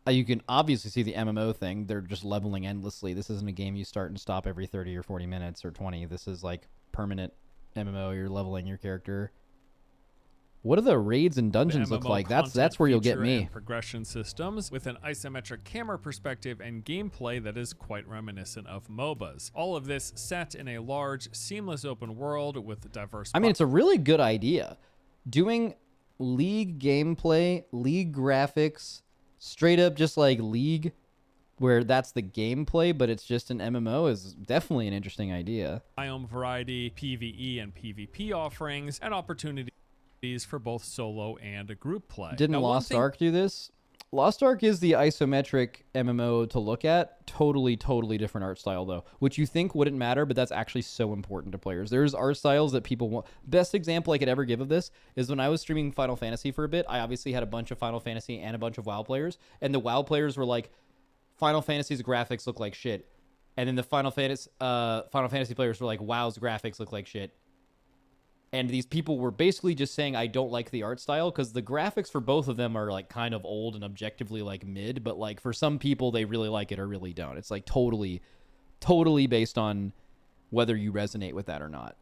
can obviously see the MMO thing. They're just leveling endlessly. This isn't a game you start and stop every 30 or 40 minutes or 20. This is like permanent MMO. You're leveling your character. What do the raids and dungeons look like? That's where you'll get me. Progression systems with an isometric camera perspective and gameplay that is quite reminiscent of MOBAs. All of this set in a large, seamless open world with diverse... I mean, it's a really good idea. Doing League gameplay, League graphics, straight up just like League, where that's the gameplay, but it's just an MMO, is definitely an interesting idea. Biome variety, PvE and PvP offerings, and opportunities for both solo and group play. Didn't Lost Ark do this? Lost Ark is the isometric MMO to look at. Totally different art style, though, which you think wouldn't matter, but that's actually so important to players. There's art styles that people want. Best example I could ever give of this is when I was streaming Final Fantasy for a bit. I obviously had a bunch of Final Fantasy and a bunch of WoW players, and the WoW players were like, Final Fantasy's graphics look like shit. And then the Final Fantasy players were like, WoW's graphics look like shit. And these people were basically just saying, I don't like the art style, because the graphics for both of them are like kind of old and objectively like mid, but like for some people they really like it or really don't. It's like totally based on whether you resonate with that or not.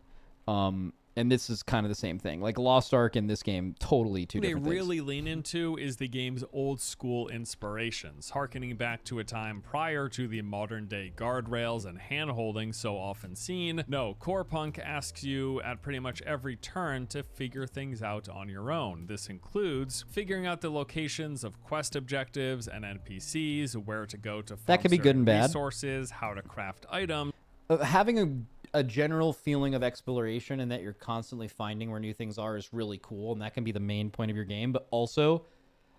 And this is kind of the same thing. Like Lost Ark in this game, totally two different things. They really lean into is the game's old school inspirations, harkening back to a time prior to the modern day guardrails and hand-holding so often seen. No, Core Punk asks you at pretty much every turn to figure things out on your own. This includes figuring out the locations of quest objectives and NPCs, where to go to farm that could be good and bad. Resources, how to craft items. Having a general feeling of exploration and that you're constantly finding where new things are is really cool, and that can be the main point of your game. But also,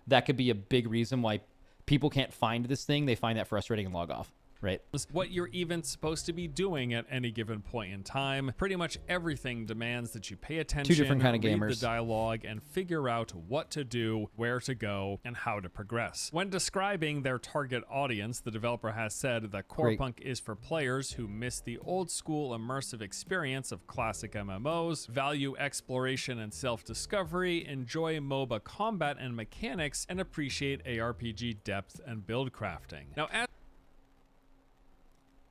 that could be a big reason why people can't find this thing. They find that frustrating and log off, right? What you're even supposed to be doing at any given point in time. Pretty much everything demands that you pay attention, Two different kind of read gamers. the dialogue, and figure out what to do, where to go, and how to progress. When describing their target audience, the developer has said that Core Punk is for players who miss the old school immersive experience of classic MMOs, value exploration and self-discovery, enjoy MOBA combat and mechanics, and appreciate ARPG depth and build crafting. Now, as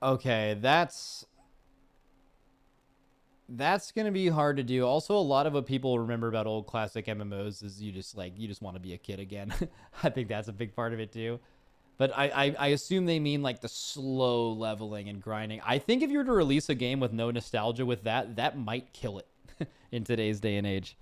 Okay, that's gonna be hard to do. Also, a lot of what people remember about old classic MMOs is you just want to be a kid again. I think that's a big part of it too. But I assume they mean like the slow leveling and grinding. I think if you were to release a game with no nostalgia with that, that might kill it in today's day and age.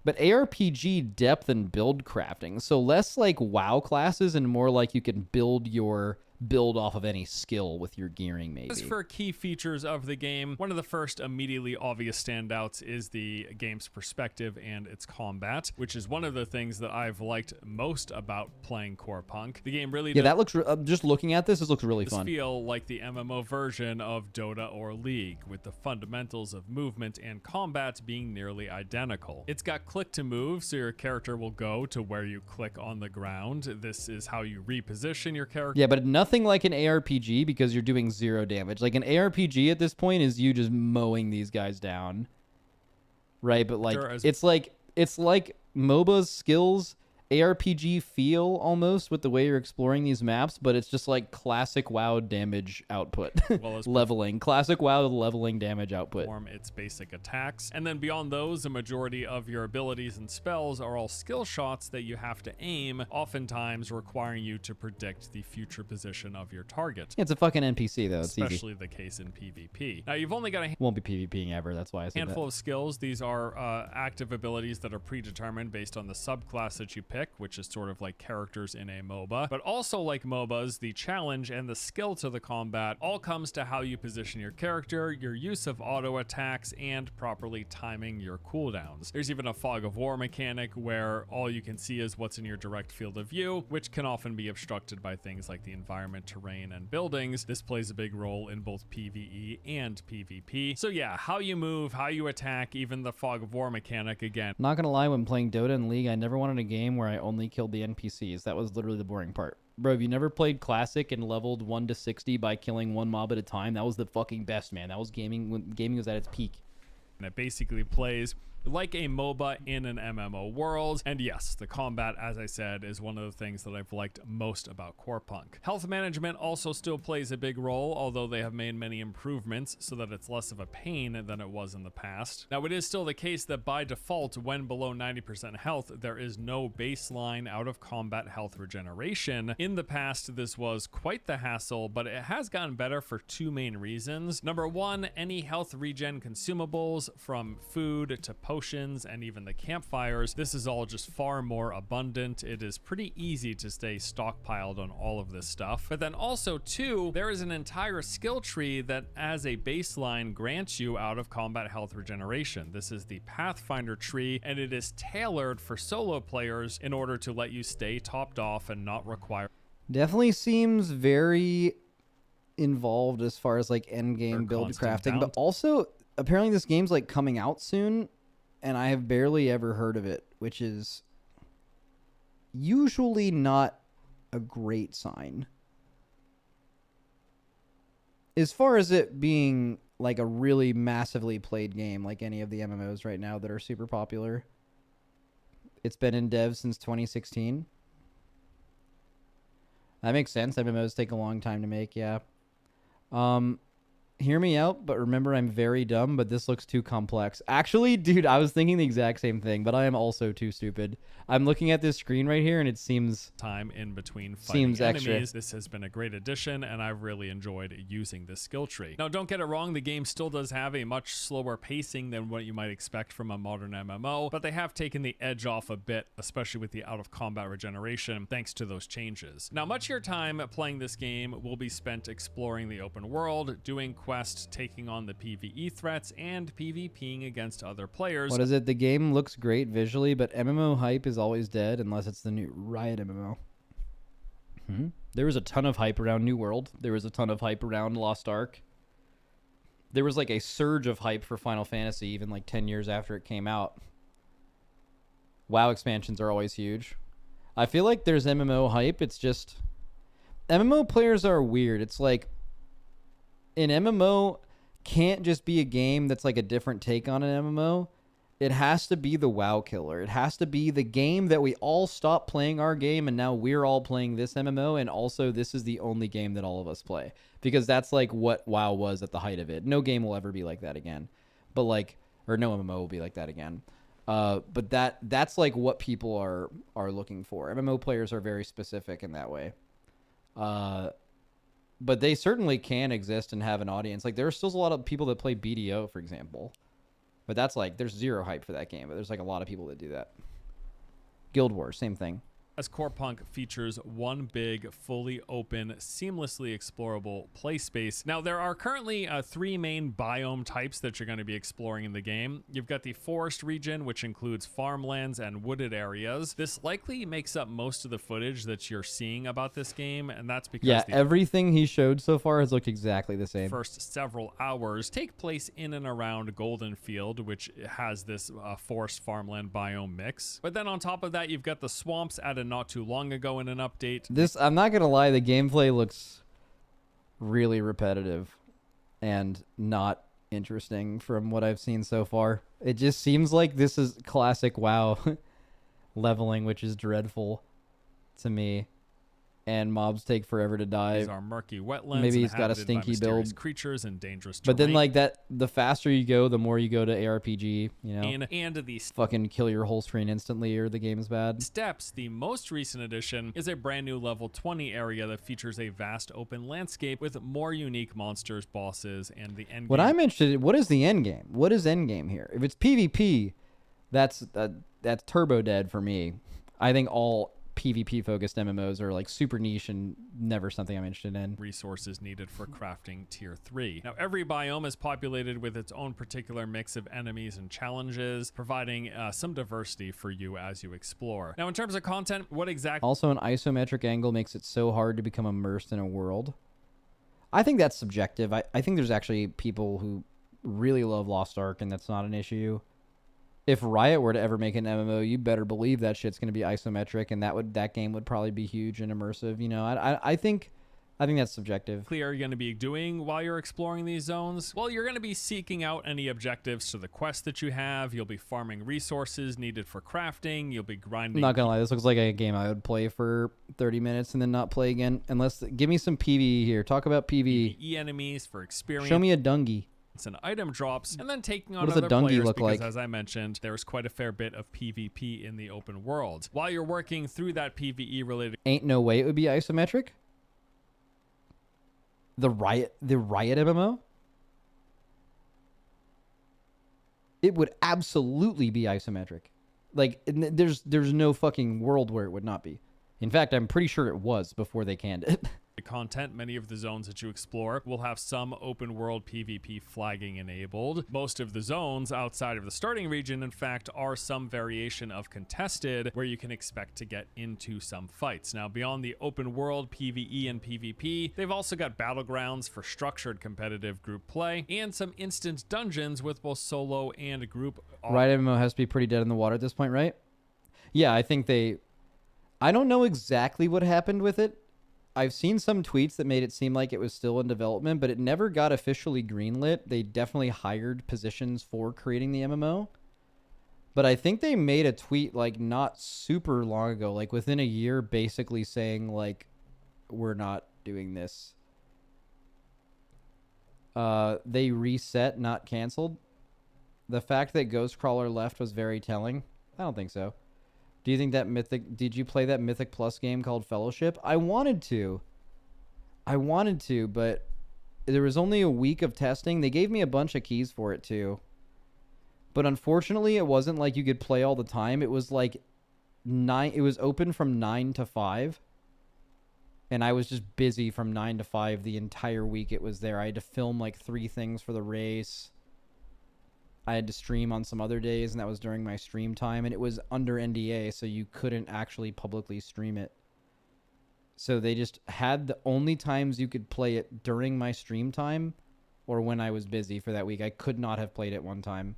But ARPG depth and build crafting, so less like WoW classes and more like you can build off of any skill with your gearing, maybe. As for key features of the game, one of the first immediately obvious standouts is the game's perspective and its combat, which is one of the things that I've liked most about playing Core Punk. The game really that looks just looking at this looks really fun. Feel like the MMO version of Dota or League, with the fundamentals of movement and combat being nearly identical. It's got click to move, so your character will go to where you click on the ground. This is how you reposition your character. Yeah, but nothing like an ARPG, because you're doing 0 damage. Like an ARPG at this point is you just mowing these guys down, right? But like it's like MOBA's skills ARPG feel almost with the way you're exploring these maps, but it's just like classic WoW damage output. Leveling. Classic WoW leveling damage output. Perform its basic attacks. And then beyond those, the majority of your abilities and spells are all skill shots that you have to aim, oftentimes requiring you to predict the future position of your target. It's a fucking NPC though. It's especially easy. the case in PvP. Now you've only got a won't be PvPing ever, that's why I said handful of skills. These are active abilities that are predetermined based on the subclass that you pick, which is sort of like characters in a MOBA. But also like MOBAs, the challenge and the skill to the combat all comes to how you position your character, your use of auto attacks, and properly timing your cooldowns. There's even a fog of war mechanic where all you can see is what's in your direct field of view, which can often be obstructed by things like the environment, terrain, and buildings. This plays a big role in both PvE and PvP. So yeah, how you move, how you attack, even the fog of war mechanic again. Not gonna lie, when playing Dota and League, I never wanted a game where I only killed the NPCs. That was literally the boring part. Bro, if you never played Classic and leveled 1 to 60 by killing one mob at a time, that was the fucking best, man. That was gaming when gaming was at its peak. And it basically plays like a MOBA in an MMO world. And yes, the combat, as I said, is one of the things that I've liked most about Core Punk. Health management also still plays a big role, although they have made many improvements so that it's less of a pain than it was in the past. Now, it is still the case that by default, when below 90% health, there is no baseline out of combat health regeneration. In the past, this was quite the hassle, but it has gotten better for two main reasons. Number one, any health regen consumables, from food to potions and even the campfires, this is all just far more abundant. It is pretty easy to stay stockpiled on all of this stuff. But then also too, there is an entire skill tree that as a baseline grants you out of combat health regeneration. This is the Pathfinder tree, and it is tailored for solo players in order to let you stay topped off and not require. Definitely seems very involved as far as like end game build crafting, but also apparently this game's like coming out soon, and I have barely ever heard of it, which is usually not a great sign. as far as it being like a really massively played game, like any of the MMOs right now that are super popular, it's been in dev since 2016. That makes sense. MMOs take a long time to make, yeah. Hear me out, but remember I'm very dumb, but this looks too complex. Actually, dude, I was thinking the exact same thing, but I am also too stupid. I'm looking at this screen right here, and it seems... time in between fighting extra. enemies. This has been a great addition, and I've really enjoyed using this skill tree. Now, don't get it wrong, the game still does have a much slower pacing than what you might expect from a modern MMO, but they have taken the edge off a bit, especially with the out-of-combat regeneration, thanks to those changes. Now, much of your time playing this game will be spent exploring the open world, doing quests, taking on the PvE threats, and PvPing against other players. What is it? The game looks great visually, but MMO hype is always dead unless it's the new Riot MMO. There was a ton of hype around New World. There was a ton of hype around Lost Ark. There was like a surge of hype for Final Fantasy even like 10 years after it came out. WoW expansions are always huge. I feel like there's MMO hype. It's just... MMO players are weird. It's like... an MMO can't just be a game that's like a different take on an MMO. It has to be the WoW killer. It has to be the game that we all stopped playing our game and now we're all playing this MMO, and also this is the only game that all of us play. Because that's like what WoW was at the height of it. No game will ever be like that again. But like, or no MMO will be like that again. But that's like what people are looking for. MMO players are very specific in that way. But they certainly can exist and have an audience. Like, there are still a lot of people that play BDO, for example. But that's like, there's zero hype for that game. But there's like a lot of people that do that. Guild Wars, same thing. As Core Punk features one big, fully open, seamlessly explorable play space. Now, there are currently 3 main biome types that you're going to be exploring in the game. You've got the forest region, which includes farmlands and wooded areas. This likely makes up most of the footage that you're seeing about this game, and that's because everything he showed so far has looked exactly the same. First several hours take place in and around Golden Field, which has this forest farmland biome mix. But then on top of that, you've got the swamps added not too long ago in an update. This, I'm not gonna lie, the gameplay looks really repetitive and not interesting from what I've seen so far. It just seems like this is classic WoW leveling, which is dreadful to me. And mobs take forever to die. These are murky wetlands. Maybe he's got a stinky build. Creatures and dangerous terrain. But then, like that, the faster you go, the more you go to ARPG. You know, and these fucking kill your whole screen instantly, or the game's bad. Steps. The most recent addition is a brand new level 20 area that features a vast open landscape with more unique monsters, bosses, and the end. What I'm interested in, what is the end game? What is end game here? If it's PvP, that's turbo dead for me. I think all PvP focused MMOs are like super niche and never something I'm interested in. Resources needed for crafting tier 3. Now, every biome is populated with its own particular mix of enemies and challenges, providing some diversity for you as you explore. Now, in terms of content, what exactly... Also, an isometric angle makes it so hard to become immersed in a world. I think that's subjective. I think there's actually people who really love Lost Ark, and that's not an issue. If Riot were to ever make an MMO, you better believe that shit's going to be isometric, and that game would probably be huge and immersive. You know, I think that's subjective. Are you going to be doing while you're exploring these zones? Well, you're going to be seeking out any objectives to the quest that you have. You'll be farming resources needed for crafting. You'll be grinding. I'm not going to lie, this looks like a game I would play for 30 minutes and then not play again. Unless, give me some PvE here. Talk about PvE. Enemies for experience. Show me a dungy. And item drops, and then taking on what does other a dungy players look because, like? As I mentioned, there's quite a fair bit of PvP in the open world. While you're working through that PvE related... Ain't no way it would be isometric? The Riot MMO? It would absolutely be isometric. Like, there's no fucking world where it would not be. In fact, I'm pretty sure it was before they canned it. Content, many of the zones that you explore will have some open world PvP flagging enabled. Most of the zones outside of the starting region, in fact, are some variation of contested where you can expect to get into some fights. Now, beyond the open world PvE and PvP, they've also got battlegrounds for structured competitive group play and some instant dungeons with both solo and group. Riot MMO has to be pretty dead in the water at this point, right? Yeah, I think I don't know exactly what happened with it. I've seen some tweets that made it seem like it was still in development, but it never got officially greenlit. They definitely hired positions for creating the MMO. But I think they made a tweet like not super long ago, like within a year, basically saying like, we're not doing this. They reset, not canceled. The fact that Ghostcrawler left was very telling. I don't think so. Do you think that Mythic... Did you play that Mythic Plus game called Fellowship? I wanted to, but there was only a week of testing. They gave me a bunch of keys for it, too. But unfortunately, it wasn't like you could play all the time. It was like 9... It was open from 9 to 5. And I was just busy from 9 to 5 the entire week it was there. I had to film like 3 things for the race. I had to stream on some other days, and that was during my stream time, and it was under NDA, so you couldn't actually publicly stream it. So they just had the only times you could play it during my stream time or when I was busy for that week. I could not have played it one time.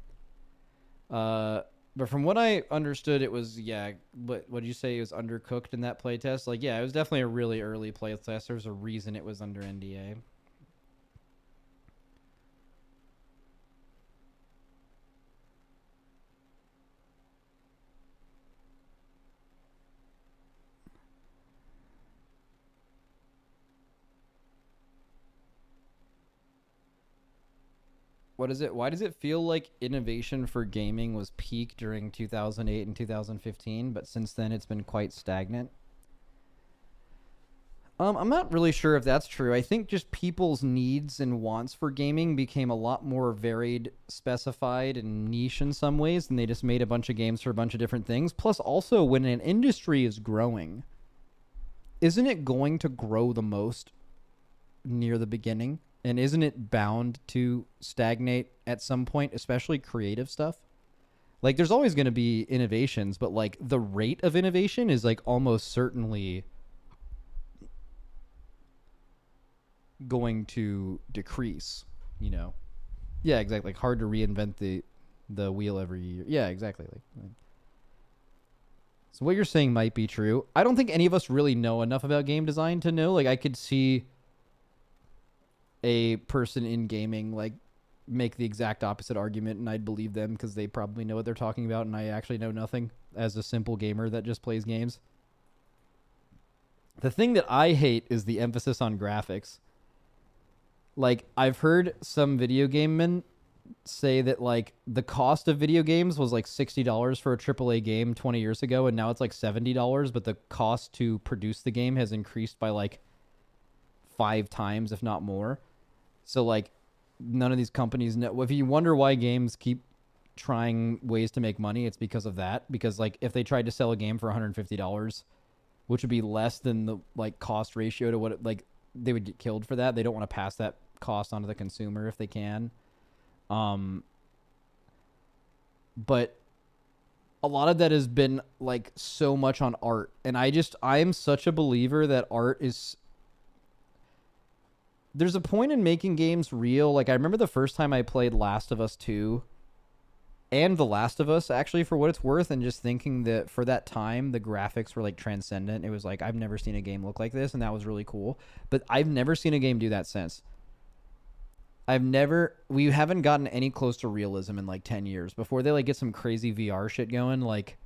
But from what I understood, it was, yeah, what did you say? It was undercooked in that playtest? Like, yeah, it was definitely a really early playtest. There's a reason it was under NDA. What is it? Why does it feel like innovation for gaming was peak during 2008 and 2015, but since then it's been quite stagnant? I'm not really sure if that's true. I think just people's needs and wants for gaming became a lot more varied, specified, and niche in some ways, and they just made a bunch of games for a bunch of different things. Plus, also, when an industry is growing, isn't it going to grow the most near the beginning? And isn't it bound to stagnate at some point, especially creative stuff? Like, there's always going to be innovations, but, like, the rate of innovation is, like, almost certainly going to decrease, you know? Yeah, exactly. Like, hard to reinvent the wheel every year. Yeah, exactly. Like, so what you're saying might be true. I don't think any of us really know enough about game design to know. Like, I could see a person in gaming like make the exact opposite argument, and I'd believe them because they probably know what they're talking about, and I actually know nothing as a simple gamer that just plays games. The thing that I hate is the emphasis on graphics. Like, I've heard some video game men say that like the cost of video games was like $60 for a AAA game 20 years ago, and now it's like $70, but the cost to produce the game has increased by like 5 times, if not more. So, like, none of these companies know. If you wonder why games keep trying ways to make money, it's because of that. Because, like, if they tried to sell a game for $150, which would be less than the, like, cost ratio to what it, like, they would get killed for that. They don't want to pass that cost onto the consumer if they can. But a lot of that has been, like, so much on art. And I'm such a believer that art is... There's a point in making games real. Like, I remember the first time I played Last of Us 2 and The Last of Us, actually, for what it's worth, and just thinking that for that time, the graphics were, like, transcendent. It was like, I've never seen a game look like this, and that was really cool. But I've never seen a game do that since. We haven't gotten any close to realism in, like, 10 years. Before they, like, get some crazy VR shit going, like,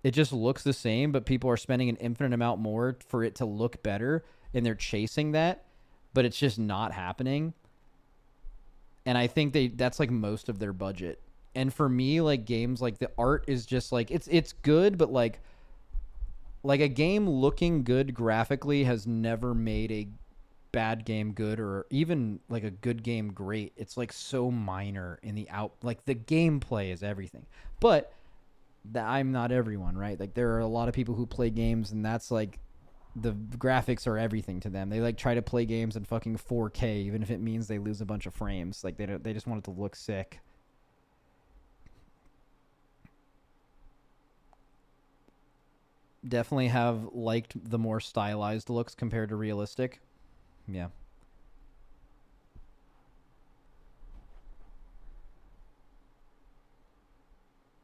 it just looks the same, but people are spending an infinite amount more for it to look better, and they're chasing that. But it's just not happening. And I think that's like most of their budget. And for me, like, games, like, the art is just like, it's good, but like a game looking good graphically has never made a bad game good, or even like a good game great. It's like so minor in the like, the gameplay is everything. But I'm not everyone, right? Like, there are a lot of people who play games, and that's like, the graphics are everything to them. They like try to play games in fucking 4K, even if it means they lose a bunch of frames. Like, they just want it to look sick. Definitely have liked the more stylized looks compared to realistic. Yeah.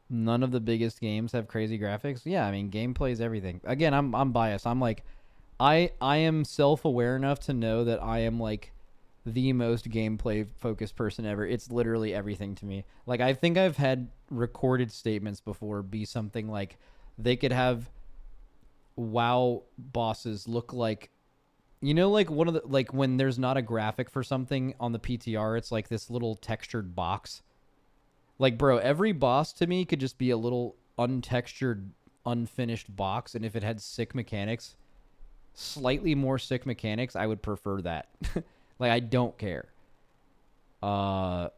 None of the biggest games have crazy graphics. Yeah, I mean, gameplay is everything. Again, I'm biased. I'm like, I am self-aware enough to know that I am like the most gameplay focused person ever. It's literally everything to me. Like, I think I've had recorded statements before be something like they could have WoW bosses look like, you know, like one of the, like when there's not a graphic for something on the PTR, it's like this little textured box. Like, bro, every boss to me could just be a little untextured, unfinished box, and if it had sick mechanics, slightly more sick mechanics, I would prefer that. Like, I don't care. But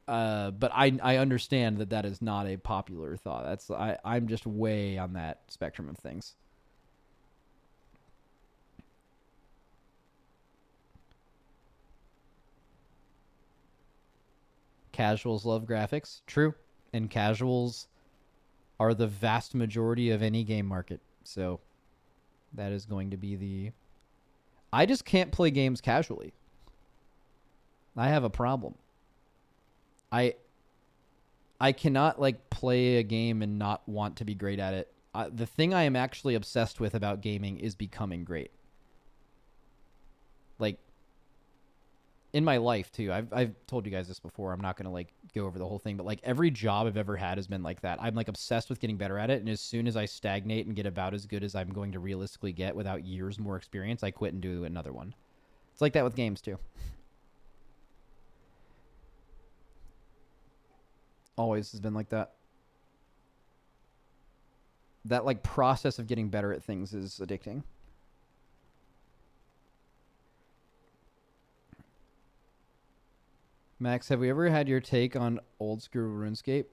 I understand that is not a popular thought. I'm just way on that spectrum of things. Casuals love graphics. True. And casuals are the vast majority of any game market. So that is going to be the... I just can't play games casually. I have a problem. I cannot, like, play a game and not want to be great at it. The thing I am actually obsessed with about gaming is becoming great. Like, in my life, too. I've told you guys this before. I'm not going to, like, go over the whole thing. But, like, every job I've ever had has been like that. I'm, like, obsessed with getting better at it. And as soon as I stagnate and get about as good as I'm going to realistically get without years more experience, I quit and do another one. It's like that with games, too. Always has been like that. That, like, process of getting better at things is addicting. Max, have we ever had your take on old school RuneScape?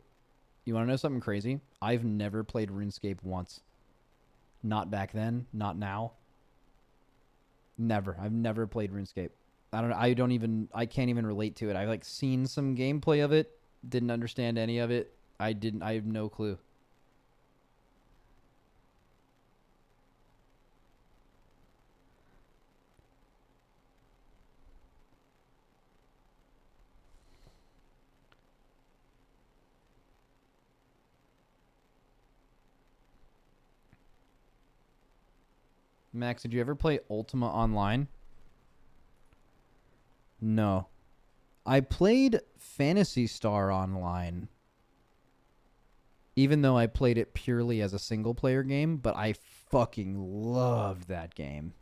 You want to know something crazy? I've never played RuneScape once. Not back then, not now. Never. I've never played RuneScape. I can't even relate to it. I've, like, seen some gameplay of it. Didn't understand any of it. I have no clue. Max, did you ever play Ultima Online? No. I played Phantasy Star Online. Even though I played it purely as a single player game, but I fucking loved that game.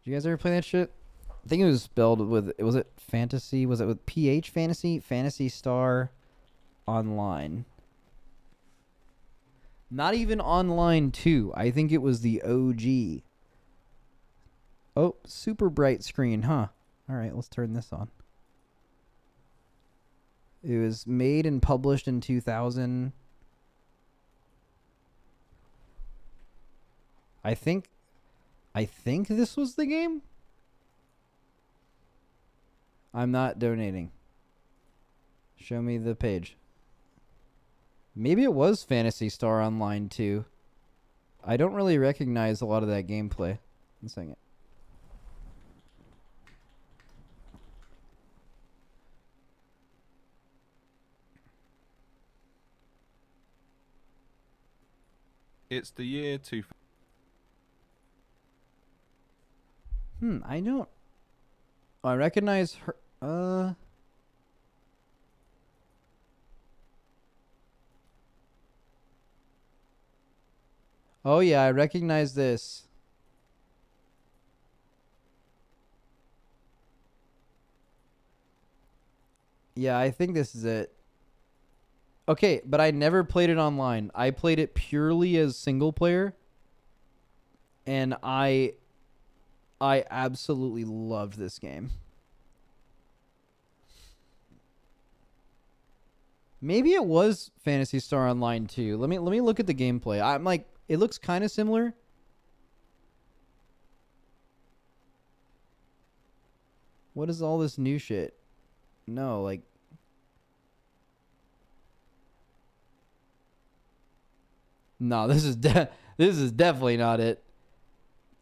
Did you guys ever play that shit? I think it was spelled with, was it Fantasy? Was it with PH Fantasy? Phantasy Star Online. Not even Online 2. I think it was the OG. Oh, super bright screen, huh? All right, let's turn this on. It was made and published in 2000. I think this was the game. I'm not donating. Show me the page. Maybe it was Phantasy Star Online 2. I don't really recognize a lot of that gameplay. One second. It's the year 2000. I don't... I recognize her... Oh, yeah, I recognize this. Yeah, I think this is it. Okay, but I never played it online. I played it purely as single player. And I absolutely loved this game. Maybe it was Phantasy Star Online 2. Let me look at the gameplay. I'm like, it looks kind of similar. What is all this new shit? No, like... No, this is definitely not it.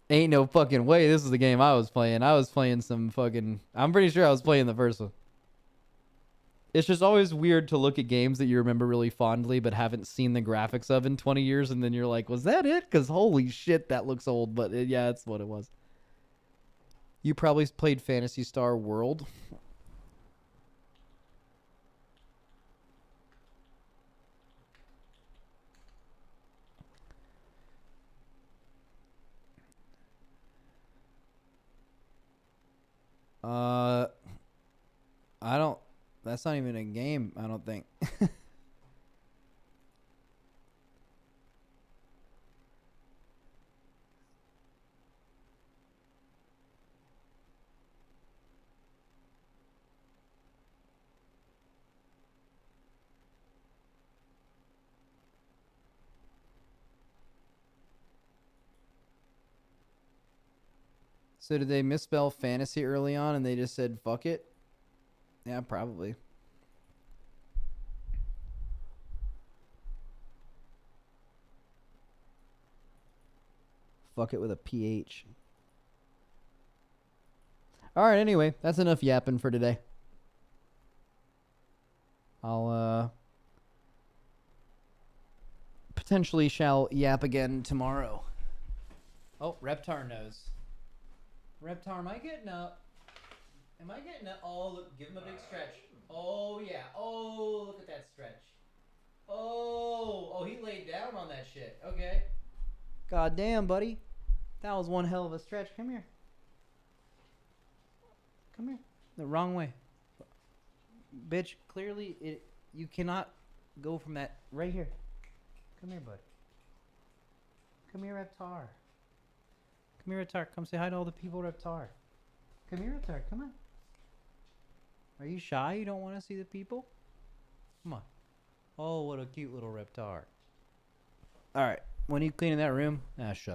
Ain't no fucking way this is the game I was playing. I was playing some fucking... I'm pretty sure I was playing the first one. It's just always weird to look at games that you remember really fondly but haven't seen the graphics of in 20 years, and then you're like, was that it? Because holy shit, that looks old. But yeah, that's what it was. You probably played Phantasy Star World. I don't. That's not even a game, I don't think. So did they misspell fantasy early on and they just said fuck it? Yeah, probably. Fuck it with a PH. Alright, anyway, that's enough yapping for today. I'll potentially shall yap again tomorrow. Oh, Reptar knows. Reptar, am I getting up? Am I getting up? Oh, look, give him a big stretch. Oh, yeah. Oh, look at that stretch. Oh, he laid down on that shit. Okay. God damn, buddy. That was one hell of a stretch. Come here. Come here. The wrong way. Bitch, clearly you cannot go from that right here. Come here, bud. Come here, Reptar. Come here, Reptar. Come say hi to all the people, Reptar. Come here, Reptar. Come on. Are you shy? You don't want to see the people? Come on. Oh, what a cute little Reptar. All right. When you cleaning that room? Ah, shut up.